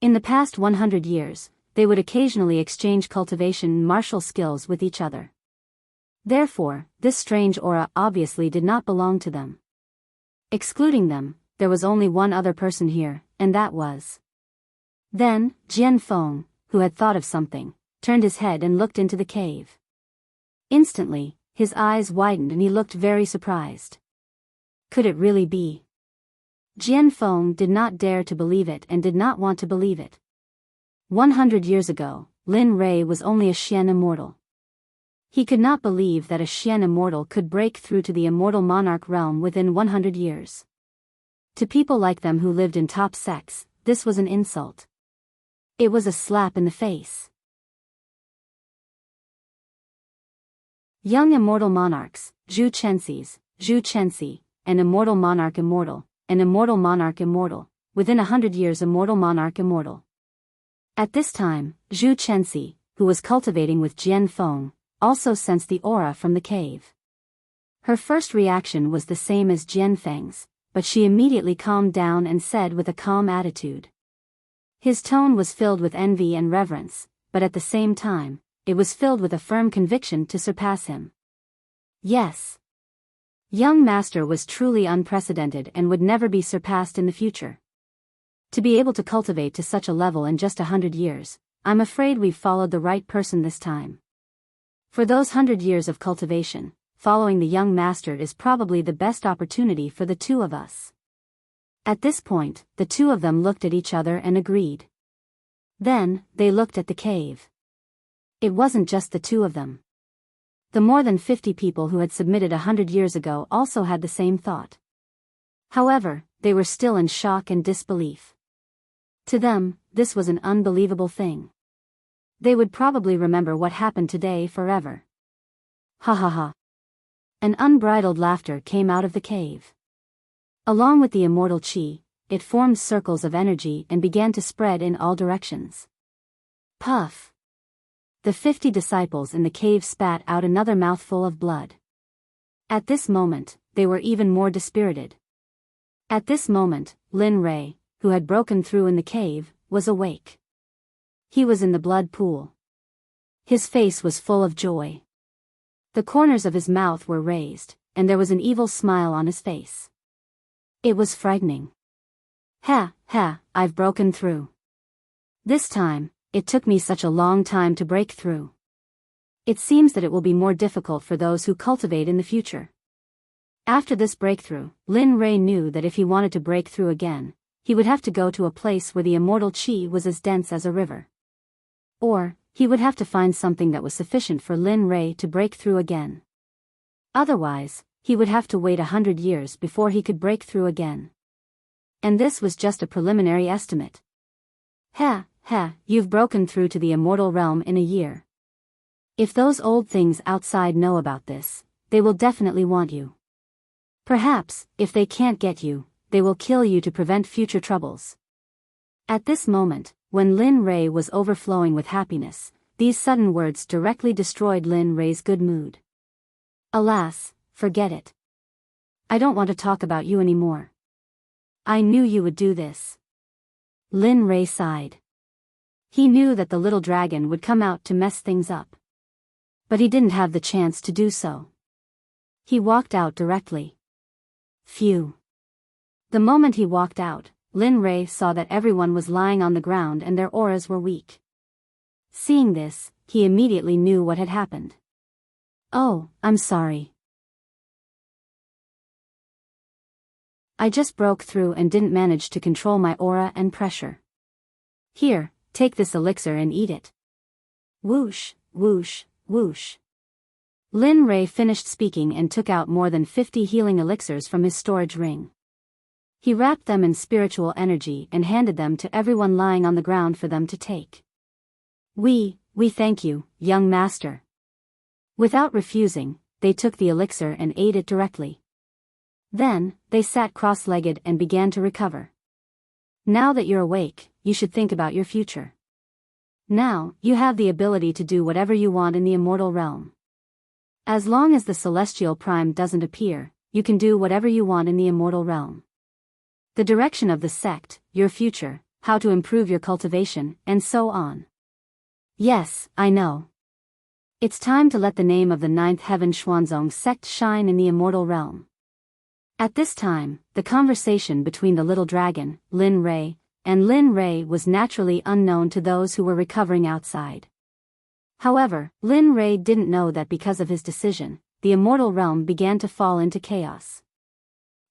[SPEAKER 1] In the past 100 years, they would occasionally exchange cultivation and martial skills with each other. Therefore, this strange aura obviously did not belong to them. Excluding them, there was only one other person here, and that was Then, Jianfeng, who had thought of something, turned his head and looked into the cave. Instantly, his eyes widened and he looked very surprised. Could it really be? Jianfeng did not dare to believe it and did not want to believe it. 100 years ago, Lin Rei was only a Xian immortal. He could not believe that a Xian immortal could break through to the immortal monarch realm within 100 years. To people like them who lived in top sects, this was an insult. It was a slap in the face. Young immortal monarchs, Zhu Chenxi, an immortal monarch immortal, an immortal monarch immortal, within 100 years immortal monarch immortal. At this time, Zhu Chenxi, who was cultivating with Jianfeng, also sensed the aura from the cave. Her first reaction was the same as Jianfeng's, but she immediately calmed down and said with a calm attitude. His tone was filled with envy and reverence, but at the same time, it was filled with a firm conviction to surpass him. Yes. Young Master was truly unprecedented and would never be surpassed in the future. To be able to cultivate to such a level in just 100 years, I'm afraid we've followed the right person this time. For those 100 years of cultivation, following the young master is probably the best opportunity for the two of us. At this point, the two of them looked at each other and agreed. Then, they looked at the cave. It wasn't just the two of them. The more than 50 people who had submitted 100 years ago also had the same thought. However, they were still in shock and disbelief. To them, this was an unbelievable thing. They would probably remember what happened today forever. Ha ha ha. An unbridled laughter came out of the cave. Along with the immortal chi, it formed circles of energy and began to spread in all directions. Puff. The 50 disciples in the cave spat out another mouthful of blood. At this moment, they were even more dispirited. At this moment, Lin Rei, who had broken through in the cave, was awake. He was in the blood pool. His face was full of joy. The corners of his mouth were raised, and there was an evil smile on his face. It was frightening. Ha, ha, I've broken through. This time, it took me such a long time to break through. It seems that it will be more difficult for those who cultivate in the future. After this breakthrough, Lin Rei knew that if he wanted to break through again, he would have to go to a place where the immortal chi was as dense as a river. Or, he would have to find something that was sufficient for Lin Rei to break through again. Otherwise, he would have to wait 100 years before he could break through again. And this was just a preliminary estimate. Ha, ha, you've broken through to the immortal realm in a year. If those old things outside know about this, they will definitely want you. Perhaps, if they can't get you, they will kill you to prevent future troubles. At this moment, when Lin Rei was overflowing with happiness, these sudden words directly destroyed Lin Rei's good mood. Alas, forget it. I don't want to talk about you anymore. I knew you would do this. Lin Rei sighed. He knew that the little dragon would come out to mess things up. But he didn't have the chance to do so. He walked out directly. Phew. The moment he walked out, Lin Rei saw that everyone was lying on the ground and their auras were weak. Seeing this, he immediately knew what had happened. Oh, I'm sorry. I just broke through and didn't manage to control my aura and pressure. Here, take this elixir and eat it. Whoosh, whoosh, whoosh. Lin Rei finished speaking and took out more than 50 healing elixirs from his storage ring. He wrapped them in spiritual energy and handed them to everyone lying on the ground for them to take. We thank you, young master. Without refusing, they took the elixir and ate it directly. Then, they sat cross-legged and began to recover. Now that you're awake, you should think about your future. Now, you have the ability to do whatever you want in the immortal realm. As long as the celestial prime doesn't appear, you can do whatever you want in the immortal realm. The direction of the sect, your future, how to improve your cultivation, and so on. Yes, I know. It's time to let the name of the ninth heaven Xuanzong sect shine in the immortal realm. At this time, the conversation between the little dragon, Lin Rei, and Lin Rei was naturally unknown to those who were recovering outside. However, Lin Rei didn't know that because of his decision, the immortal realm began to fall into chaos.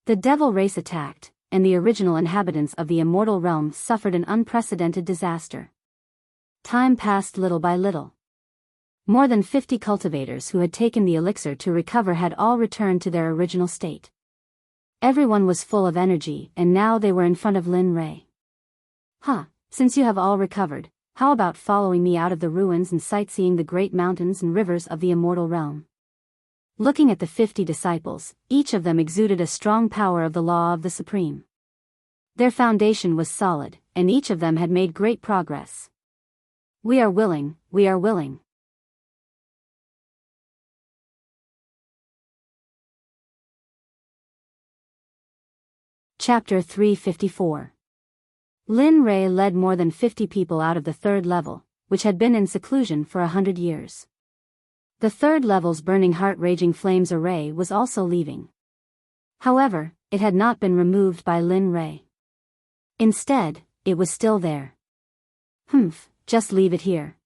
[SPEAKER 1] The devil race attacked, and the original inhabitants of the immortal realm suffered an unprecedented disaster. Time passed little by little. More than 50 cultivators who had taken the elixir to recover had all returned to their original state. Everyone was full of energy, and now they were in front of Lin Rei. Since you have all recovered, how about following me out of the ruins and sightseeing the great mountains and rivers of the immortal realm? Looking at the 50 disciples, each of them exuded a strong power of the law of the Supreme. Their foundation was solid, and each of them had made great progress. We are willing, we are willing. Chapter 354. Lin Rei led more than 50 people out of the third level, which had been in seclusion for 100 years. The third level's burning heart-raging flames array was also leaving. However, it had not been removed by Lin Rei. Instead, it was still there. Just leave it here.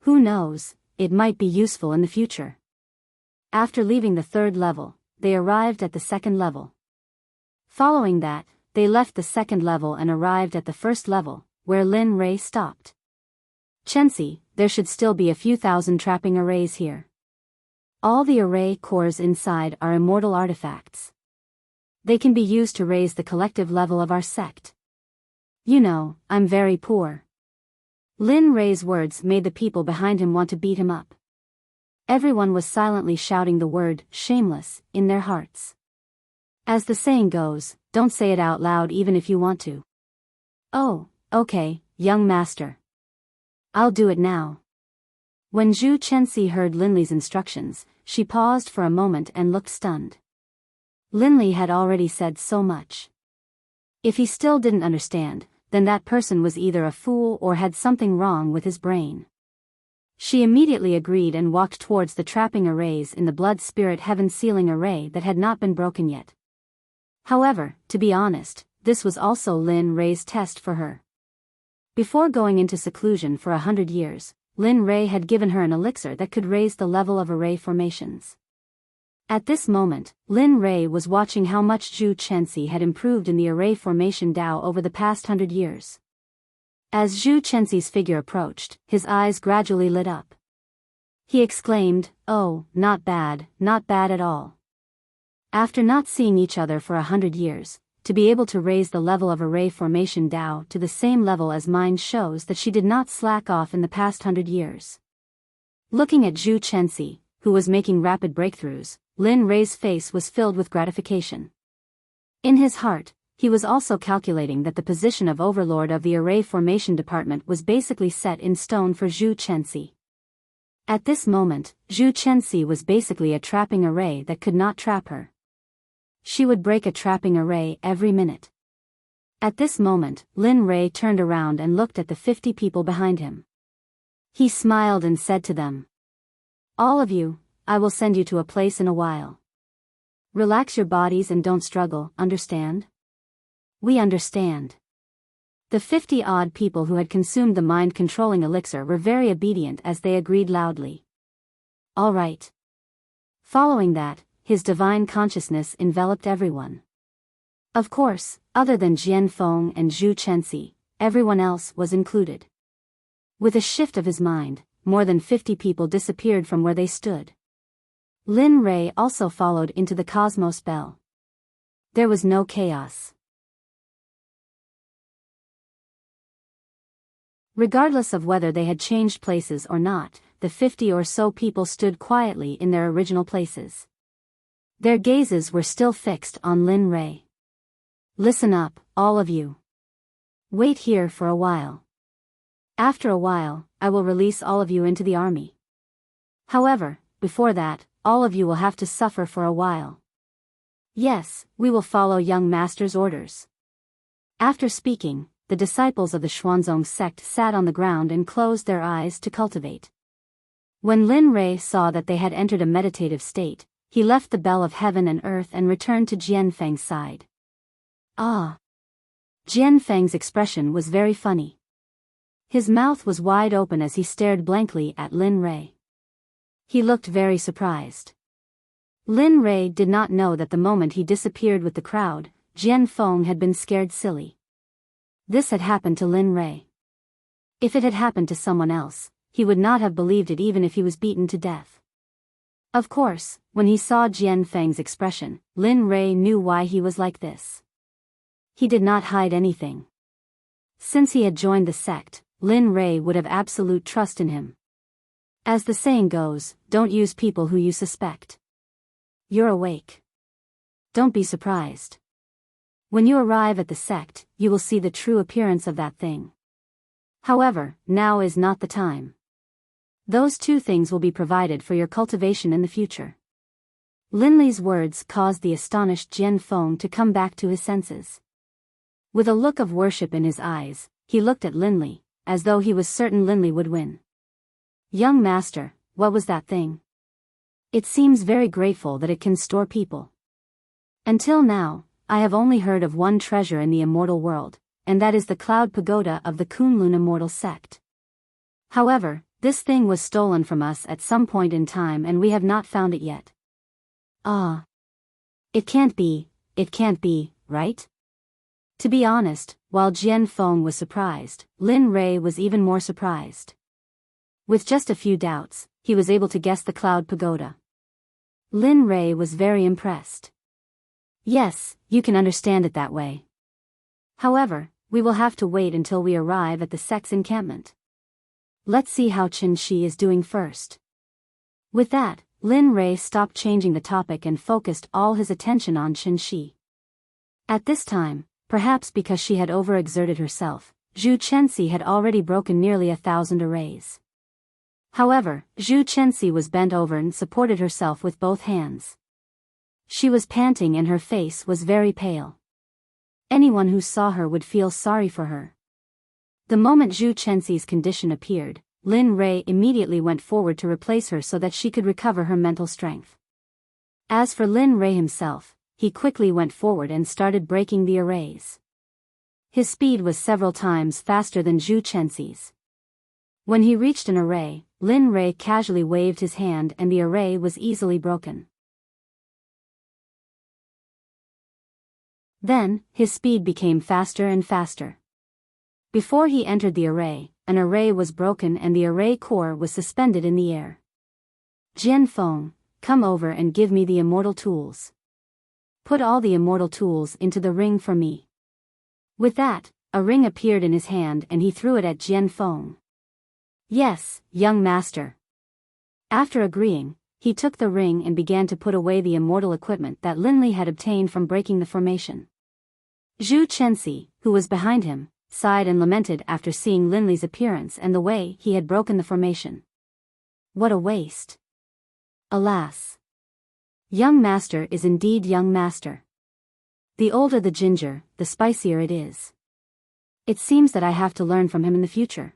[SPEAKER 1] Who knows, it might be useful in the future. After leaving the third level, they arrived at the second level. Following that, they left the second level and arrived at the first level, where Lin Rei stopped. Chensi, there should still be a few thousand trapping arrays here. All the array cores inside are immortal artifacts. They can be used to raise the collective level of our sect. You know, I'm very poor. Lin Rei's words made the people behind him want to beat him up. Everyone was silently shouting the word, shameless, in their hearts. As the saying goes, don't say it out loud even if you want to. Oh, okay, young master. I'll do it now. When Zhu Chenxi heard Linli's instructions, she paused for a moment and looked stunned. Linli had already said so much. If he still didn't understand, then that person was either a fool or had something wrong with his brain. She immediately agreed and walked towards the trapping arrays in the Blood Spirit Heaven Sealing Array that had not been broken yet. However, to be honest, this was also Lin Rei's test for her. Before going into seclusion for 100 years, Lin Rei had given her an elixir that could raise the level of array formations. At this moment, Lin Rei was watching how much Zhu Chenxi had improved in the array formation Dao over the past 100 years. As Zhu Chenxi's figure approached, his eyes gradually lit up. He exclaimed, "Oh, not bad at all." After not seeing each other for 100 years, to be able to raise the level of array formation Dao to the same level as mine shows that she did not slack off in the past 100 years. Looking at Zhu Chenxi, who was making rapid breakthroughs, Lin Rei's face was filled with gratification. In his heart, he was also calculating that the position of overlord of the array formation department was basically set in stone for Zhu Chenxi. At this moment, Zhu Chenxi was basically a trapping array that could not trap her. She would break a trapping array every minute. At this moment, Lin Rei turned around and looked at the 50 people behind him. He smiled and said to them, "All of you, I will send you to a place in a while. Relax your bodies and don't struggle, understand?" "We understand." The 50-odd people who had consumed the mind-controlling elixir were very obedient as they agreed loudly. "All right." Following that, his divine consciousness enveloped everyone. Of course, other than Jian Feng and Zhu Chenxi, everyone else was included. With a shift of his mind, more than 50 people disappeared from where they stood. Lin Rei also followed into the Cosmos Bell. There was no chaos. Regardless of whether they had changed places or not, the 50 or so people stood quietly in their original places. Their gazes were still fixed on Lin Rei. "Listen up, all of you. Wait here for a while. After a while, I will release all of you into the army. However, before that, all of you will have to suffer for a while. Yes, we will follow young master's orders." After speaking, the disciples of the Xuanzong sect sat on the ground and closed their eyes to cultivate. When Lin Rei saw that they had entered a meditative state, he left the bell of heaven and earth and returned to Jianfeng's side. "Ah! Jian Feng's expression was very funny. His mouth was wide open as he stared blankly at Lin Rei. He looked very surprised. Lin Rei did not know that the moment he disappeared with the crowd, Jian Feng had been scared silly. This had happened to Lin Rei. If it had happened to someone else, he would not have believed it even if he was beaten to death. Of course, when he saw Jian Feng's expression, Lin Rei knew why he was like this. He did not hide anything. Since he had joined the sect, Lin Rei would have absolute trust in him. As the saying goes, don't use people who you suspect. You're awake. Don't be surprised. When you arrive at the sect, you will see the true appearance of that thing. However, now is not the time. Those two things will be provided for your cultivation in the future. Lin Li's words caused the astonished Jian Feng to come back to his senses. With a look of worship in his eyes, he looked at Lin Li, as though he was certain Lin Li would win. Young master, what was that thing? It seems very grateful that it can store people. Until now, I have only heard of one treasure in the immortal world, and that is the Cloud Pagoda of the Kunlun Immortal Sect. However, this thing was stolen from us at some point in time and we have not found it yet. Ah. It can't be, right? To be honest, while Jian Feng was surprised, Lin Rei was even more surprised. With just a few doubts, he was able to guess the Cloud Pagoda. Lin Rei was very impressed. Yes, you can understand it that way. However, we will have to wait until we arrive at the sect's encampment. Let's see how Qin Shi is doing first. With that, Lin Rei stopped changing the topic and focused all his attention on Qin Shi. At this time, perhaps because she had overexerted herself, Zhu Chenxi had already broken nearly 1,000 arrays. However, Zhu Chenxi was bent over and supported herself with both hands. She was panting and her face was very pale. Anyone who saw her would feel sorry for her. The moment Zhu Chenxi's condition appeared, Lin Rei immediately went forward to replace her so that she could recover her mental strength. As for Lin Rei himself, he quickly went forward and started breaking the arrays. His speed was several times faster than Zhu Chenxi's. When he reached an array, Lin Rei casually waved his hand and the array was easily broken. Then, his speed became faster and faster. Before he entered the array, an array was broken and the array core was suspended in the air. Jian Feng, come over and give me the immortal tools. Put all the immortal tools into the ring for me. With that, a ring appeared in his hand and he threw it at Jian Feng. Yes, young master. After agreeing, he took the ring and began to put away the immortal equipment that Lin Li had obtained from breaking the formation. Zhu Chenxi, who was behind him, sighed and lamented after seeing Lin Li's appearance and the way he had broken the formation. What a waste. Alas. Young master is indeed young master. The older the ginger, the spicier it is. It seems that I have to learn from him in the future.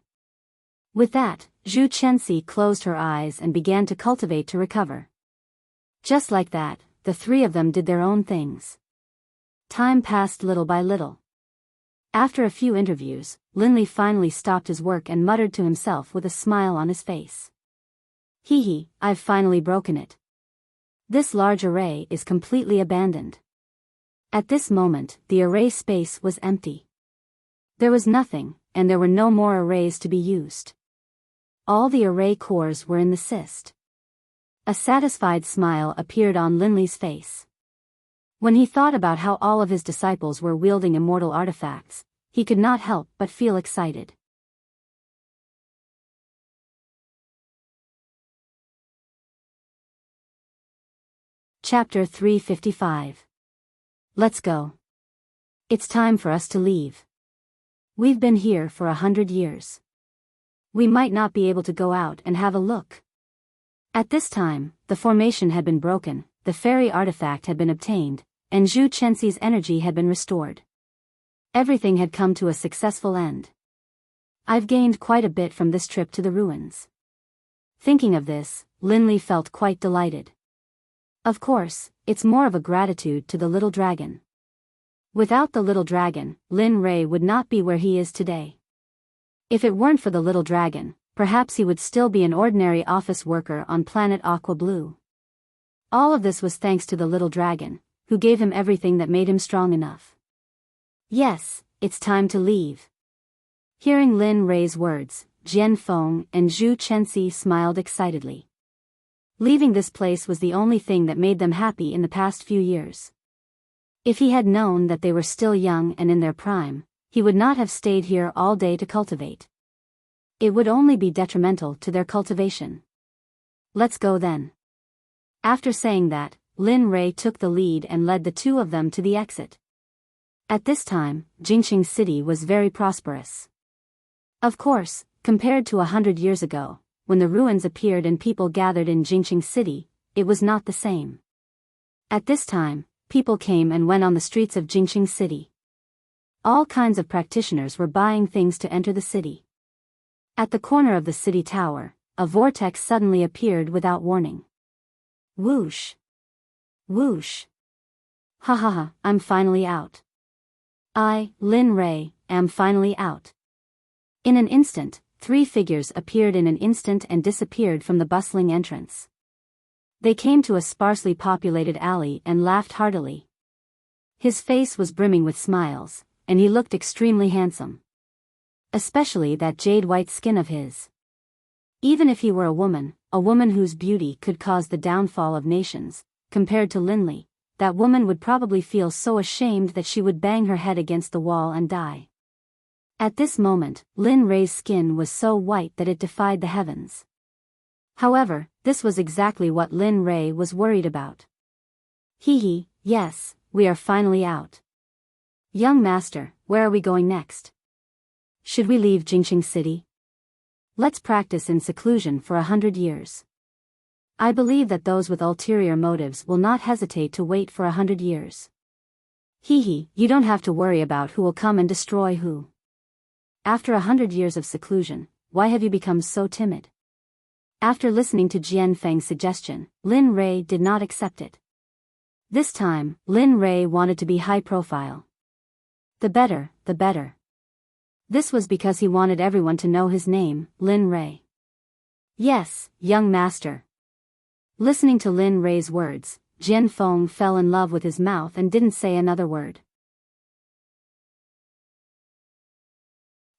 [SPEAKER 1] With that, Zhu Chenxi closed her eyes and began to cultivate to recover. Just like that, the three of them did their own things. Time passed little by little. After a few interviews, Lin Li finally stopped his work and muttered to himself with a smile on his face. Hee, I've finally broken it. This large array is completely abandoned. At this moment, the array space was empty. There was nothing, and there were no more arrays to be used. All the array cores were in the cyst. A satisfied smile appeared on Lin Li's face. When he thought about how all of his disciples were wielding immortal artifacts, he could not help but feel excited. Chapter 355. Let's go. It's time for us to leave. We've been here for 100 years. We might not be able to go out and have a look. At this time, the formation had been broken, the fairy artifact had been obtained, and Zhu Chenxi's energy had been restored. Everything had come to a successful end. I've gained quite a bit from this trip to the ruins. Thinking of this, Lin Li felt quite delighted. Of course, it's more of a gratitude to the little dragon. Without the little dragon, Lin Rei would not be where he is today. If it weren't for the little dragon, perhaps he would still be an ordinary office worker on planet Aqua Blue. All of this was thanks to the little dragon, who gave him everything that made him strong enough. Yes, it's time to leave. Hearing Lin Rei's words, Jian Feng and Zhu Chenxi smiled excitedly. Leaving this place was the only thing that made them happy in the past few years. If he had known that they were still young and in their prime, he would not have stayed here all day to cultivate. It would only be detrimental to their cultivation. Let's go then. After saying that, Lin Rei took the lead and led the two of them to the exit. At this time, Jingqing City was very prosperous. Of course, compared to 100 years ago, when the ruins appeared and people gathered in Jingqing City, it was not the same. At this time, people came and went on the streets of Jingqing City. All kinds of practitioners were buying things to enter the city. At the corner of the city tower, a vortex suddenly appeared without warning. Whoosh! Whoosh! Ha ha ha, I'm finally out. I, Lin Rei, am finally out. In an instant, 3 figures appeared in an instant and disappeared from the bustling entrance. They came to a sparsely populated alley and laughed heartily. His face was brimming with smiles, and he looked extremely handsome. Especially that jade-white skin of his. Even if he were a woman whose beauty could cause the downfall of nations, compared to Lin Li, that woman would probably feel so ashamed that she would bang her head against the wall and die. At this moment, Lin Rei's skin was so white that it defied the heavens. However, this was exactly what Lin Rei was worried about. Hee, yes, we are finally out. Young master, where are we going next? Should we leave Jingqing City? Let's practice in seclusion for 100 years. I believe that those with ulterior motives will not hesitate to wait for 100 years. Hee, you don't have to worry about who will come and destroy who. After 100 years of seclusion, why have you become so timid? After listening to Jian Feng's suggestion, Lin Rei did not accept it. This time, Lin Rei wanted to be high profile. The better, the better. This was because he wanted everyone to know his name, Lin Rei. Yes, young master. Listening to Lin Rei's words, Jian Feng fell in love with his mouth and didn't say another word.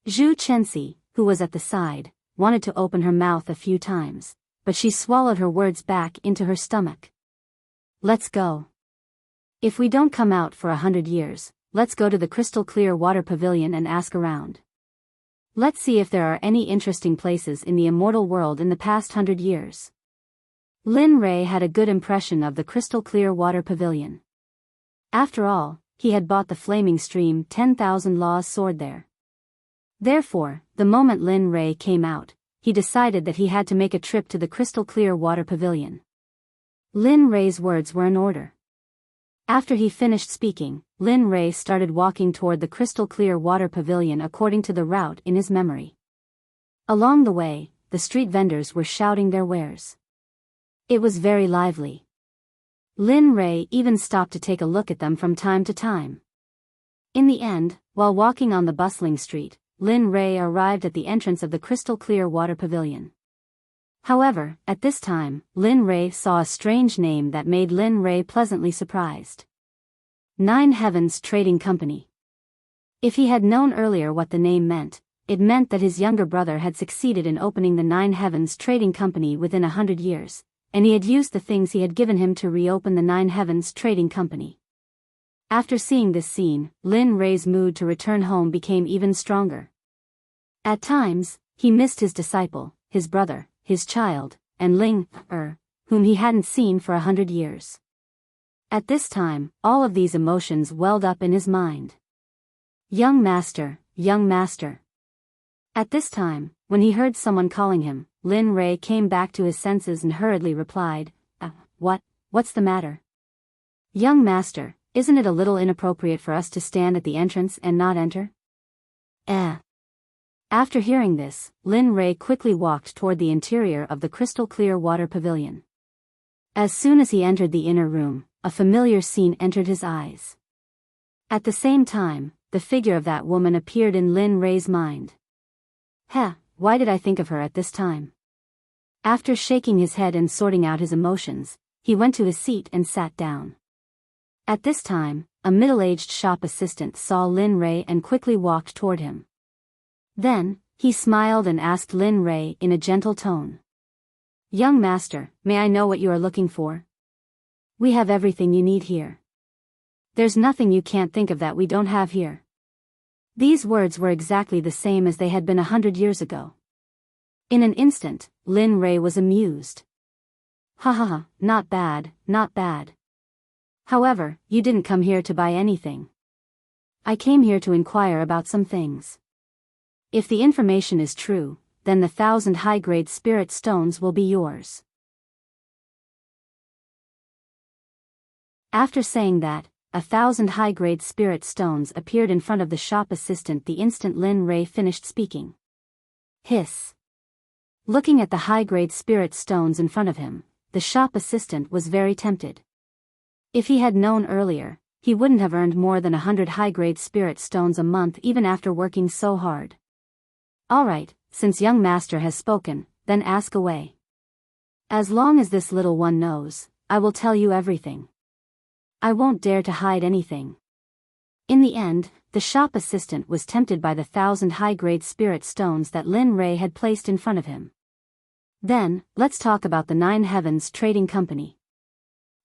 [SPEAKER 1] Zhu Chenxi, who was at the side, wanted to open her mouth a few times, but she swallowed her words back into her stomach. Let's go. If we don't come out for 100 years, let's go to the crystal clear water pavilion and ask around. Let's see if there are any interesting places in the immortal world in the past 100 years. Lin Rei had a good impression of the crystal clear water pavilion. After all, he had bought the flaming stream 10,000 laws sword there. Therefore, the moment Lin Rei came out, he decided that he had to make a trip to the crystal clear water pavilion. Lin Rei's words were in order. After he finished speaking, Lin Rei started walking toward the crystal clear water pavilion according to the route in his memory. Along the way, the street vendors were shouting their wares. It was very lively. Lin Rei even stopped to take a look at them from time to time. In the end, while walking on the bustling street, Lin Rei arrived at the entrance of the crystal clear water pavilion. However, at this time, Lin Rei saw a strange name that made Lin Rei pleasantly surprised. 9 Heavens Trading Company. If he had known earlier what the name meant, it meant that his younger brother had succeeded in opening the 9 Heavens Trading Company within 100 years, and he had used the things he had given him to reopen the 9 Heavens Trading Company. After seeing this scene, Lin Rei's mood to return home became even stronger. At times, he missed his disciple, his brother, his child, and Ling whom he hadn't seen for 100 years. At this time, all of these emotions welled up in his mind. Young master, young master. At this time, when he heard someone calling him, Lin Rei came back to his senses and hurriedly replied, what's the matter? Young master, isn't it a little inappropriate for us to stand at the entrance and not enter? After hearing this, Lin Rei quickly walked toward the interior of the crystal clear water pavilion. As soon as he entered the inner room, a familiar scene entered his eyes. At the same time, the figure of that woman appeared in Lin Rei's mind. Why did I think of her at this time? After shaking his head and sorting out his emotions, he went to his seat and sat down. At this time, a middle-aged shop assistant saw Lin Rei and quickly walked toward him. Then, he smiled and asked Lin Rei in a gentle tone. "Young master, may I know what you are looking for? We have everything you need here. There's nothing you can't think of that we don't have here." These words were exactly the same as they had been 100 years ago. In an instant, Lin Rei was amused. Ha, not bad, not bad. However, you didn't come here to buy anything. I came here to inquire about some things. If the information is true, then the 1,000 high-grade spirit stones will be yours. After saying that, 1,000 high-grade spirit stones appeared in front of the shop assistant the instant Lin Rei finished speaking. Hiss. Looking at the high-grade spirit stones in front of him, the shop assistant was very tempted. If he had known earlier, he wouldn't have earned more than 100 high-grade spirit stones a month even after working so hard. Alright, since young master has spoken, then ask away. As long as this little one knows, I will tell you everything. I won't dare to hide anything. In the end, the shop assistant was tempted by the 1,000 high-grade spirit stones that Lin Rei had placed in front of him. Then, let's talk about the Nine Heavens Trading Company.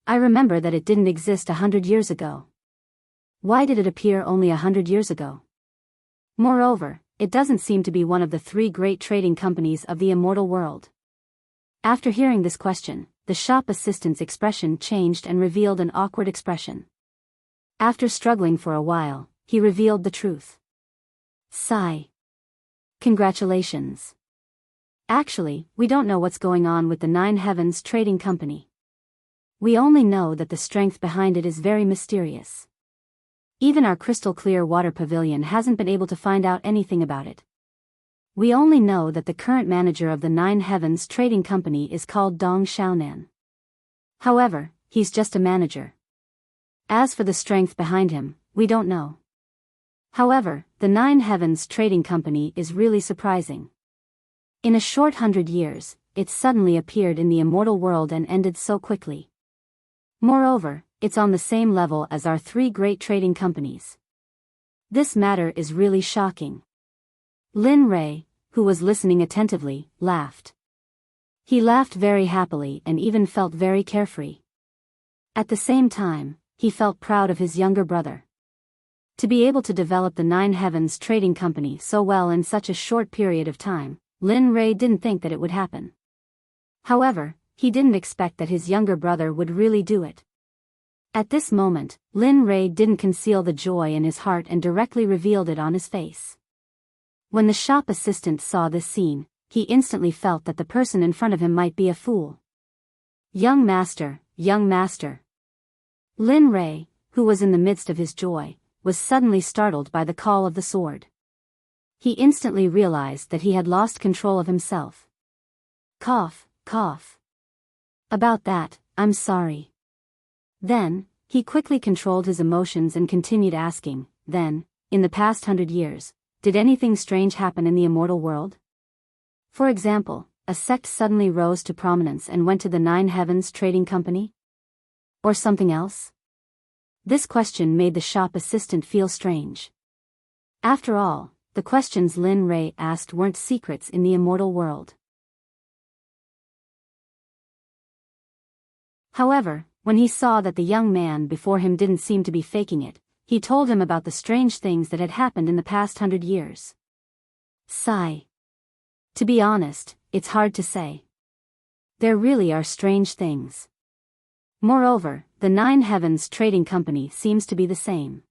[SPEAKER 1] I remember that it didn't exist 100 years ago. Why did it appear only 100 years ago? Moreover, it doesn't seem to be one of the 3 great trading companies of the immortal world. After hearing this question, the shop assistant's expression changed and revealed an awkward expression. After struggling for a while, he revealed the truth. Sigh. Congratulations. Actually, we don't know what's going on with the Nine Heavens Trading Company. We only know that the strength behind it is very mysterious. Even our crystal-clear water pavilion hasn't been able to find out anything about it. We only know that the current manager of the Nine Heavens Trading Company is called Dong Xiaonan. However, he's just a manager. As for the strength behind him, we don't know. However, the Nine Heavens Trading Company is really surprising. In a short 100 years, it suddenly appeared in the immortal world and ended so quickly. Moreover, it's on the same level as our 3 great trading companies. This matter is really shocking. Lin Rei, who was listening attentively, laughed. He laughed very happily and even felt very carefree. At the same time, he felt proud of his younger brother. To be able to develop the Nine Heavens Trading Company so well in such a short period of time, Lin Rei didn't think that it would happen. However, he didn't expect that his younger brother would really do it. At this moment, Lin Rei didn't conceal the joy in his heart and directly revealed it on his face. When the shop assistant saw this scene, he instantly felt that the person in front of him might be a fool. Young master, young master. Lin Rei, who was in the midst of his joy, was suddenly startled by the call of the sword. He instantly realized that he had lost control of himself. Cough, cough. About that, I'm sorry. Then, he quickly controlled his emotions and continued asking, then, in the past 100 years, did anything strange happen in the immortal world? For example, a sect suddenly rose to prominence and went to the Nine Heavens Trading Company? Or something else? This question made the shop assistant feel strange. After all, the questions Lin Rei asked weren't secrets in the immortal world. However, when he saw that the young man before him didn't seem to be faking it, he told him about the strange things that had happened in the past 100 years. Sigh. To be honest, it's hard to say. There really are strange things. Moreover, the Nine Heavens Trading Company seems to be the same.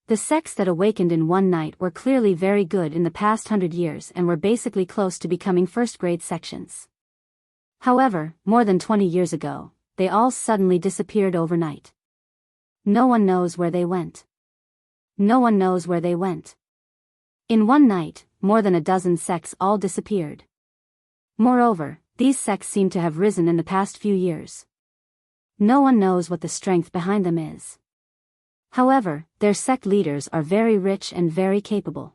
[SPEAKER 1] The sects that awakened in one night were clearly very good in the past 100 years and were basically close to becoming first-grade sections. However, more than 20 years ago, they all suddenly disappeared overnight. No one knows where they went. No one knows where they went. In one night, more than a dozen sects all disappeared. Moreover, these sects seem to have risen in the past few years. No one knows what the strength behind them is. However, their sect leaders are very rich and very capable.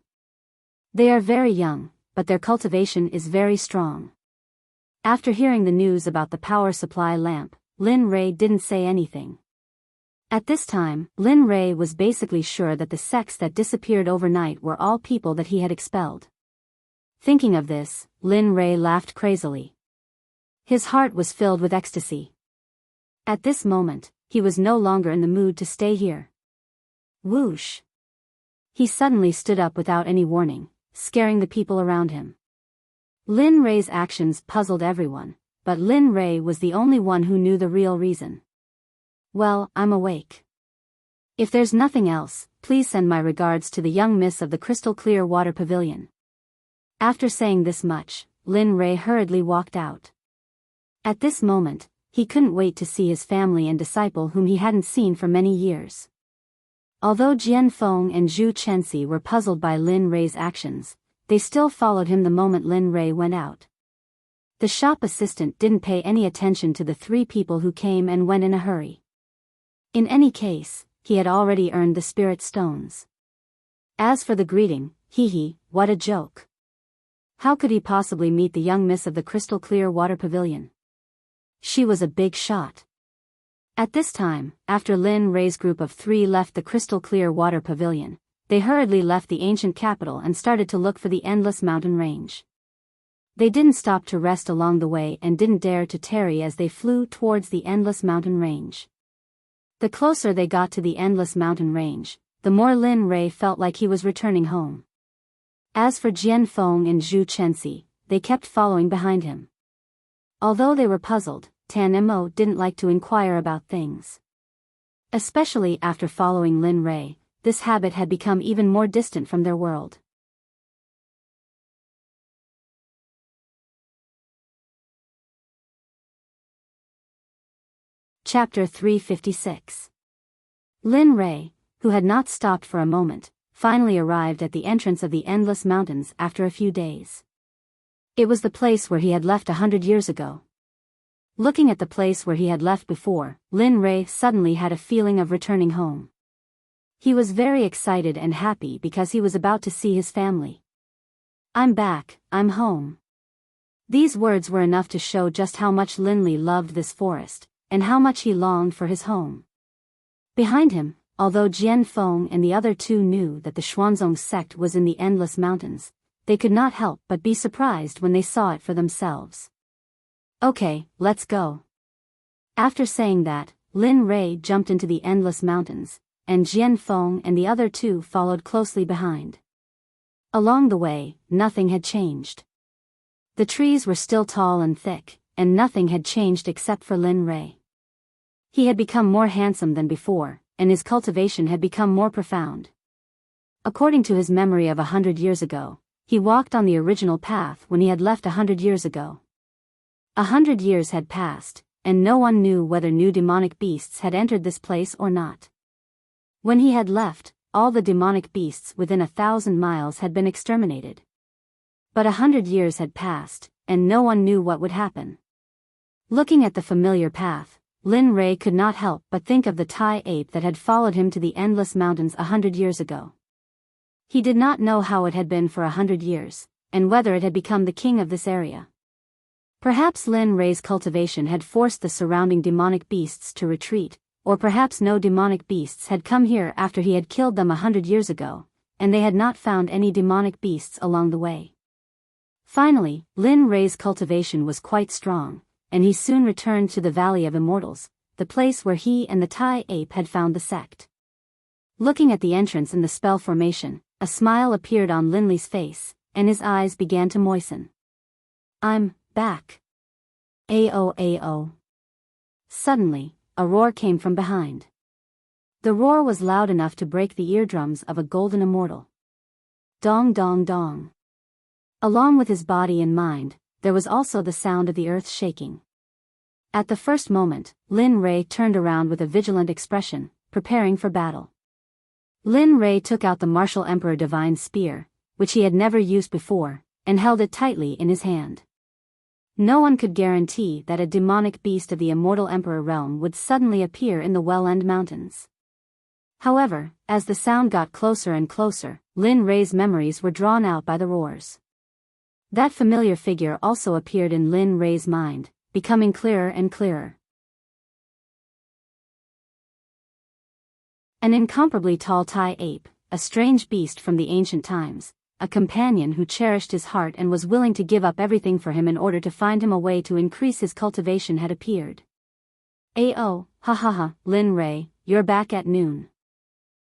[SPEAKER 1] They are very young, but their cultivation is very strong. After hearing the news about the power supply lamp, Lin Rei didn't say anything. At this time, Lin Rei was basically sure that the sects that disappeared overnight were all people that he had expelled. Thinking of this, Lin Rei laughed crazily. His heart was filled with ecstasy. At this moment, he was no longer in the mood to stay here. Whoosh! He suddenly stood up without any warning, scaring the people around him. Lin Rei's actions puzzled everyone, but Lin Rei was the only one who knew the real reason. Well, I'm awake. If there's nothing else, please send my regards to the young miss of the crystal clear water pavilion. After saying this much, Lin Rei hurriedly walked out. At this moment, he couldn't wait to see his family and disciple whom he hadn't seen for many years. Although Jian Feng and Zhu Chenxi were puzzled by Lin Rei's actions, they still followed him the moment Lin Rei went out. The shop assistant didn't pay any attention to the three people who came and went in a hurry. In any case, he had already earned the spirit stones. As for the greeting, what a joke. How could he possibly meet the young miss of the crystal clear water pavilion? She was a big shot. At this time, after Lin Rei's group of three left the crystal clear water pavilion, they hurriedly left the ancient capital and started to look for the endless mountain range. They didn't stop to rest along the way and didn't dare to tarry as they flew towards the endless mountain range. The closer they got to the endless mountain range, the more Lin Rei felt like he was returning home. As for Jian Feng and Zhu Chenxi, they kept following behind him. Although they were puzzled, Tan Mo didn't like to inquire about things. Especially after following Lin Rei, this habit had become even more distant from their world. Chapter 356. Lin Rei, who had not stopped for a moment, finally arrived at the entrance of the endless mountains after a few days. It was the place where he had left 100 years ago. Looking at the place where he had left before, Lin Rei suddenly had a feeling of returning home. He was very excited and happy because he was about to see his family. I'm back, I'm home. These words were enough to show just how much Lin Li loved this forest, and how much he longed for his home. Behind him, although Jian Feng and the other two knew that the Xuanzong sect was in the endless mountains, they could not help but be surprised when they saw it for themselves. Okay, let's go. After saying that, Lin Rei jumped into the endless mountains, and Jian Feng and the other two followed closely behind. Along the way, nothing had changed. The trees were still tall and thick, and nothing had changed except for Lin Rei. He had become more handsome than before, and his cultivation had become more profound. According to his memory of 100 years ago, he walked on the original path when he had left 100 years ago. 100 years had passed, and no one knew whether new demonic beasts had entered this place or not. When he had left, all the demonic beasts within 1,000 miles had been exterminated. But 100 years had passed, and no one knew what would happen. Looking at the familiar path, Lin Rei could not help but think of the Tai ape that had followed him to the endless mountains 100 years ago. He did not know how it had been for 100 years, and whether it had become the king of this area. Perhaps Lin Rei's cultivation had forced the surrounding demonic beasts to retreat, or perhaps no demonic beasts had come here after he had killed them 100 years ago, and they had not found any demonic beasts along the way. Finally, Lin Rei's cultivation was quite strong, and he soon returned to the Valley of Immortals, the place where he and the Tai ape had found the sect. Looking at the entrance in the spell formation, a smile appeared on Lin Li's face, and his eyes began to moisten. I'm back. Ao. Suddenly, a roar came from behind. The roar was loud enough to break the eardrums of a golden immortal. Dong dong dong. Along with his body and mind, there was also the sound of the earth shaking. At the first moment, Lin Rei turned around with a vigilant expression, preparing for battle. Lin Rei took out the Martial Emperor Divine Spear, which he had never used before, and held it tightly in his hand. No one could guarantee that a demonic beast of the Immortal Emperor realm would suddenly appear in the Well End Mountains. However, as the sound got closer and closer, Lin Rei's memories were drawn out by the roars. That familiar figure also appeared in Lin Rei's mind, becoming clearer and clearer. An incomparably tall Tai ape, a strange beast from the ancient times, a companion who cherished his heart and was willing to give up everything for him in order to find him a way to increase his cultivation, had appeared. Ayo, ha ha ha, Lin Rei, you're back at noon.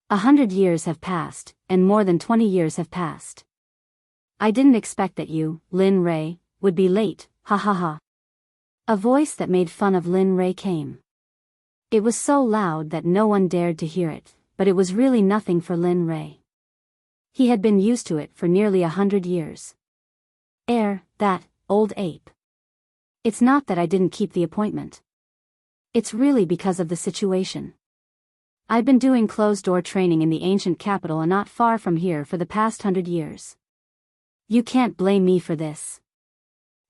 [SPEAKER 1] 100 years have passed, and more than 20 years have passed. I didn't expect that you, Lin Rei, would be late, ha ha ha. A voice that made fun of Lin Rei came. It was so loud that no one dared to hear it, but it was really nothing for Lin Rei. He had been used to it for nearly 100 years. That, old ape. It's not that I didn't keep the appointment. It's really because of the situation. I've been doing closed-door training in the ancient capital and not far from here for the past 100 years. You can't blame me for this.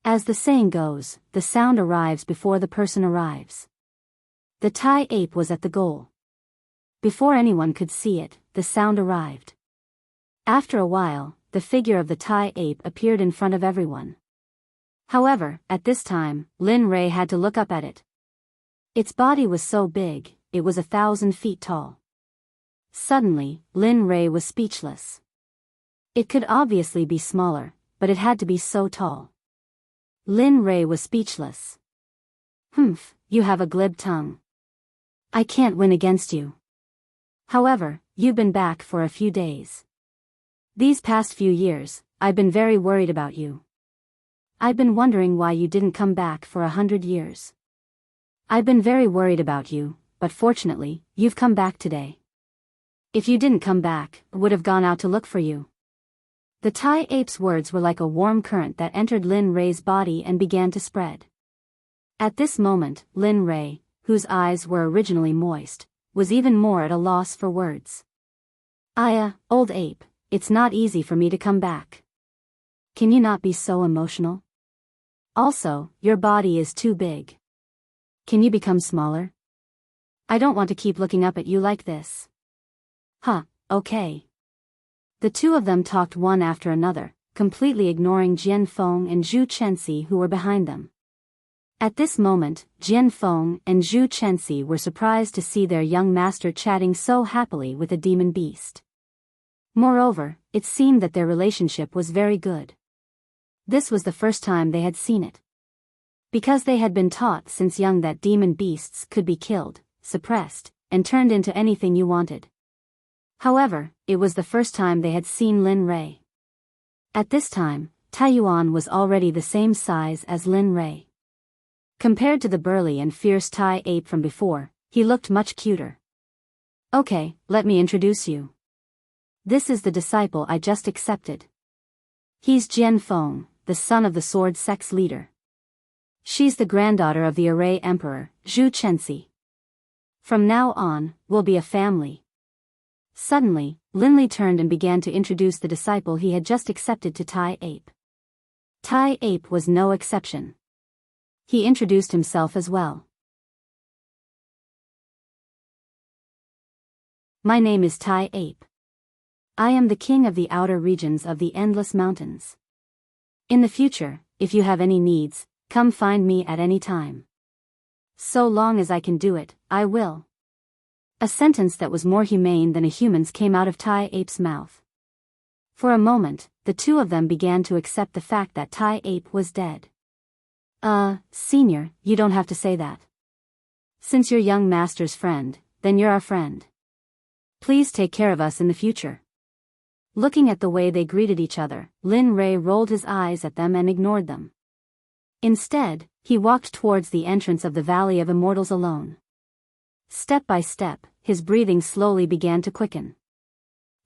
[SPEAKER 1] As the saying goes, the sound arrives before the person arrives. The Tai ape was at the goal. Before anyone could see it, the sound arrived. After a while, the figure of the Tai ape appeared in front of everyone. However, at this time, Lin Rei had to look up at it. Its body was so big, it was 1,000 feet tall. Suddenly, Lin Rei was speechless. It could obviously be smaller, but it had to be so tall. Lin Rei was speechless. Humph, you have a glib tongue. I can't win against you. However, you've been back for a few days. These past few years, I've been very worried about you. I've been wondering why you didn't come back for 100 years. I've been very worried about you, but fortunately, you've come back today. If you didn't come back, I would have gone out to look for you. The Tai ape's words were like a warm current that entered Lin Rei's body and began to spread. At this moment, Lin Rei, whose eyes were originally moist, was even more at a loss for words. Old ape, it's not easy for me to come back. Can you not be so emotional? Also, your body is too big. Can you become smaller? I don't want to keep looking up at you like this. Okay. The two of them talked one after another, completely ignoring Jian Feng and Zhu Chenxi who were behind them. At this moment, Jian Feng and Zhu Chenxi were surprised to see their young master chatting so happily with a demon beast. Moreover, it seemed that their relationship was very good. This was the first time they had seen it. Because they had been taught since young that demon beasts could be killed, suppressed, and turned into anything you wanted. However, it was the first time they had seen Lin Rei. At this time, Taiyuan was already the same size as Lin Rei. Compared to the burly and fierce Tai ape from before, he looked much cuter. Okay, let me introduce you. This is the disciple I just accepted. He's Jian Feng, the son of the Sword Sect's leader. She's the granddaughter of the Array Emperor, Zhu Chenxi. From now on, we'll be a family. Suddenly, Lin Li turned and began to introduce the disciple he had just accepted to Tai ape. Tai ape was no exception. He introduced himself as well. My name is Tai ape. I am the king of the outer regions of the Endless Mountains. In the future, if you have any needs, come find me at any time. So long as I can do it, I will. A sentence that was more humane than a human's came out of Tai ape's mouth. For a moment, the two of them began to accept the fact that Tai ape was dead. Senior, you don't have to say that. Since you're young master's friend, then you're our friend. Please take care of us in the future. Looking at the way they greeted each other, Lin Rei rolled his eyes at them and ignored them. Instead, he walked towards the entrance of the Valley of Immortals alone. Step by step, his breathing slowly began to quicken.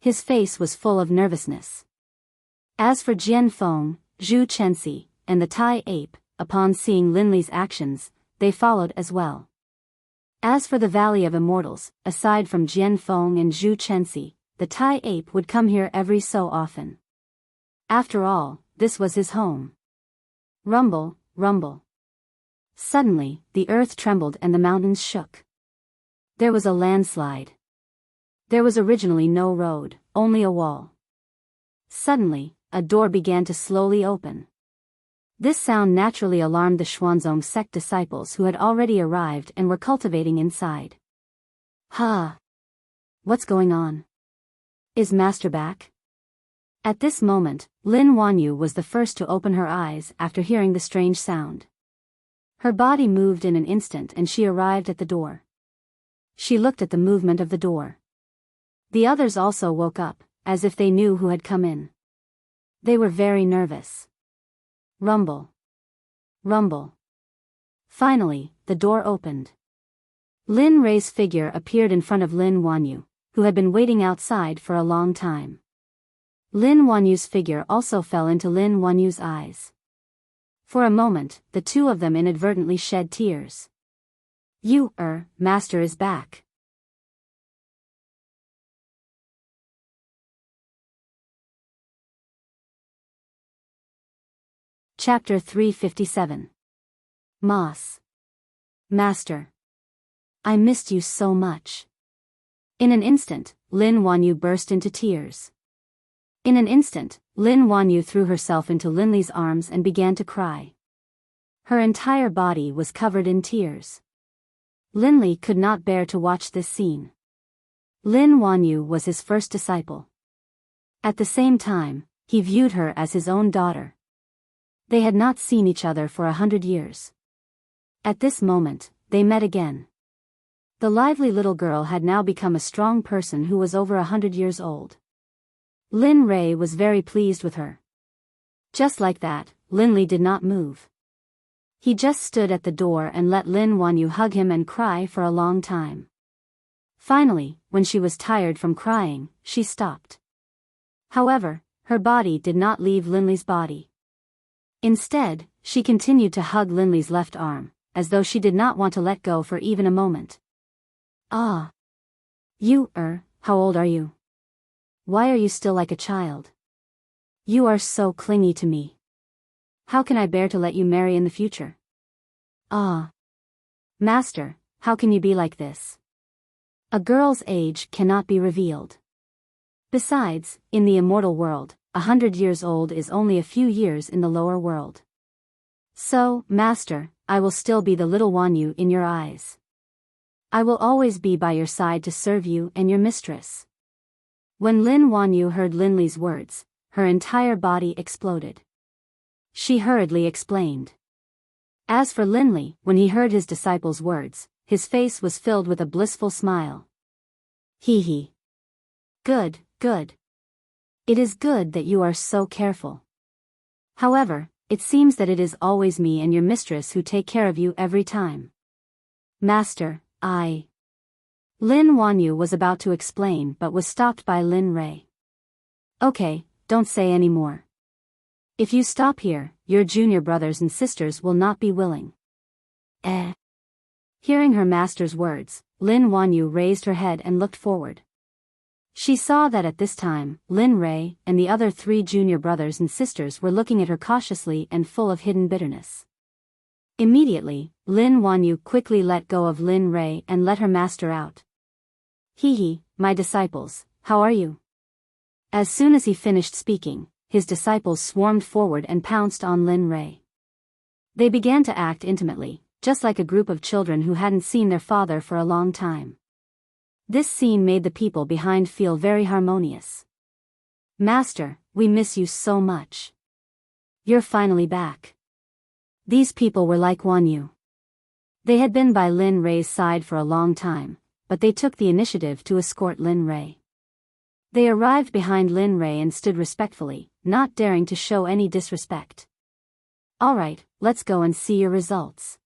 [SPEAKER 1] His face was full of nervousness. As for Jian Feng, Zhu Chenxi, and the Tai ape, upon seeing Lin Li's actions, they followed as well. As for the Valley of Immortals, aside from Jian Feng and Zhu Chenxi, the Tai ape would come here every so often. After all, this was his home. Rumble, rumble. Suddenly, the earth trembled and the mountains shook. There was a landslide. There was originally no road, only a wall. Suddenly, a door began to slowly open. This sound naturally alarmed the Xuanzong sect disciples who had already arrived and were cultivating inside. Ha! What's going on? Is Master back? At this moment, Lin Wanyu was the first to open her eyes after hearing the strange sound. Her body moved in an instant and she arrived at the door. She looked at the movement of the door. The others also woke up, as if they knew who had come in. They were very nervous. Rumble. Rumble. Finally, the door opened. Lin Rei's figure appeared in front of Lin Wanyu, who had been waiting outside for a long time. Lin Wanyu's figure also fell into Lin Wanyu's eyes. For a moment, the two of them inadvertently shed tears. Master is back. Chapter 357. Moss. Master. I missed you so much. In an instant, Lin Wanyu burst into tears. In an instant, Lin Wanyu threw herself into Linli's arms and began to cry. Her entire body was covered in tears. Linli could not bear to watch this scene. Lin Wanyu was his first disciple. At the same time, he viewed her as his own daughter. They had not seen each other for 100 years. At this moment, they met again. The lively little girl had now become a strong person who was over 100 years old. Lin Rei was very pleased with her. Just like that, Linli did not move. He just stood at the door and let Lin Wanyu hug him and cry for a long time. Finally, when she was tired from crying, she stopped. However, her body did not leave Linli's body. Instead, she continued to hug Linli's left arm, as though she did not want to let go for even a moment. Ah. How old are you? Why are you still like a child? You are so clingy to me. How can I bear to let you marry in the future? Ah. Master, how can you be like this? A girl's age cannot be revealed. Besides, in the immortal world, 100 years old is only a few years in the lower world. So, Master, I will still be the little Wanyu in your eyes. I will always be by your side to serve you and your mistress. When Lin Wanyu heard Linli's words, her entire body exploded. She hurriedly explained. As for Linli, when he heard his disciple's words, his face was filled with a blissful smile. Hee. Good, good. It is good that you are so careful. However, it seems that it is always me and your mistress who take care of you every time. Master, Lin Wanyu was about to explain but was stopped by Lin Rei. Okay, don't say any more. If you stop here, your junior brothers and sisters will not be willing. Hearing her master's words, Lin Wanyu raised her head and looked forward. She saw that at this time, Lin Rei and the other 3 junior brothers and sisters were looking at her cautiously and full of hidden bitterness. Immediately, Lin Wanyu quickly let go of Lin Rei and let her master out. My disciples, how are you? As soon as he finished speaking, his disciples swarmed forward and pounced on Lin Rei. They began to act intimately, just like a group of children who hadn't seen their father for a long time. This scene made the people behind feel very harmonious. Master, we miss you so much. You're finally back. These people were like Wanyu. They had been by Lin Rei's side for a long time, but they took the initiative to escort Lin Rei. They arrived behind Lin Rei and stood respectfully, not daring to show any disrespect. Alright, let's go and see your results.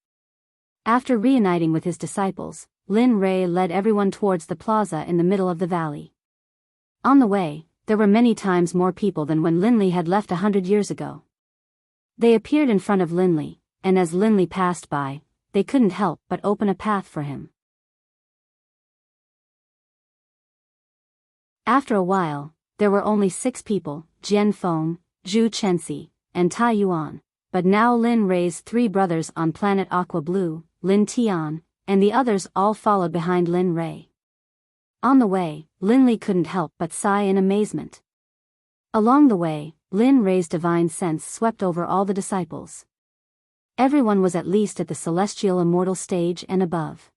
[SPEAKER 1] After reuniting with his disciples, Lin Rei led everyone towards the plaza in the middle of the valley. On the way, there were many times more people than when Linli had left 100 years ago. They appeared in front of Linli, and as Linli passed by, they couldn't help but open a path for him. After a while, there were only 6 people, Jian Feng, Zhu Chenxi, and Tai Yuan, but now Lin Rei's 3 brothers on planet Aqua Blue, Lin Tian, and the others all followed behind Lin Rei. On the way, Lin Li couldn't help but sigh in amazement. Along the way, Lin Rei's divine sense swept over all the disciples. Everyone was at least at the celestial immortal stage and above.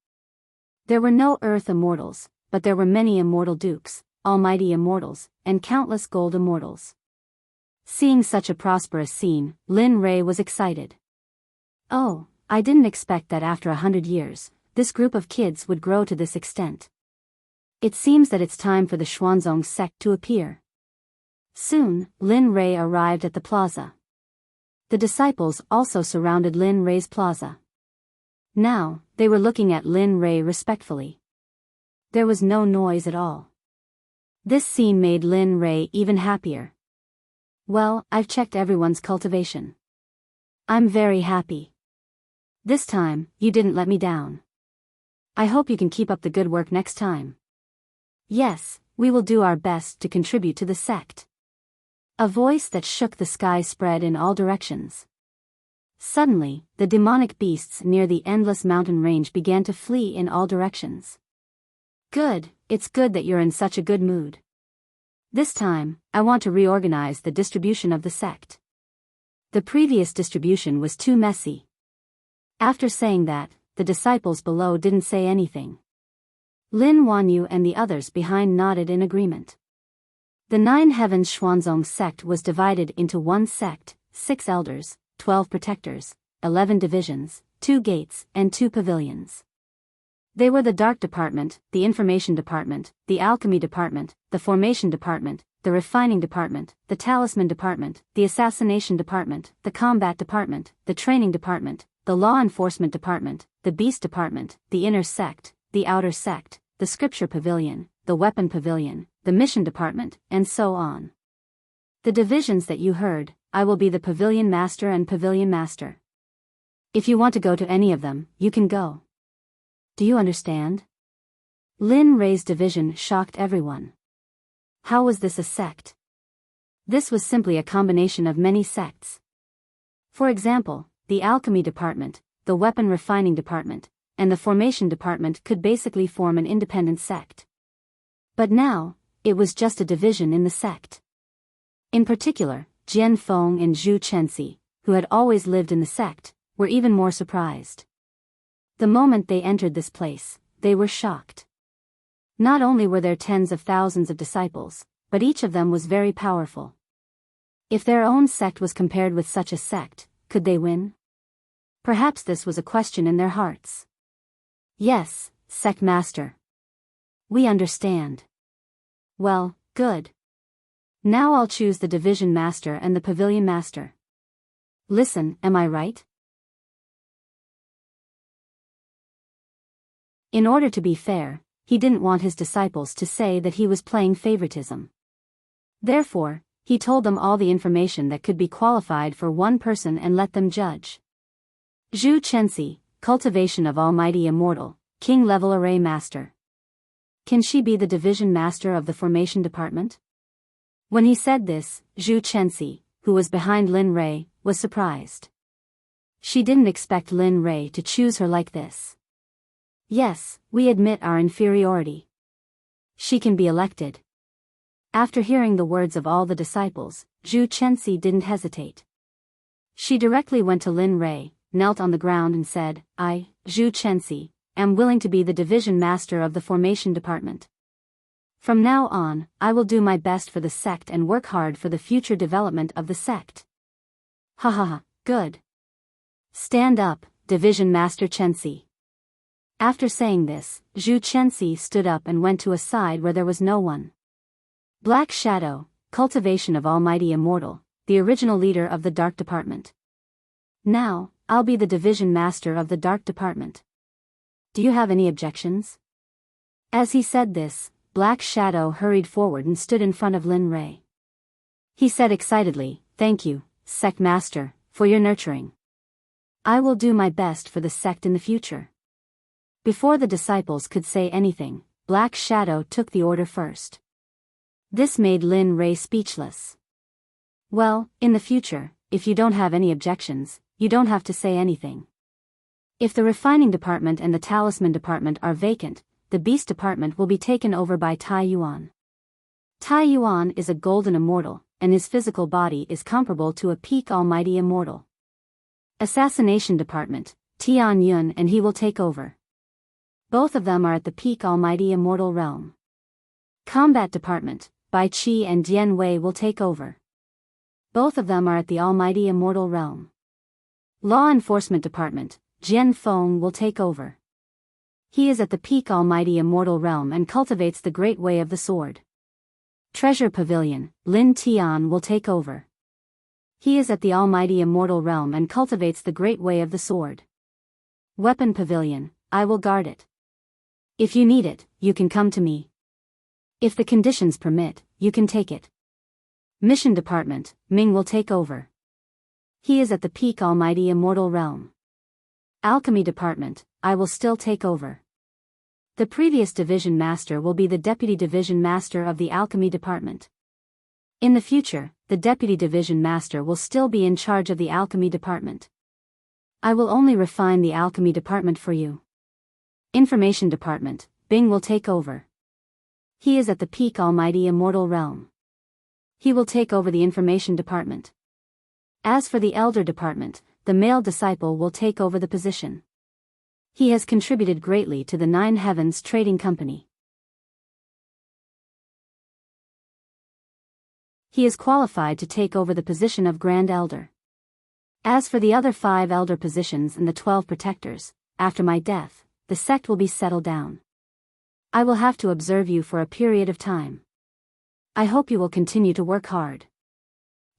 [SPEAKER 1] There were no earth immortals, but there were many immortal dukes, almighty immortals, and countless gold immortals. Seeing such a prosperous scene, Lin Rei was excited. Oh, I didn't expect that after 100 years, this group of kids would grow to this extent. It seems that it's time for the Xuanzong sect to appear. Soon, Lin Rei arrived at the plaza. The disciples also surrounded Lin Rei's plaza. Now, they were looking at Lin Rei respectfully. There was no noise at all. This scene made Lin Rei even happier. Well, I've checked everyone's cultivation. I'm very happy. This time, you didn't let me down. I hope you can keep up the good work next time. Yes, we will do our best to contribute to the sect. A voice that shook the sky spread in all directions. Suddenly, the demonic beasts near the endless mountain range began to flee in all directions. Good, it's good that you're in such a good mood. This time, I want to reorganize the distribution of the sect. The previous distribution was too messy. After saying that, the disciples below didn't say anything. Lin Wanyu and the others behind nodded in agreement. The Nine Heavens Xuanzong sect was divided into one sect, 6 elders, 12 protectors, 11 divisions, 2 gates, and 2 pavilions. They were the Dark Department, the Information Department, the Alchemy Department, the Formation Department, the Refining Department, the Talisman Department, the Assassination Department, the Combat Department, the Training Department, the Law Enforcement Department, the Beast Department, the Inner Sect, the Outer Sect, the Scripture Pavilion, the Weapon Pavilion, the Mission Department, and so on. The divisions that you heard, I will be the Pavilion Master and Pavilion Master. If you want to go to any of them, you can go. Do you understand? Lin Rei's division shocked everyone. How was this a sect? This was simply a combination of many sects. For example, the Alchemy Department, the Weapon Refining Department, and the Formation Department could basically form an independent sect. But now, it was just a division in the sect. In particular, Jian Feng and Zhu Chenxi, who had always lived in the sect, were even more surprised. The moment they entered this place, they were shocked. Not only were there tens of thousands of disciples, but each of them was very powerful. If their own sect was compared with such a sect, could they win? Perhaps this was a question in their hearts. Yes, Sect Master. We understand. Well, good. Now I'll choose the Division Master and the Pavilion Master. Listen, am I right? In order to be fair, he didn't want his disciples to say that he was playing favoritism. Therefore, he told them all the information that could be qualified for one person and let them judge. Zhu Chenxi, Cultivation of Almighty Immortal, King Level Array Master. Can she be the Division Master of the Formation Department? When he said this, Zhu Chenxi, who was behind Lin Rei, was surprised. She didn't expect Lin Rei to choose her like this. Yes, we admit our inferiority. She can be elected. After hearing the words of all the disciples, Zhu Chenxi didn't hesitate. She directly went to Lin Rei, knelt on the ground and said, I, Zhu Chenxi, am willing to be the Division Master of the Formation Department. From now on, I will do my best for the sect and work hard for the future development of the sect. Ha ha ha, good. Stand up, Division Master Chenxi. After saying this, Zhu Chenxi stood up and went to a side where there was no one. Black Shadow, Cultivation of Almighty Immortal, the original leader of the Dark Department. Now, I'll be the Division Master of the Dark Department. Do you have any objections? As he said this, Black Shadow hurried forward and stood in front of Lin Rei. He said excitedly, Thank you, Sect Master, for your nurturing. I will do my best for the sect in the future. Before the disciples could say anything, Black Shadow took the order first. This made Lin Rei speechless. Well, in the future, if you don't have any objections, you don't have to say anything. If the Refining Department and the Talisman Department are vacant, the Beast Department will be taken over by Tai Yuan. Tai Yuan is a golden immortal, and his physical body is comparable to a peak almighty immortal. Assassination Department, Tian Yun and he will take over. Both of them are at the peak almighty immortal realm. Combat Department, Bai Qi and Dian Wei will take over. Both of them are at the almighty immortal realm. Law Enforcement Department, Jian Feng will take over. He is at the peak almighty immortal realm and cultivates the great way of the sword. Treasure Pavilion, Lin Tian will take over. He is at the almighty immortal realm and cultivates the great way of the sword. Weapon Pavilion, I will guard it. If you need it, you can come to me. If the conditions permit, you can take it. Mission Department, Ming will take over. He is at the peak almighty immortal realm. Alchemy Department, I will still take over. The previous division master will be the deputy division master of the Alchemy Department. In the future, the deputy division master will still be in charge of the Alchemy Department. I will only refine the Alchemy Department for you. Information Department, Bing will take over. He is at the peak almighty immortal realm. He will take over the Information Department. As for the Elder Department, the male disciple will take over the position. He has contributed greatly to the Nine Heavens Trading Company. He is qualified to take over the position of Grand Elder. As for the other 5 elder positions and the 12 protectors, after my death, the sect will be settled down. I will have to observe you for a period of time. I hope you will continue to work hard.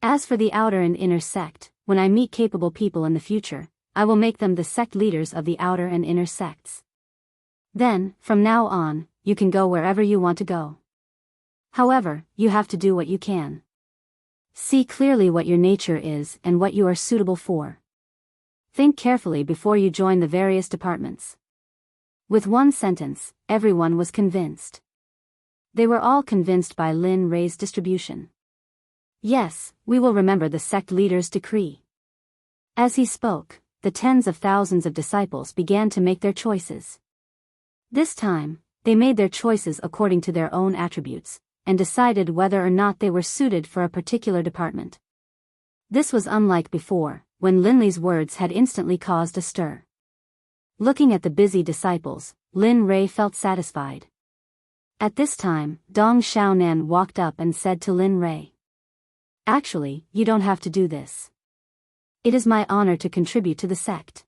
[SPEAKER 1] As for the outer and inner sect, when I meet capable people in the future, I will make them the sect leaders of the outer and inner sects. Then, from now on, you can go wherever you want to go. However, you have to do what you can. See clearly what your nature is and what you are suitable for. Think carefully before you join the various departments. With one sentence, everyone was convinced. They were all convinced by Lin Rei's distribution. Yes, we will remember the sect leader's decree. As he spoke, the tens of thousands of disciples began to make their choices. This time, they made their choices according to their own attributes, and decided whether or not they were suited for a particular department. This was unlike before, when Lin Li's words had instantly caused a stir. Looking at the busy disciples, Lin Rei felt satisfied. At this time, Dong Xiaonan walked up and said to Lin Rei, "Actually, you don't have to do this. It is my honor to contribute to the sect.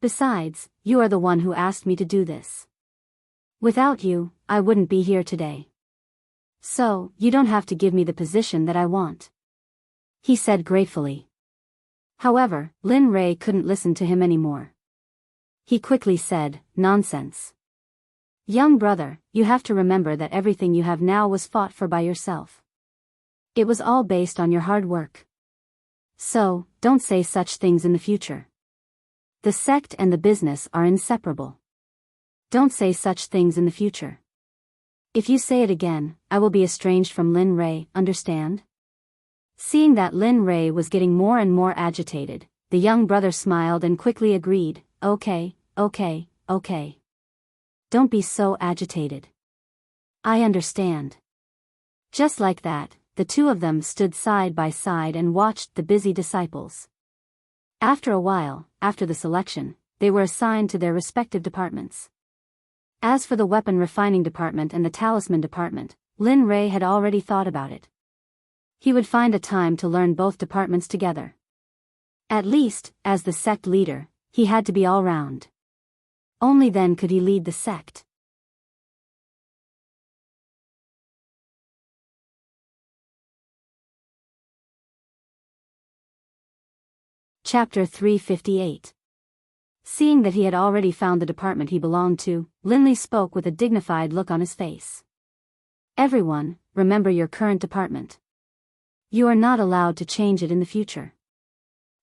[SPEAKER 1] Besides, you are the one who asked me to do this. Without you, I wouldn't be here today. So, you don't have to give me the position that I want," he said gratefully. However, Lin Rei couldn't listen to him anymore. He quickly said, "Nonsense. Young brother, you have to remember that everything you have now was fought for by yourself. It was all based on your hard work. So, don't say such things in the future. The sect and the business are inseparable. Don't say such things in the future. If you say it again, I will be estranged from Lin Rei, understand?" Seeing that Lin Rei was getting more and more agitated, the young brother smiled and quickly agreed, Okay. Don't be so agitated. I understand." Just like that, the two of them stood side by side and watched the busy disciples. After a while, after the selection, they were assigned to their respective departments. As for the weapon refining department and the talisman department, Lin Rei had already thought about it. He would find a time to learn both departments together. At least, as the sect leader, he had to be all round. Only then could he lead the sect. Chapter 358. Seeing that he had already found the department he belonged to, Lin Li spoke with a dignified look on his face. "Everyone, remember your current department. You are not allowed to change it in the future.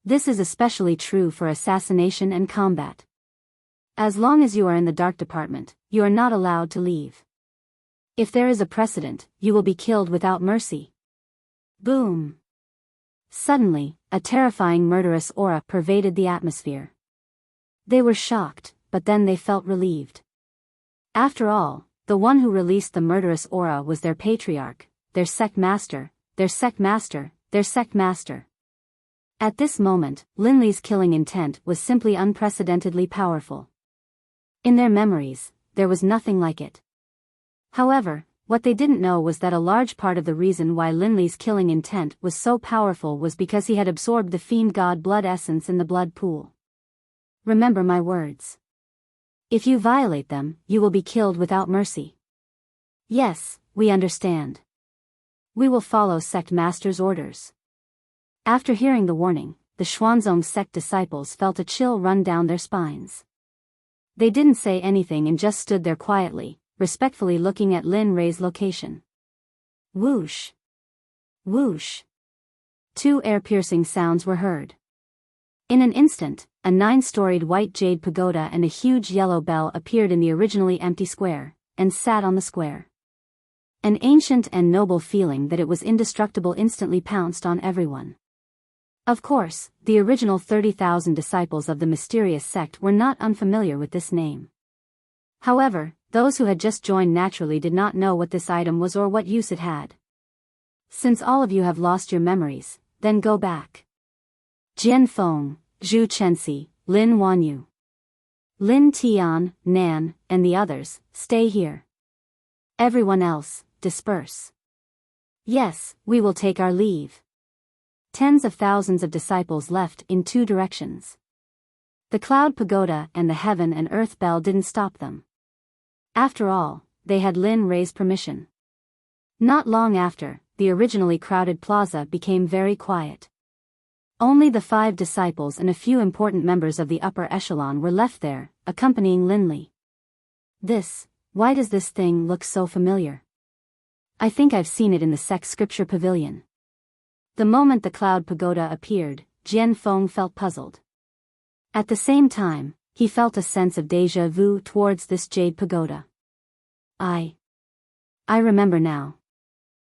[SPEAKER 1] This is especially true for assassination and combat. As long as you are in the dark department, you are not allowed to leave. If there is a precedent, you will be killed without mercy." Boom! Suddenly, a terrifying murderous aura pervaded the atmosphere. They were shocked, but then they felt relieved. After all, the one who released the murderous aura was their patriarch, their sect master, their sect master, their sect master. At this moment, Linley's killing intent was simply unprecedentedly powerful. In their memories, there was nothing like it. However, what they didn't know was that a large part of the reason why Linley's killing intent was so powerful was because he had absorbed the fiend god blood essence in the blood pool. Remember my words. If you violate them, you will be killed without mercy. Yes, we understand. We will follow sect master's orders. After hearing the warning, the Xuanzong sect disciples felt a chill run down their spines. They didn't say anything and just stood there quietly, respectfully looking at Lin Rei's location. Whoosh! Whoosh! 2 air-piercing sounds were heard. In an instant, a 9-storied white jade pagoda and a huge yellow bell appeared in the originally empty square, and sat on the square. An ancient and noble feeling that it was indestructible instantly pounced on everyone. Of course, the original 30,000 disciples of the mysterious sect were not unfamiliar with this name. However, those who had just joined naturally did not know what this item was or what use it had. Since all of you have lost your memories, then go back. Jian Feng, Zhu Chenxi, Lin Wanyu, Lin Tian, Nan, and the others, stay here. Everyone else, disperse. Yes, we will take our leave. Tens of thousands of disciples left in 2 directions. The cloud pagoda and the heaven and earth bell didn't stop them. After all, they had Lin Rei's permission. Not long after, the originally crowded plaza became very quiet. Only the 5 disciples and a few important members of the upper echelon were left there, accompanying Linley. Why does this thing look so familiar? I think I've seen it in the sect scripture pavilion. The moment the cloud pagoda appeared, Jian Feng felt puzzled. At the same time, he felt a sense of déjà vu towards this jade pagoda. I remember now.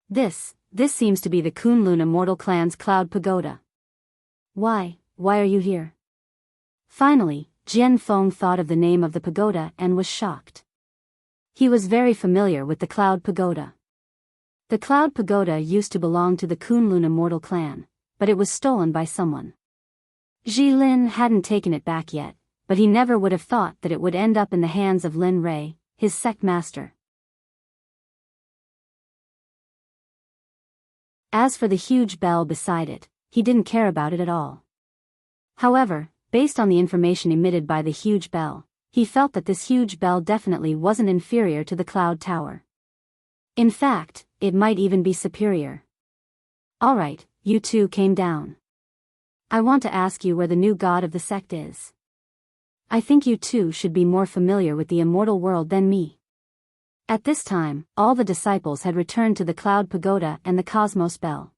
[SPEAKER 1] This seems to be the Kunlun Immortal Clan's cloud pagoda. Why are you here? Finally, Jian Feng thought of the name of the pagoda and was shocked. He was very familiar with the cloud pagoda. The cloud pagoda used to belong to the Kunlun Immortal Clan, but it was stolen by someone. Lin hadn't taken it back yet, but he never would have thought that it would end up in the hands of Lin Rei, his sect master. As for the huge bell beside it, he didn't care about it at all. However, based on the information emitted by the huge bell, he felt that this huge bell definitely wasn't inferior to the cloud tower. In fact, it might even be superior. Alright, you 2 came down. I want to ask you where the new god of the sect is. I think you 2 should be more familiar with the immortal world than me. At this time, all the disciples had returned to the cloud pagoda and the cosmos bell.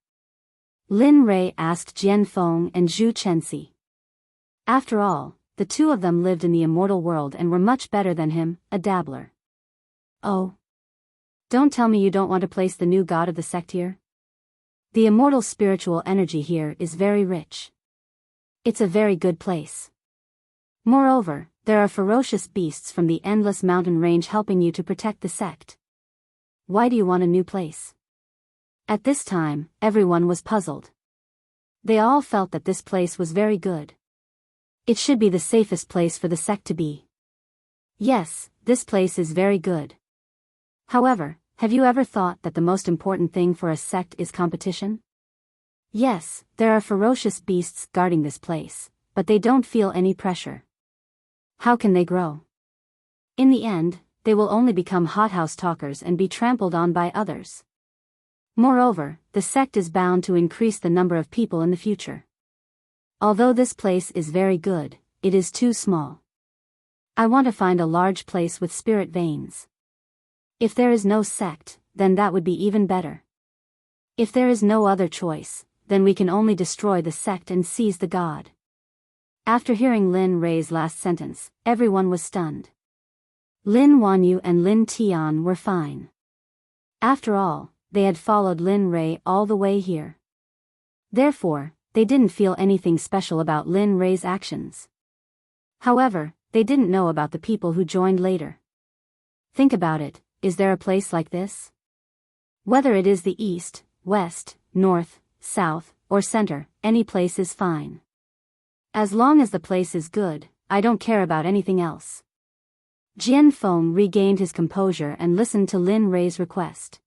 [SPEAKER 1] Lin Rei asked Jian Feng and Zhu Chenxi. After all, the 2 of them lived in the immortal world and were much better than him, a dabbler. Oh. Don't tell me you don't want to place the new god of the sect here? The immortal spiritual energy here is very rich. It's a very good place. Moreover, there are ferocious beasts from the endless mountain range helping you to protect the sect. Why do you want a new place? At this time, everyone was puzzled. They all felt that this place was very good. It should be the safest place for the sect to be. Yes, this place is very good. However, have you ever thought that the most important thing for a sect is competition? Yes, there are ferocious beasts guarding this place, but they don't feel any pressure. How can they grow? In the end, they will only become hothouse talkers and be trampled on by others. Moreover, the sect is bound to increase the number of people in the future. Although this place is very good, it is too small. I want to find a large place with spirit veins. If there is no sect, then that would be even better. If there is no other choice, then we can only destroy the sect and seize the god. After hearing Lin Rei's last sentence, everyone was stunned. Lin Wanyu and Lin Tian were fine. After all, they had followed Lin Rei all the way here. Therefore, they didn't feel anything special about Lin Rei's actions. However, they didn't know about the people who joined later. Think about it, is there a place like this? Whether it is the east, west, north, south, or center, any place is fine. As long as the place is good, I don't care about anything else. Jian Feng regained his composure and listened to Lin Rei's request.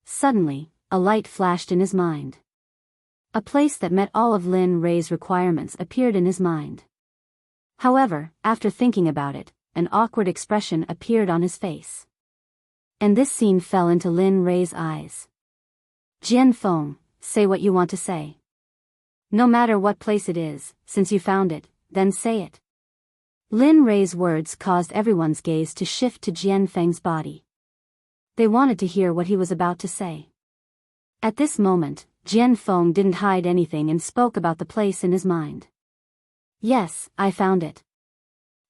[SPEAKER 1] Suddenly, a light flashed in his mind. A place that met all of Lin Rei's requirements appeared in his mind. However, after thinking about it, an awkward expression appeared on his face. And this scene fell into Lin Rei's eyes. Jian Feng, say what you want to say. No matter what place it is, since you found it, then say it. Lin Rei's words caused everyone's gaze to shift to Jian Feng's body. They wanted to hear what he was about to say. At this moment, Jian Feng didn't hide anything and spoke about the place in his mind. Yes, I found it.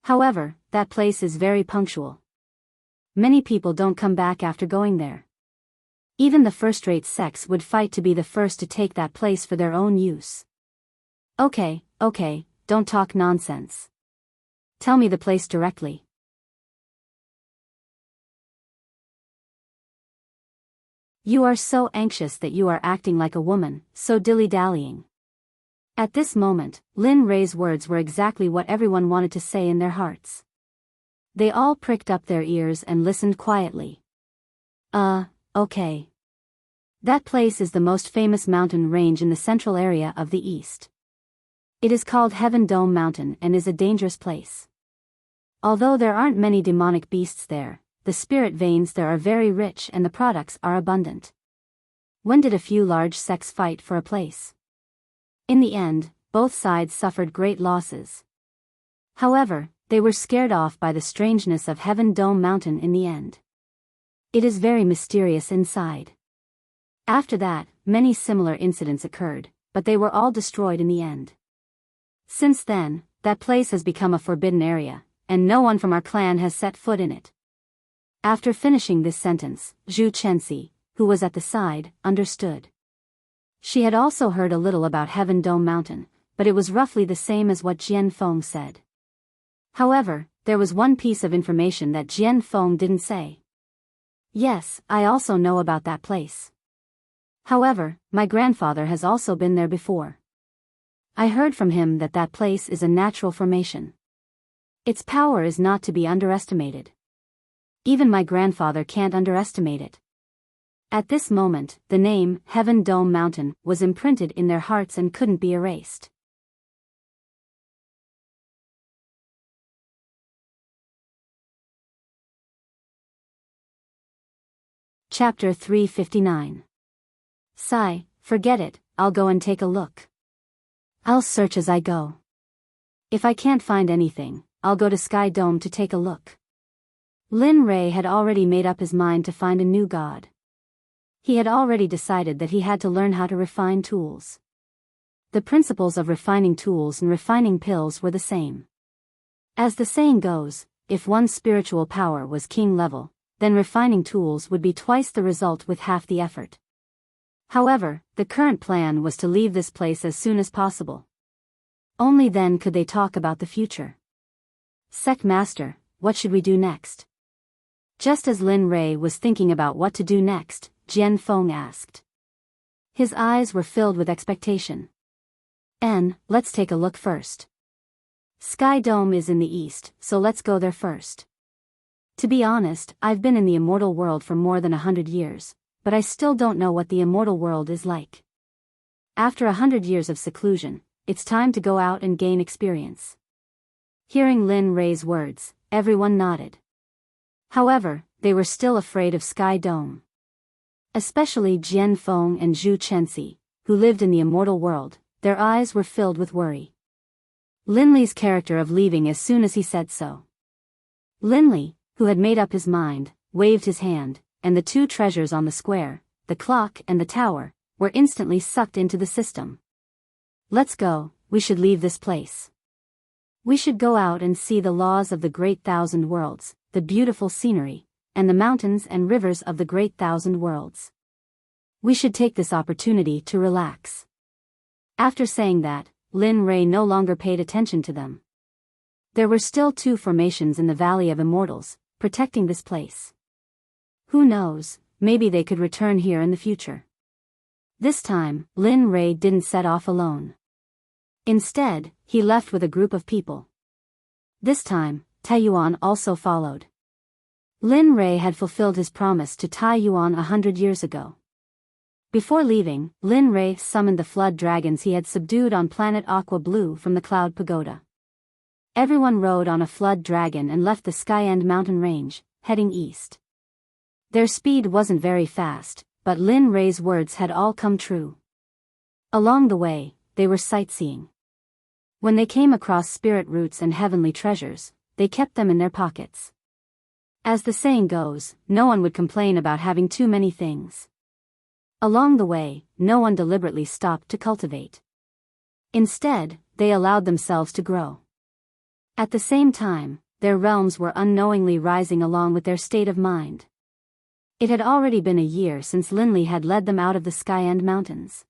[SPEAKER 1] However, that place is very punctual. Many people don't come back after going there. Even the first-rate sects would fight to be the first to take that place for their own use. Okay, don't talk nonsense. Tell me the place directly. You are so anxious that you are acting like a woman, so dilly-dallying. At this moment, Lin Rei's words were exactly what everyone wanted to say in their hearts. They all pricked up their ears and listened quietly. Okay. That place is the most famous mountain range in the central area of the east. It is called Heaven Dome Mountain and is a dangerous place. Although there aren't many demonic beasts there, the spirit veins there are very rich and the products are abundant. When did a few large sects fight for a place? In the end, both sides suffered great losses. However, they were scared off by the strangeness of Heaven Dome Mountain in the end. It is very mysterious inside. After that, many similar incidents occurred, but they were all destroyed in the end. Since then, that place has become a forbidden area, and no one from our clan has set foot in it. After finishing this sentence, Zhu Chenxi, who was at the side, understood. She had also heard a little about Heaven Dome Mountain, but it was roughly the same as what Jian Feng said. However, there was one piece of information that Jian Feng didn't say. Yes, I also know about that place. However, my grandfather has also been there before. I heard from him that that place is a natural formation. Its power is not to be underestimated. Even my grandfather can't underestimate it. At this moment, the name, Heaven Dome Mountain, was imprinted in their hearts and couldn't be erased. Chapter 359. Sigh, forget it, I'll go and take a look. I'll search as I go. If I can't find anything, I'll go to Sky Dome to take a look. Lin Rei had already made up his mind to find a new god. He had already decided that he had to learn how to refine tools. The principles of refining tools and refining pills were the same. As the saying goes, if one's spiritual power was king level, then refining tools would be twice the result with half the effort. However, the current plan was to leave this place as soon as possible. Only then could they talk about the future. Sect Master, what should we do next? Just as Lin Rei was thinking about what to do next, Jian Feng asked. His eyes were filled with expectation. Let's take a look first. Sky Dome is in the east, so let's go there first. To be honest, I've been in the immortal world for more than 100 years, but I still don't know what the immortal world is like. After 100 years of seclusion, it's time to go out and gain experience. Hearing Lin Rei's words, everyone nodded. However, they were still afraid of Sky Dome. Especially Jian Feng and Zhu Chenxi, who lived in the immortal world, their eyes were filled with worry. Linley's character of leaving as soon as he said so. Linley, who had made up his mind, waved his hand, and the two treasures on the square, the clock and the tower, were instantly sucked into the system. Let's go, we should leave this place. We should go out and see the laws of the Great Thousand Worlds, the beautiful scenery, and the mountains and rivers of the Great Thousand Worlds. We should take this opportunity to relax. After saying that, Lin Rei no longer paid attention to them. There were still two formations in the Valley of Immortals, protecting this place. Who knows, maybe they could return here in the future. This time, Lin Rei didn't set off alone. Instead, he left with a group of people. This time, Taiyuan also followed. Lin Rei had fulfilled his promise to Taiyuan 100 years ago. Before leaving, Lin Rei summoned the flood dragons he had subdued on planet Aqua Blue from the Cloud Pagoda. Everyone rode on a flood dragon and left the Skyend mountain range, heading east. Their speed wasn't very fast, but Lin Rei's words had all come true. Along the way, they were sightseeing. When they came across spirit roots and heavenly treasures, they kept them in their pockets. As the saying goes, no one would complain about having too many things. Along the way, no one deliberately stopped to cultivate. Instead, they allowed themselves to grow. At the same time, their realms were unknowingly rising along with their state of mind. It had already been a year since Linley had led them out of the Skyend Mountains.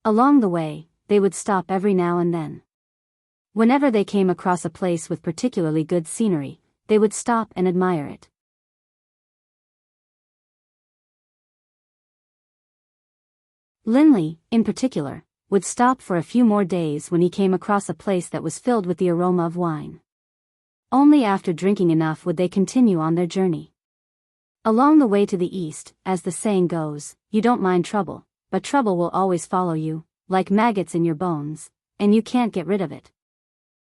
[SPEAKER 1] Along the way, they would stop every now and then. Whenever they came across a place with particularly good scenery, they would stop and admire it. Linley, in particular, would stop for a few more days when he came across a place that was filled with the aroma of wine. Only after drinking enough would they continue on their journey. Along the way to the east, as the saying goes, you don't mind trouble, but trouble will always follow you, like maggots in your bones, and you can't get rid of it.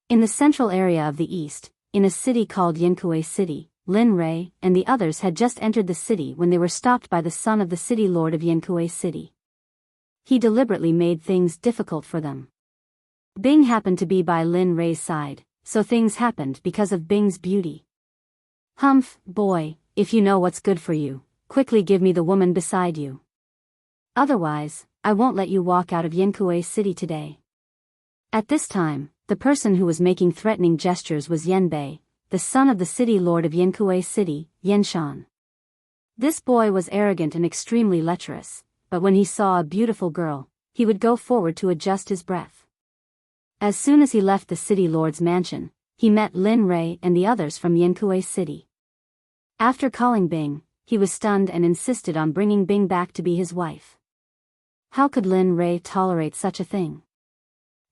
[SPEAKER 1] In the central area of the east, in a city called Yenkue City, Lin Rei and the others had just entered the city when they were stopped by the son of the city lord of Yenkue City. He deliberately made things difficult for them. Bing happened to be by Lin Rei's side, so things happened because of Bing's beauty. Humph, boy, if you know what's good for you, quickly give me the woman beside you. Otherwise, I won't let you walk out of Yenkue City today. At this time, the person who was making threatening gestures was Yenbei, the son of the city lord of Yenkue City, Yenshan. This boy was arrogant and extremely lecherous, but when he saw a beautiful girl, he would go forward to adjust his breath. As soon as he left the city lord's mansion, he met Lin Rei and the others from Yenkue City. After calling Bing, he was stunned and insisted on bringing Bing back to be his wife. How could Lin Rei tolerate such a thing?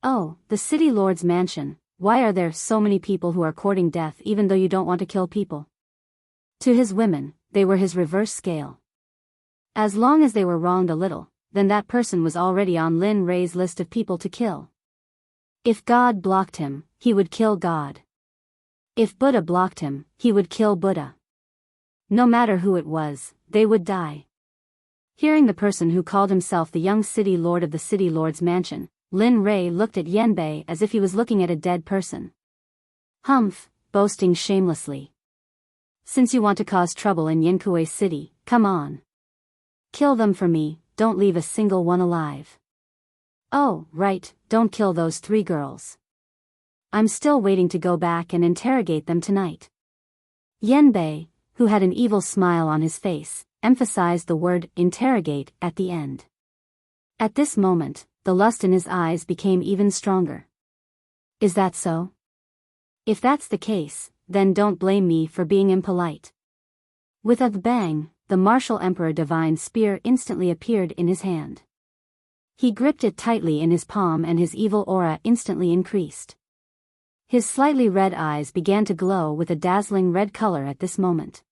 [SPEAKER 1] Oh, the city lord's mansion, why are there so many people who are courting death even though you don't want to kill people? To his women, they were his reverse scale. As long as they were wronged a little, then that person was already on Lin Rei's list of people to kill. If God blocked him, he would kill God. If Buddha blocked him, he would kill Buddha. No matter who it was, they would die. Hearing the person who called himself the young city lord of the city lord's mansion, Lin Rei looked at Yenbei as if he was looking at a dead person. Humph, boasting shamelessly. Since you want to cause trouble in Yenkue City, come on. Kill them for me, don't leave a single one alive. Oh, right, don't kill those 3 girls. I'm still waiting to go back and interrogate them tonight. Yenbei, who had an evil smile on his face, emphasized the word interrogate at the end. At this moment, the lust in his eyes became even stronger. Is that so? If that's the case, then don't blame me for being impolite. With a bang, the martial emperor divine spear instantly appeared in his hand. He gripped it tightly in his palm and his evil aura instantly increased. His slightly red eyes began to glow with a dazzling red color at this moment.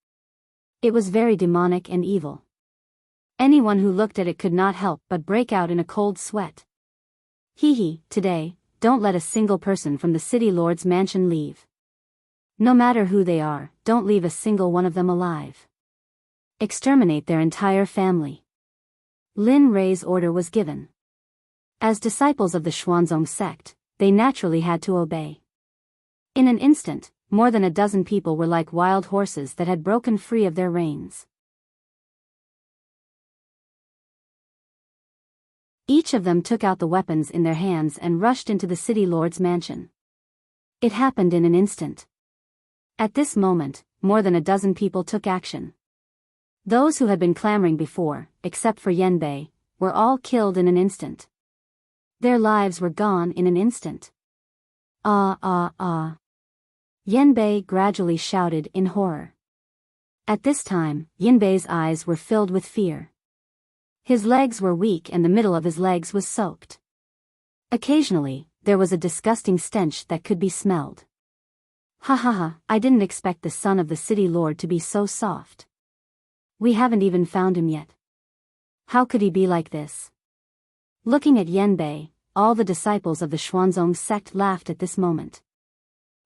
[SPEAKER 1] It was very demonic and evil. Anyone who looked at it could not help but break out in a cold sweat. Hee, today, don't let a single person from the city lord's mansion leave. No matter who they are, don't leave a single one of them alive. Exterminate their entire family. Lin Rei's order was given. As disciples of the Xuanzong sect, they naturally had to obey. In an instant, more than a dozen people were like wild horses that had broken free of their reins. Each of them took out the weapons in their hands and rushed into the city lord's mansion. It happened in an instant. At this moment, more than a dozen people took action. Those who had been clamoring before, except for Yenbei, were all killed in an instant. Their lives were gone in an instant. Ah. Yenbei gradually shouted in horror. At this time, Yanbei's eyes were filled with fear. His legs were weak and the middle of his legs was soaked. Occasionally, there was a disgusting stench that could be smelled. Ha ha ha, I didn't expect the son of the city lord to be so soft. We haven't even found him yet. How could he be like this? Looking at Yanbei, all the disciples of the Xuanzong sect laughed at this moment.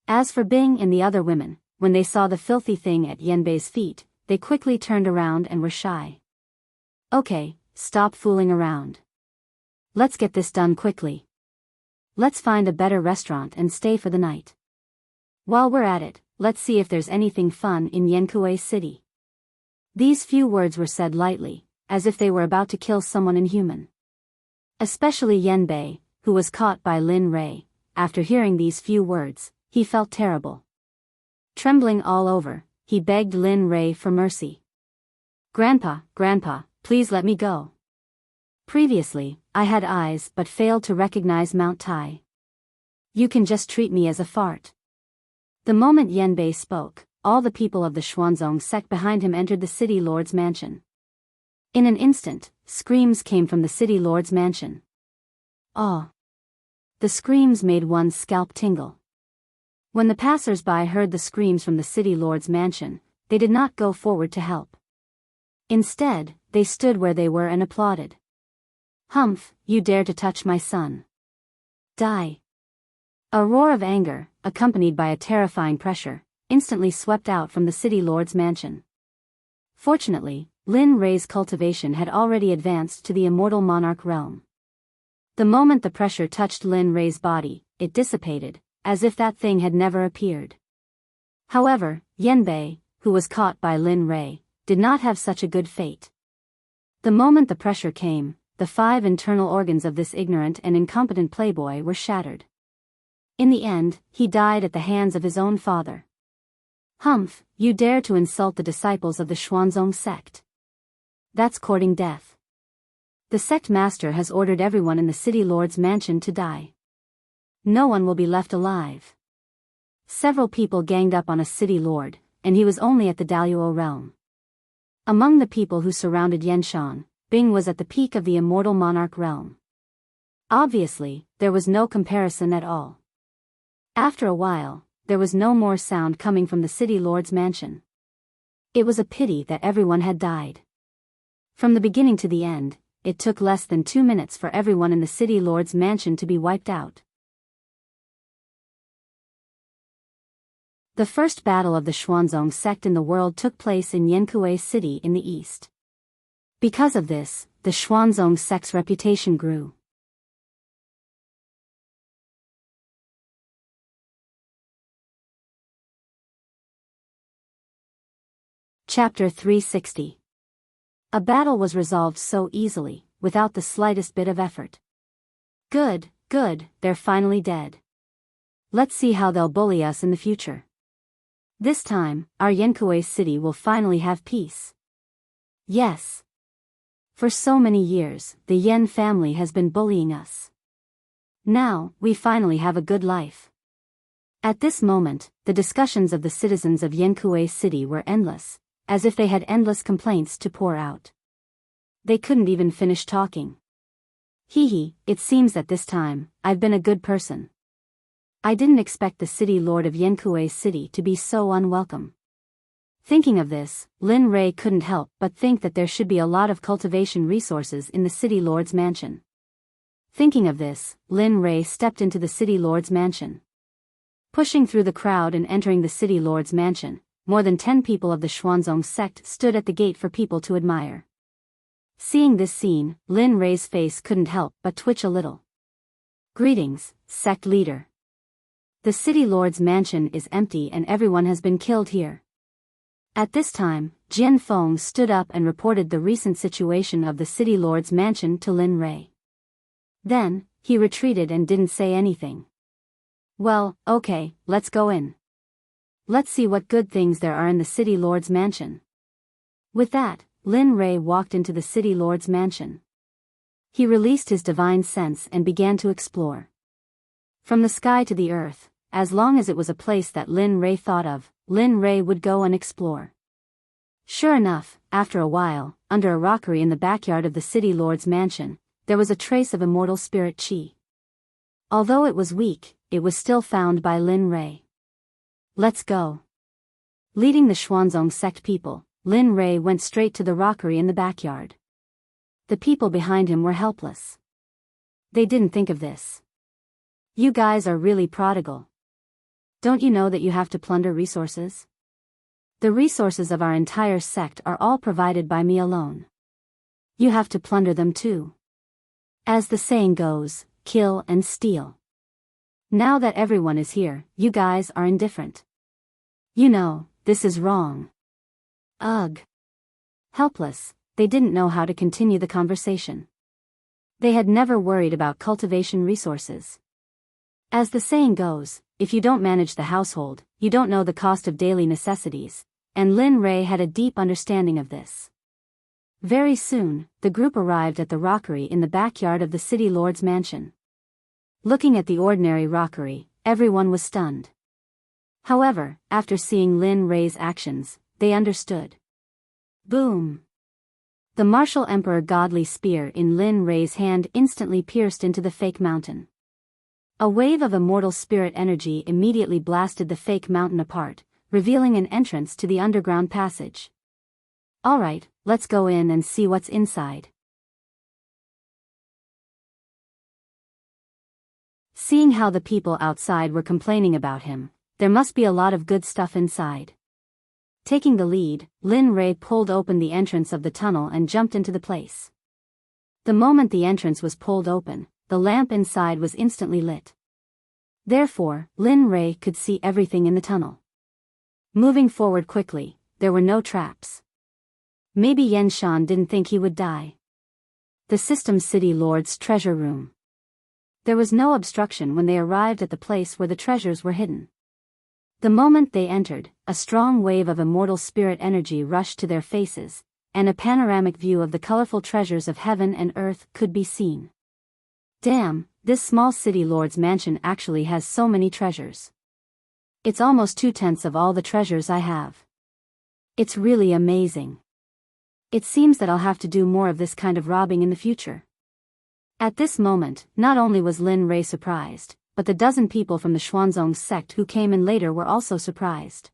[SPEAKER 1] As for Bing and the other women, when they saw the filthy thing at Yanbei's feet, they quickly turned around and were shy. Okay, stop fooling around. Let's get this done quickly. Let's find a better restaurant and stay for the night. While we're at it, let's see if there's anything fun in Yankuei City. These few words were said lightly, as if they were about to kill someone inhuman. Especially Yanbei, who was caught by Lin Rei. After hearing these few words, he felt terrible. Trembling all over, he begged Lin Rei for mercy. Grandpa, please let me go. Previously, I had eyes but failed to recognize Mount Tai. You can just treat me as a fart. The moment Yanbei spoke, all the people of the Xuanzong sect behind him entered the city lord's mansion. In an instant, screams came from the city lord's mansion. Oh! The screams made one's scalp tingle. When the passers-by heard the screams from the city lord's mansion, they did not go forward to help. Instead, they stood where they were and applauded. Humph, you dare to touch my son. Die! A roar of anger, accompanied by a terrifying pressure, instantly swept out from the city lord's mansion. Fortunately, Lin Rei's cultivation had already advanced to the immortal monarch realm. The moment the pressure touched Lin Rei's body, it dissipated, as if that thing had never appeared. However, Yanbei, who was caught by Lin Rei, did not have such a good fate. The moment the pressure came, the 5 internal organs of this ignorant and incompetent playboy were shattered. In the end, he died at the hands of his own father. Humph, you dare to insult the disciples of the Xuanzong sect. That's courting death. The sect master has ordered everyone in the city lord's mansion to die. No one will be left alive. Several people ganged up on a city lord, and he was only at the Daluo realm. Among the people who surrounded Yanshan, Bing was at the peak of the immortal monarch realm. Obviously, there was no comparison at all. After a while, there was no more sound coming from the city lord's mansion. It was a pity that everyone had died. From the beginning to the end, it took less than 2 minutes for everyone in the city lord's mansion to be wiped out. The first battle of the Xuanzong sect in the world took place in Yankuei City in the east. Because of this, the Xuanzong sect's reputation grew. Chapter 360. A battle was resolved so easily, without the slightest bit of effort. Good, they're finally dead. Let's see how they'll bully us in the future. This time, our Yankuei city will finally have peace. Yes. For so many years, the Yan family has been bullying us. Now, we finally have a good life. At this moment, the discussions of the citizens of Yankuei City were endless, as if they had endless complaints to pour out. They couldn't even finish talking. It seems that this time, I've been a good person. I didn't expect the city lord of Yankuei City to be so unwelcome. Thinking of this, Lin Rei couldn't help but think that there should be a lot of cultivation resources in the city lord's mansion. Thinking of this, Lin Rei stepped into the city lord's mansion. Pushing through the crowd and entering the city lord's mansion, more than 10 people of the Xuanzong sect stood at the gate for people to admire. Seeing this scene, Lin Rei's face couldn't help but twitch a little. Greetings, sect leader. The city lord's mansion is empty and everyone has been killed here. At this time, Jian Feng stood up and reported the recent situation of the city lord's mansion to Lin Rei. Then, he retreated and didn't say anything. Well, okay, let's go in. Let's see what good things there are in the city lord's mansion. With that, Lin Rei walked into the city lord's mansion. He released his divine sense and began to explore. From the sky to the earth, as long as it was a place that Lin Rei thought of, Lin Rei would go and explore. Sure enough, after a while, under a rockery in the backyard of the city lord's mansion, there was a trace of immortal spirit chi. Although it was weak, it was still found by Lin Rei. Let's go. Leading the Xuanzong sect people, Lin Rei went straight to the rockery in the backyard. The people behind him were helpless. They didn't think of this. You guys are really prodigal. Don't you know that you have to plunder resources? The resources of our entire sect are all provided by me alone. You have to plunder them too. As the saying goes, kill and steal. Now that everyone is here, you guys are indifferent. You know, this is wrong. Ugh. Helpless, they didn't know how to continue the conversation. They had never worried about cultivation resources. As the saying goes, if you don't manage the household, you don't know the cost of daily necessities, and Lin Rei had a deep understanding of this. Very soon, the group arrived at the rockery in the backyard of the city lord's mansion. Looking at the ordinary rockery, everyone was stunned. However, after seeing Lin Rei's actions, they understood. Boom! The martial emperor godly spear in Lin Rei's hand instantly pierced into the fake mountain. A wave of immortal spirit energy immediately blasted the fake mountain apart, revealing an entrance to the underground passage. Alright, let's go in and see what's inside. Seeing how the people outside were complaining about him, there must be a lot of good stuff inside. Taking the lead, Lin Rei pulled open the entrance of the tunnel and jumped into the place. The moment the entrance was pulled open, the lamp inside was instantly lit. Therefore, Lin Rei could see everything in the tunnel. Moving forward quickly, there were no traps. Maybe Yan Shan didn't think he would die. The System City Lord's treasure room. There was no obstruction when they arrived at the place where the treasures were hidden. The moment they entered, a strong wave of immortal spirit energy rushed to their faces, and a panoramic view of the colorful treasures of heaven and earth could be seen. Damn, this small city lord's mansion actually has so many treasures. It's almost 2/10 of all the treasures I have. It's really amazing. It seems that I'll have to do more of this kind of robbing in the future. At this moment, not only was Lin Rei surprised, but the dozen people from the Xuanzong sect who came in later were also surprised.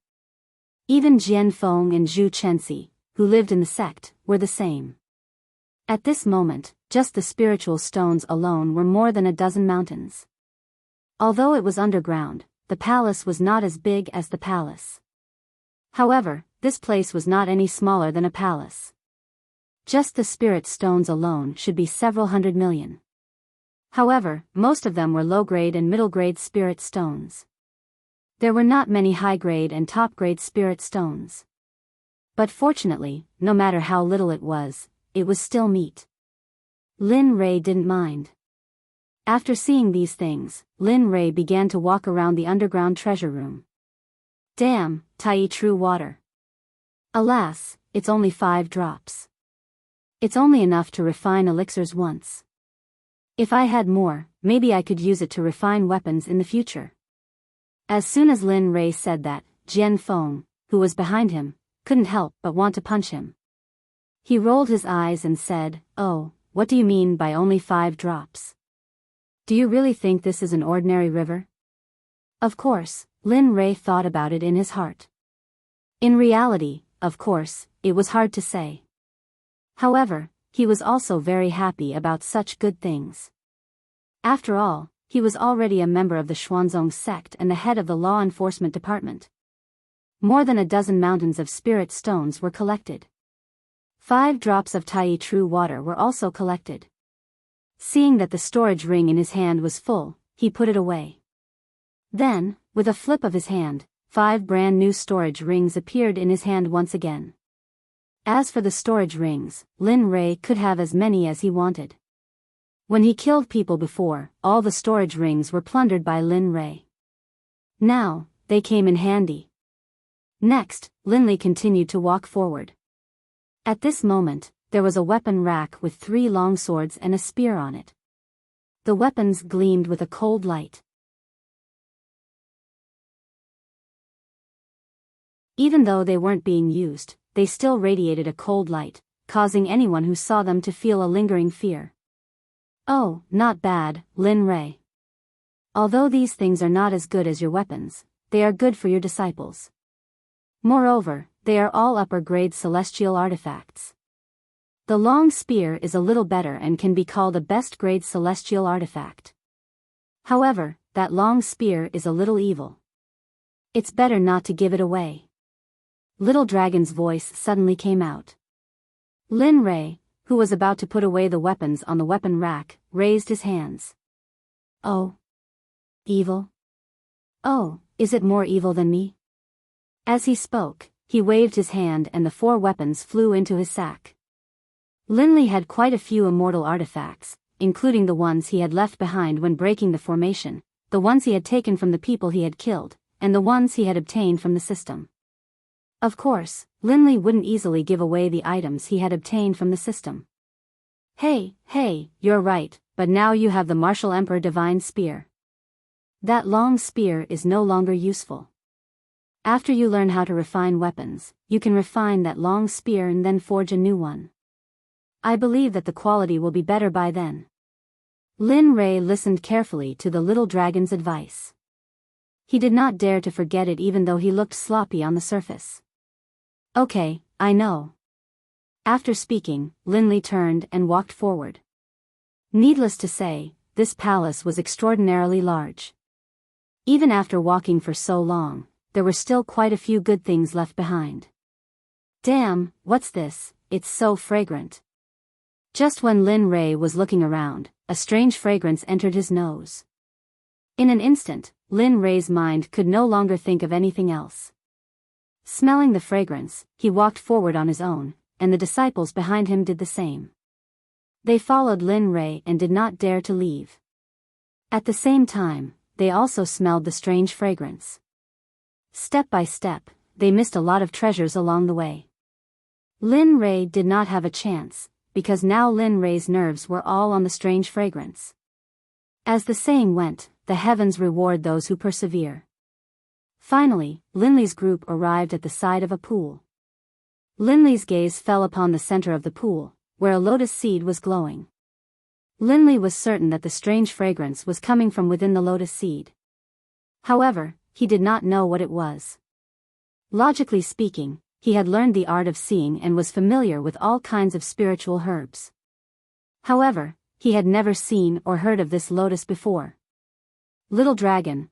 [SPEAKER 1] Even Jian Feng and Zhu Chenxi, who lived in the sect, were the same. At this moment, just the spiritual stones alone were more than a dozen mountains. Although it was underground, the palace was not as big as the palace. However, this place was not any smaller than a palace. Just the spirit stones alone should be several hundred million. However, most of them were low-grade and middle-grade spirit stones. There were not many high-grade and top-grade spirit stones. But fortunately, no matter how little it was still meat. Lin Rei didn't mind. After seeing these things, Lin Rei began to walk around the underground treasure room. Damn, Tai True water. Alas, it's only 5 drops. It's only enough to refine elixirs once. If I had more, maybe I could use it to refine weapons in the future. As soon as Lin Rei said that, Jian Feng, who was behind him, couldn't help but want to punch him. He rolled his eyes and said, "Oh, what do you mean by only 5 drops? Do you really think this is an ordinary river?" Of course, Lin Rei thought about it in his heart. In reality, of course, it was hard to say. However, he was also very happy about such good things. After all, he was already a member of the Xuanzong sect and the head of the law enforcement department. More than a dozen mountains of spirit stones were collected. 5 drops of Tai True water were also collected. Seeing that the storage ring in his hand was full, he put it away. Then, with a flip of his hand, 5 brand new storage rings appeared in his hand once again. As for the storage rings, Lin Rei could have as many as he wanted. When he killed people before, all the storage rings were plundered by Lin Rei. Now, they came in handy. Next, Lin Li continued to walk forward. At this moment, there was a weapon rack with 3 long swords and a spear on it. The weapons gleamed with a cold light. Even though they weren't being used, they still radiated a cold light, causing anyone who saw them to feel a lingering fear. Oh, not bad, Lin Rei. Although these things are not as good as your weapons, they are good for your disciples. Moreover, they are all upper-grade celestial artifacts. The long spear is a little better and can be called a best-grade celestial artifact. However, that long spear is a little evil. It's better not to give it away. Little Dragon's voice suddenly came out. Lin Rei, who was about to put away the weapons on the weapon rack, raised his hands. Oh. Evil? Oh, is it more evil than me? As he spoke, he waved his hand and the 4 weapons flew into his sack. Linley had quite a few immortal artifacts, including the ones he had left behind when breaking the formation, the ones he had taken from the people he had killed, and the ones he had obtained from the system. Of course, Linley wouldn't easily give away the items he had obtained from the system. Hey, you're right, but now you have the Martial Emperor Divine Spear. That long spear is no longer useful. After you learn how to refine weapons, you can refine that long spear and then forge a new one. I believe that the quality will be better by then. Lin Rei listened carefully to the little dragon's advice. He did not dare to forget it even though he looked sloppy on the surface. Okay, I know. After speaking, Linley turned and walked forward. Needless to say, this palace was extraordinarily large. Even after walking for so long, there were still quite a few good things left behind. Damn, what's this? It's so fragrant. Just when Lin Rei was looking around, a strange fragrance entered his nose. In an instant, Lin Rei's mind could no longer think of anything else. Smelling the fragrance, he walked forward on his own, and the disciples behind him did the same. They followed Lin Rei and did not dare to leave. At the same time, they also smelled the strange fragrance. Step by step, they missed a lot of treasures along the way. Lin Rei did not have a chance, because now Lin Rei's nerves were all on the strange fragrance. As the saying went, the heavens reward those who persevere. Finally, Linley's group arrived at the side of a pool. Linley's gaze fell upon the center of the pool, where a lotus seed was glowing. Linley was certain that the strange fragrance was coming from within the lotus seed. However, he did not know what it was. Logically speaking, he had learned the art of seeing and was familiar with all kinds of spiritual herbs. However, he had never seen or heard of this lotus before. Little dragon,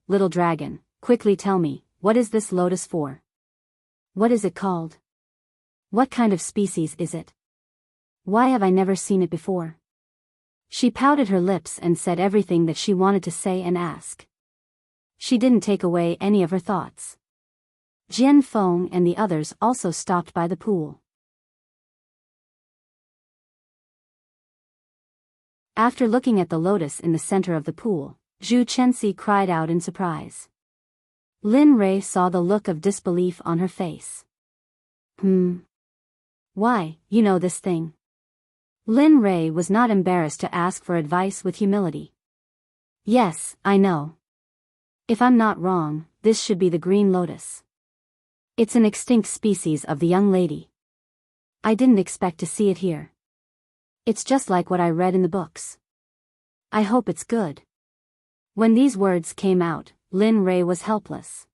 [SPEAKER 1] quickly tell me, what is this lotus for? What is it called? What kind of species is it? Why have I never seen it before? She pouted her lips and said everything that she wanted to say and ask. She didn't take away any of her thoughts. Jian Feng and the others also stopped by the pool. After looking at the lotus in the center of the pool, Zhu Chenxi cried out in surprise. Lin Rei saw the look of disbelief on her face. Why, you know this thing? Lin Rei was not embarrassed to ask for advice with humility. Yes, I know. If I'm not wrong, this should be the green lotus. It's an extinct species of the young lady. I didn't expect to see it here. It's just like what I read in the books. I hope it's good. When these words came out, Lin Rei was helpless.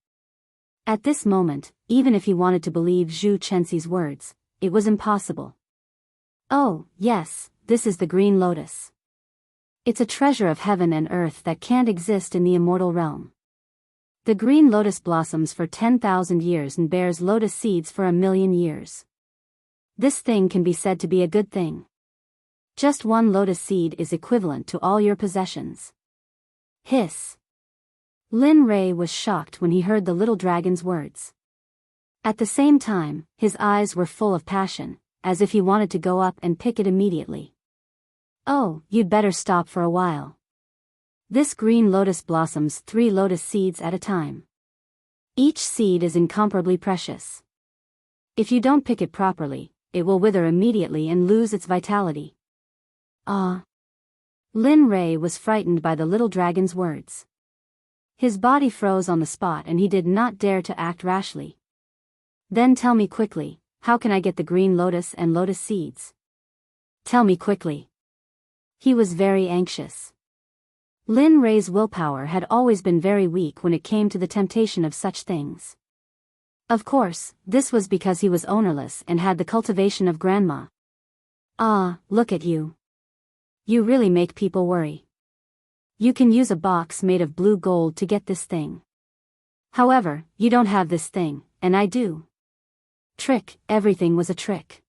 [SPEAKER 1] At this moment, even if he wanted to believe Zhu Chenxi's words, it was impossible. Oh, yes, this is the green lotus. It's a treasure of heaven and earth that can't exist in the immortal realm. The green lotus blossoms for 10,000 years and bears lotus seeds for 1,000,000 years. This thing can be said to be a good thing. Just one lotus seed is equivalent to all your possessions. Hiss. Lin Rei was shocked when he heard the little dragon's words. At the same time, his eyes were full of passion, as if he wanted to go up and pick it immediately. Oh, you'd better stop for a while. This green lotus blossoms 3 lotus seeds at a time. Each seed is incomparably precious. If you don't pick it properly, it will wither immediately and lose its vitality. Ah. Lin Rei was frightened by the little dragon's words. His body froze on the spot and he did not dare to act rashly. Then tell me quickly, how can I get the green lotus and lotus seeds? Tell me quickly. He was very anxious. Lin Rei's willpower had always been very weak when it came to the temptation of such things. Of course, this was because he was ownerless and had the cultivation of grandma. Ah, look at you. You really make people worry. You can use a box made of blue gold to get this thing. However, you don't have this thing, and I do. Trick, everything was a trick.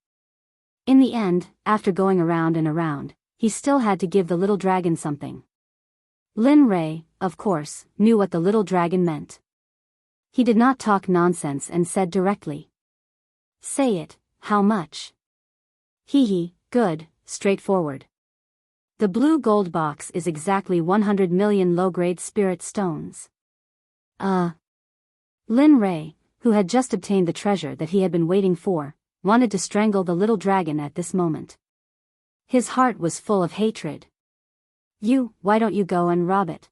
[SPEAKER 1] In the end, after going around and around, he still had to give the little dragon something. Lin Rei, of course, knew what the little dragon meant. He did not talk nonsense and said directly. Say it, how much? Hee, good, straightforward. The blue gold box is exactly 100 million low-grade spirit stones. Lin Rei, who had just obtained the treasure that he had been waiting for, wanted to strangle the little dragon at this moment. His heart was full of hatred. Why don't you go and rob it?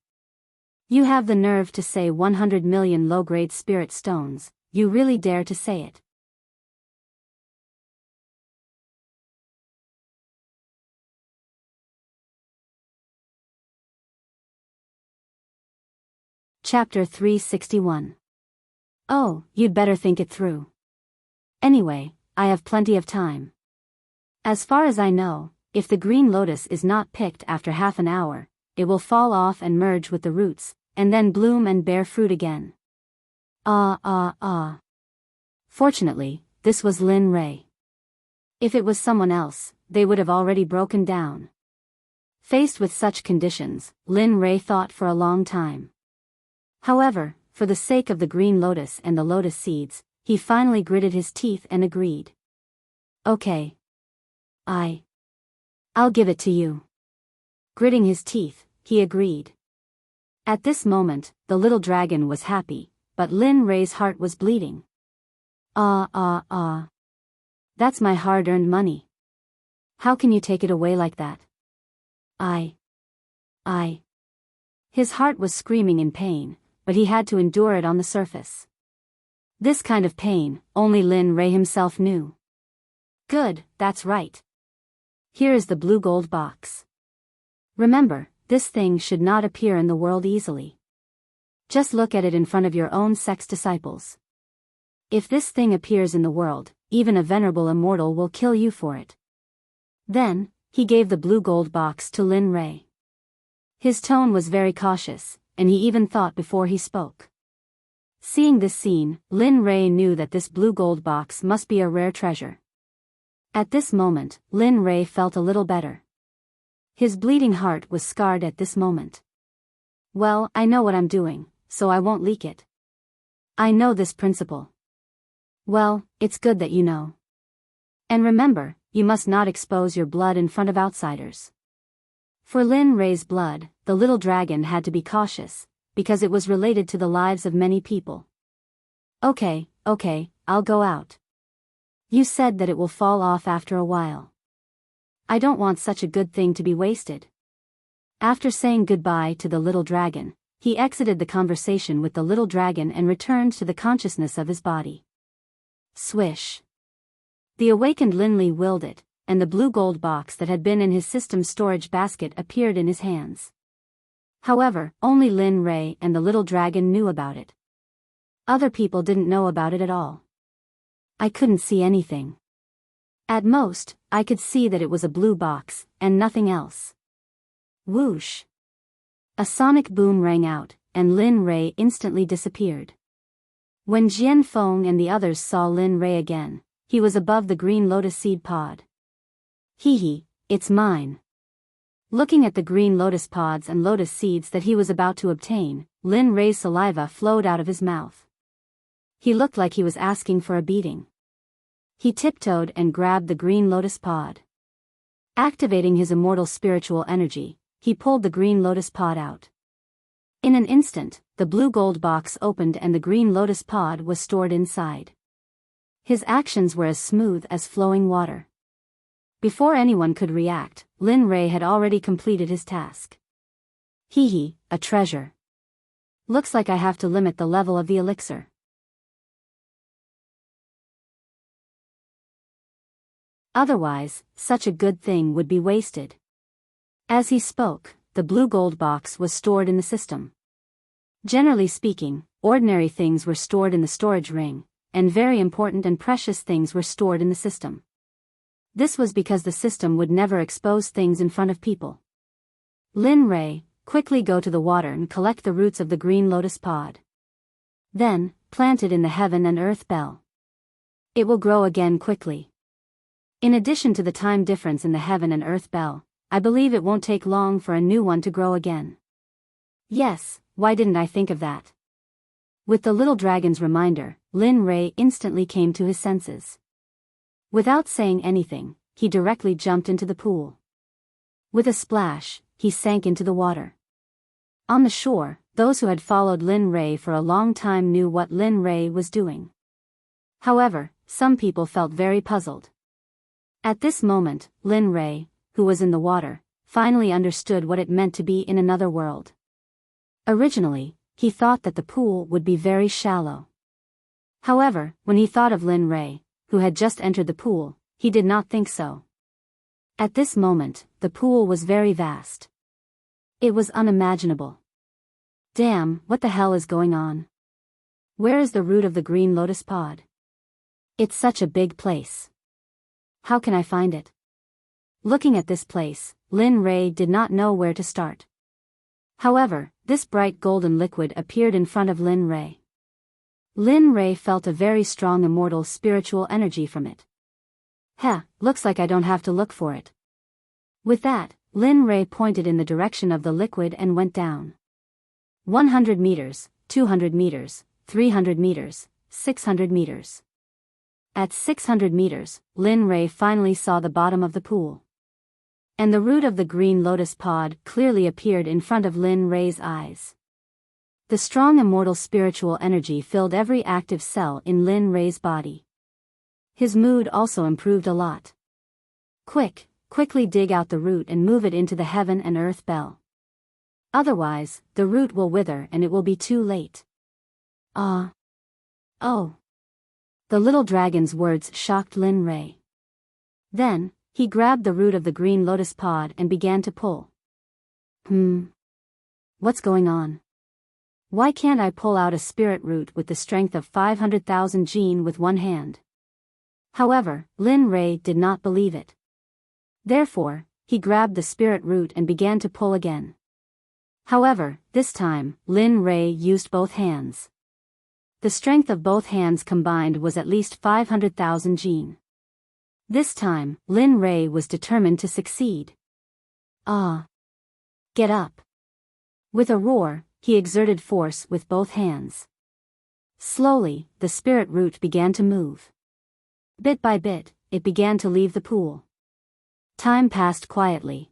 [SPEAKER 1] You have the nerve to say 100 million low-grade spirit stones, you really dare to say it. Chapter 361. Oh, you'd better think it through. Anyway, I have plenty of time. As far as I know, if the green lotus is not picked after half an hour, it will fall off and merge with the roots, and then bloom and bear fruit again. Fortunately, this was Lin Rei. If it was someone else, they would have already broken down. Faced with such conditions, Lin Rei thought for a long time. However, for the sake of the green lotus and the lotus seeds, he finally gritted his teeth and agreed. Okay. I'll give it to you. Gritting his teeth, he agreed. At this moment, the little dragon was happy, but Lin Rei's heart was bleeding. That's my hard-earned money. How can you take it away like that? His heart was screaming in pain, but he had to endure it on the surface. This kind of pain, only Lin Rei himself knew. Good, that's right. Here is the blue gold box. Remember, this thing should not appear in the world easily. Just look at it in front of your own Sect's disciples. If this thing appears in the world, even a venerable immortal will kill you for it. Then, he gave the blue gold box to Lin Rei. His tone was very cautious, and he even thought before he spoke. Seeing this scene, Lin Rei knew that this blue gold box must be a rare treasure. At this moment, Lin Rei felt a little better. His bleeding heart was scarred at this moment. Well, I know what I'm doing, so I won't leak it. I know this principle. Well, it's good that you know. And remember, you must not expose your blood in front of outsiders. For Lin Rei's blood, the little dragon had to be cautious, because it was related to the lives of many people. Okay, I'll go out. You said that it will fall off after a while. I don't want such a good thing to be wasted. After saying goodbye to the little dragon, he exited the conversation with the little dragon and returned to the consciousness of his body. Swish. The awakened Lin Li willed it, and the blue gold box that had been in his system storage basket appeared in his hands. However, only Lin Rei and the little dragon knew about it. Other people didn't know about it at all. I couldn't see anything. At most, I could see that it was a blue box, and nothing else. Whoosh! A sonic boom rang out, and Lin Rei instantly disappeared. When Jian Feng and the others saw Lin Rei again, he was above the green lotus seed pod. It's mine. Looking at the green lotus pods and lotus seeds that he was about to obtain, Lin Rei's saliva flowed out of his mouth. He looked like he was asking for a beating. He tiptoed and grabbed the green lotus pod. Activating his immortal spiritual energy, he pulled the green lotus pod out. In an instant, the blue gold box opened and the green lotus pod was stored inside. His actions were as smooth as flowing water. Before anyone could react, Lin Rei had already completed his task. A treasure. Looks like I have to limit the level of the elixir. Otherwise, such a good thing would be wasted. As he spoke, the blue gold box was stored in the system. Generally speaking, ordinary things were stored in the storage ring, and very important and precious things were stored in the system. This was because the system would never expose things in front of people. Lin Ray, quickly go to the water and collect the roots of the green lotus pod. Then, plant it in the heaven and earth bell. It will grow again quickly. In addition to the time difference in the heaven and earth bell, I believe it won't take long for a new one to grow again. Yes, why didn't I think of that? With the little dragon's reminder, Lin Ray instantly came to his senses. Without saying anything, he directly jumped into the pool. With a splash, he sank into the water. On the shore, those who had followed Lin Ray for a long time knew what Lin Ray was doing. However, some people felt very puzzled. At this moment, Lin Ray, who was in the water, finally understood what it meant to be in another world. Originally, he thought that the pool would be very shallow. However, when he thought of Lin Ray, who had just entered the pool, he did not think so. At this moment, the pool was very vast. It was unimaginable. Damn, what the hell is going on? Where is the root of the green lotus pod? It's such a big place. How can I find it? Looking at this place, Lin Ray did not know where to start. However, this bright golden liquid appeared in front of Lin Ray. Lin Ray felt a very strong immortal spiritual energy from it. Heh, looks like I don't have to look for it. With that, Lin Ray pointed in the direction of the liquid and went down. 100 meters, 200 meters, 300 meters, 600 meters. At 600 meters, Lin Ray finally saw the bottom of the pool. And the root of the green lotus pod clearly appeared in front of Lin Ray's eyes. The strong immortal spiritual energy filled every active cell in Lin Ray's body. His mood also improved a lot. Quickly dig out the root and move it into the heaven and earth bell. Otherwise, the root will wither and it will be too late. Oh. The little dragon's words shocked Lin Ray. Then, he grabbed the root of the green lotus pod and began to pull. What's going on? Why can't I pull out a spirit root with the strength of 500,000 Jin with one hand? However, Lin Ray did not believe it. Therefore, he grabbed the spirit root and began to pull again. However, this time, Lin Ray used both hands. The strength of both hands combined was at least 500,000 Jin. This time, Lin Ray was determined to succeed. Get up. With a roar, he exerted force with both hands. Slowly, the spirit root began to move. Bit by bit, it began to leave the pool. Time passed quietly.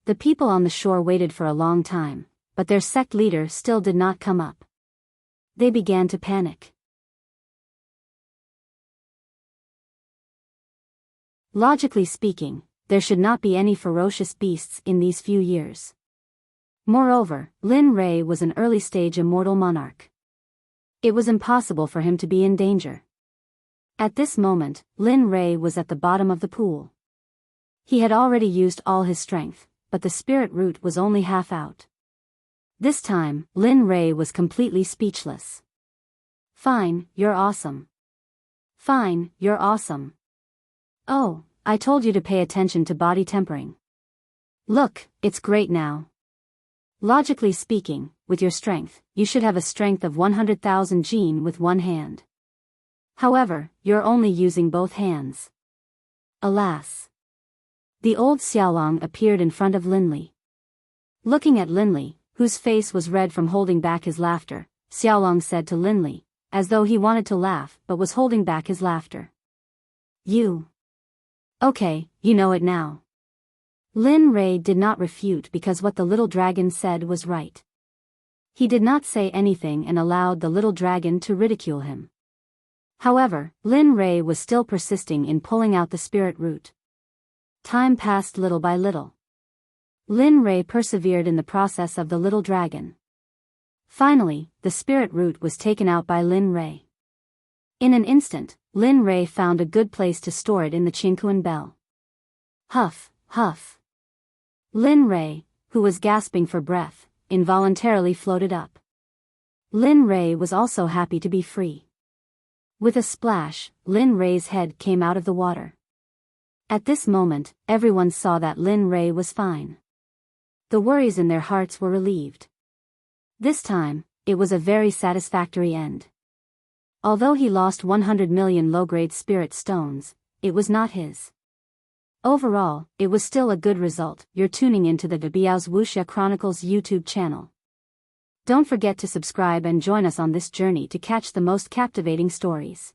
[SPEAKER 1] The people on the shore waited for a long time, but their sect leader still did not come up. They began to panic. Logically speaking, there should not be any ferocious beasts in these few years. Moreover, Lin Ray was an early-stage immortal monarch. It was impossible for him to be in danger. At this moment, Lin Ray was at the bottom of the pool. He had already used all his strength, but the spirit root was only half out. This time, Lin Ray was completely speechless. Fine, you're awesome. Fine, you're awesome. Oh, I told you to pay attention to body tempering. Look, it's great now. Logically speaking, with your strength, you should have a strength of 100,000 Jin with one hand. However, you're only using both hands. Alas. The old Xiaolong appeared in front of Linli. Looking at Linli, whose face was red from holding back his laughter, Xiaolong said to Linli, as though he wanted to laugh but was holding back his laughter. You. Okay, you know it now. Lin Ray did not refute because what the little dragon said was right. He did not say anything and allowed the little dragon to ridicule him. However, Lin Ray was still persisting in pulling out the spirit root. Time passed little by little. Lin Ray persevered in the process of the little dragon. Finally, the spirit root was taken out by Lin Ray. In an instant, Lin Rei found a good place to store it in the Qingquan bell. Huff, huff. Lin Rei, who was gasping for breath, involuntarily floated up. Lin Rei was also happy to be free. With a splash, Lin Rei's head came out of the water. At this moment, everyone saw that Lin Rei was fine. The worries in their hearts were relieved. This time, it was a very satisfactory end. Although he lost 100 million low-grade spirit stones, it was not his. Overall, it was still a good result. You're tuning into the Biyao's Wuxia Chronicles YouTube channel. Don't forget to subscribe and join us on this journey to catch the most captivating stories.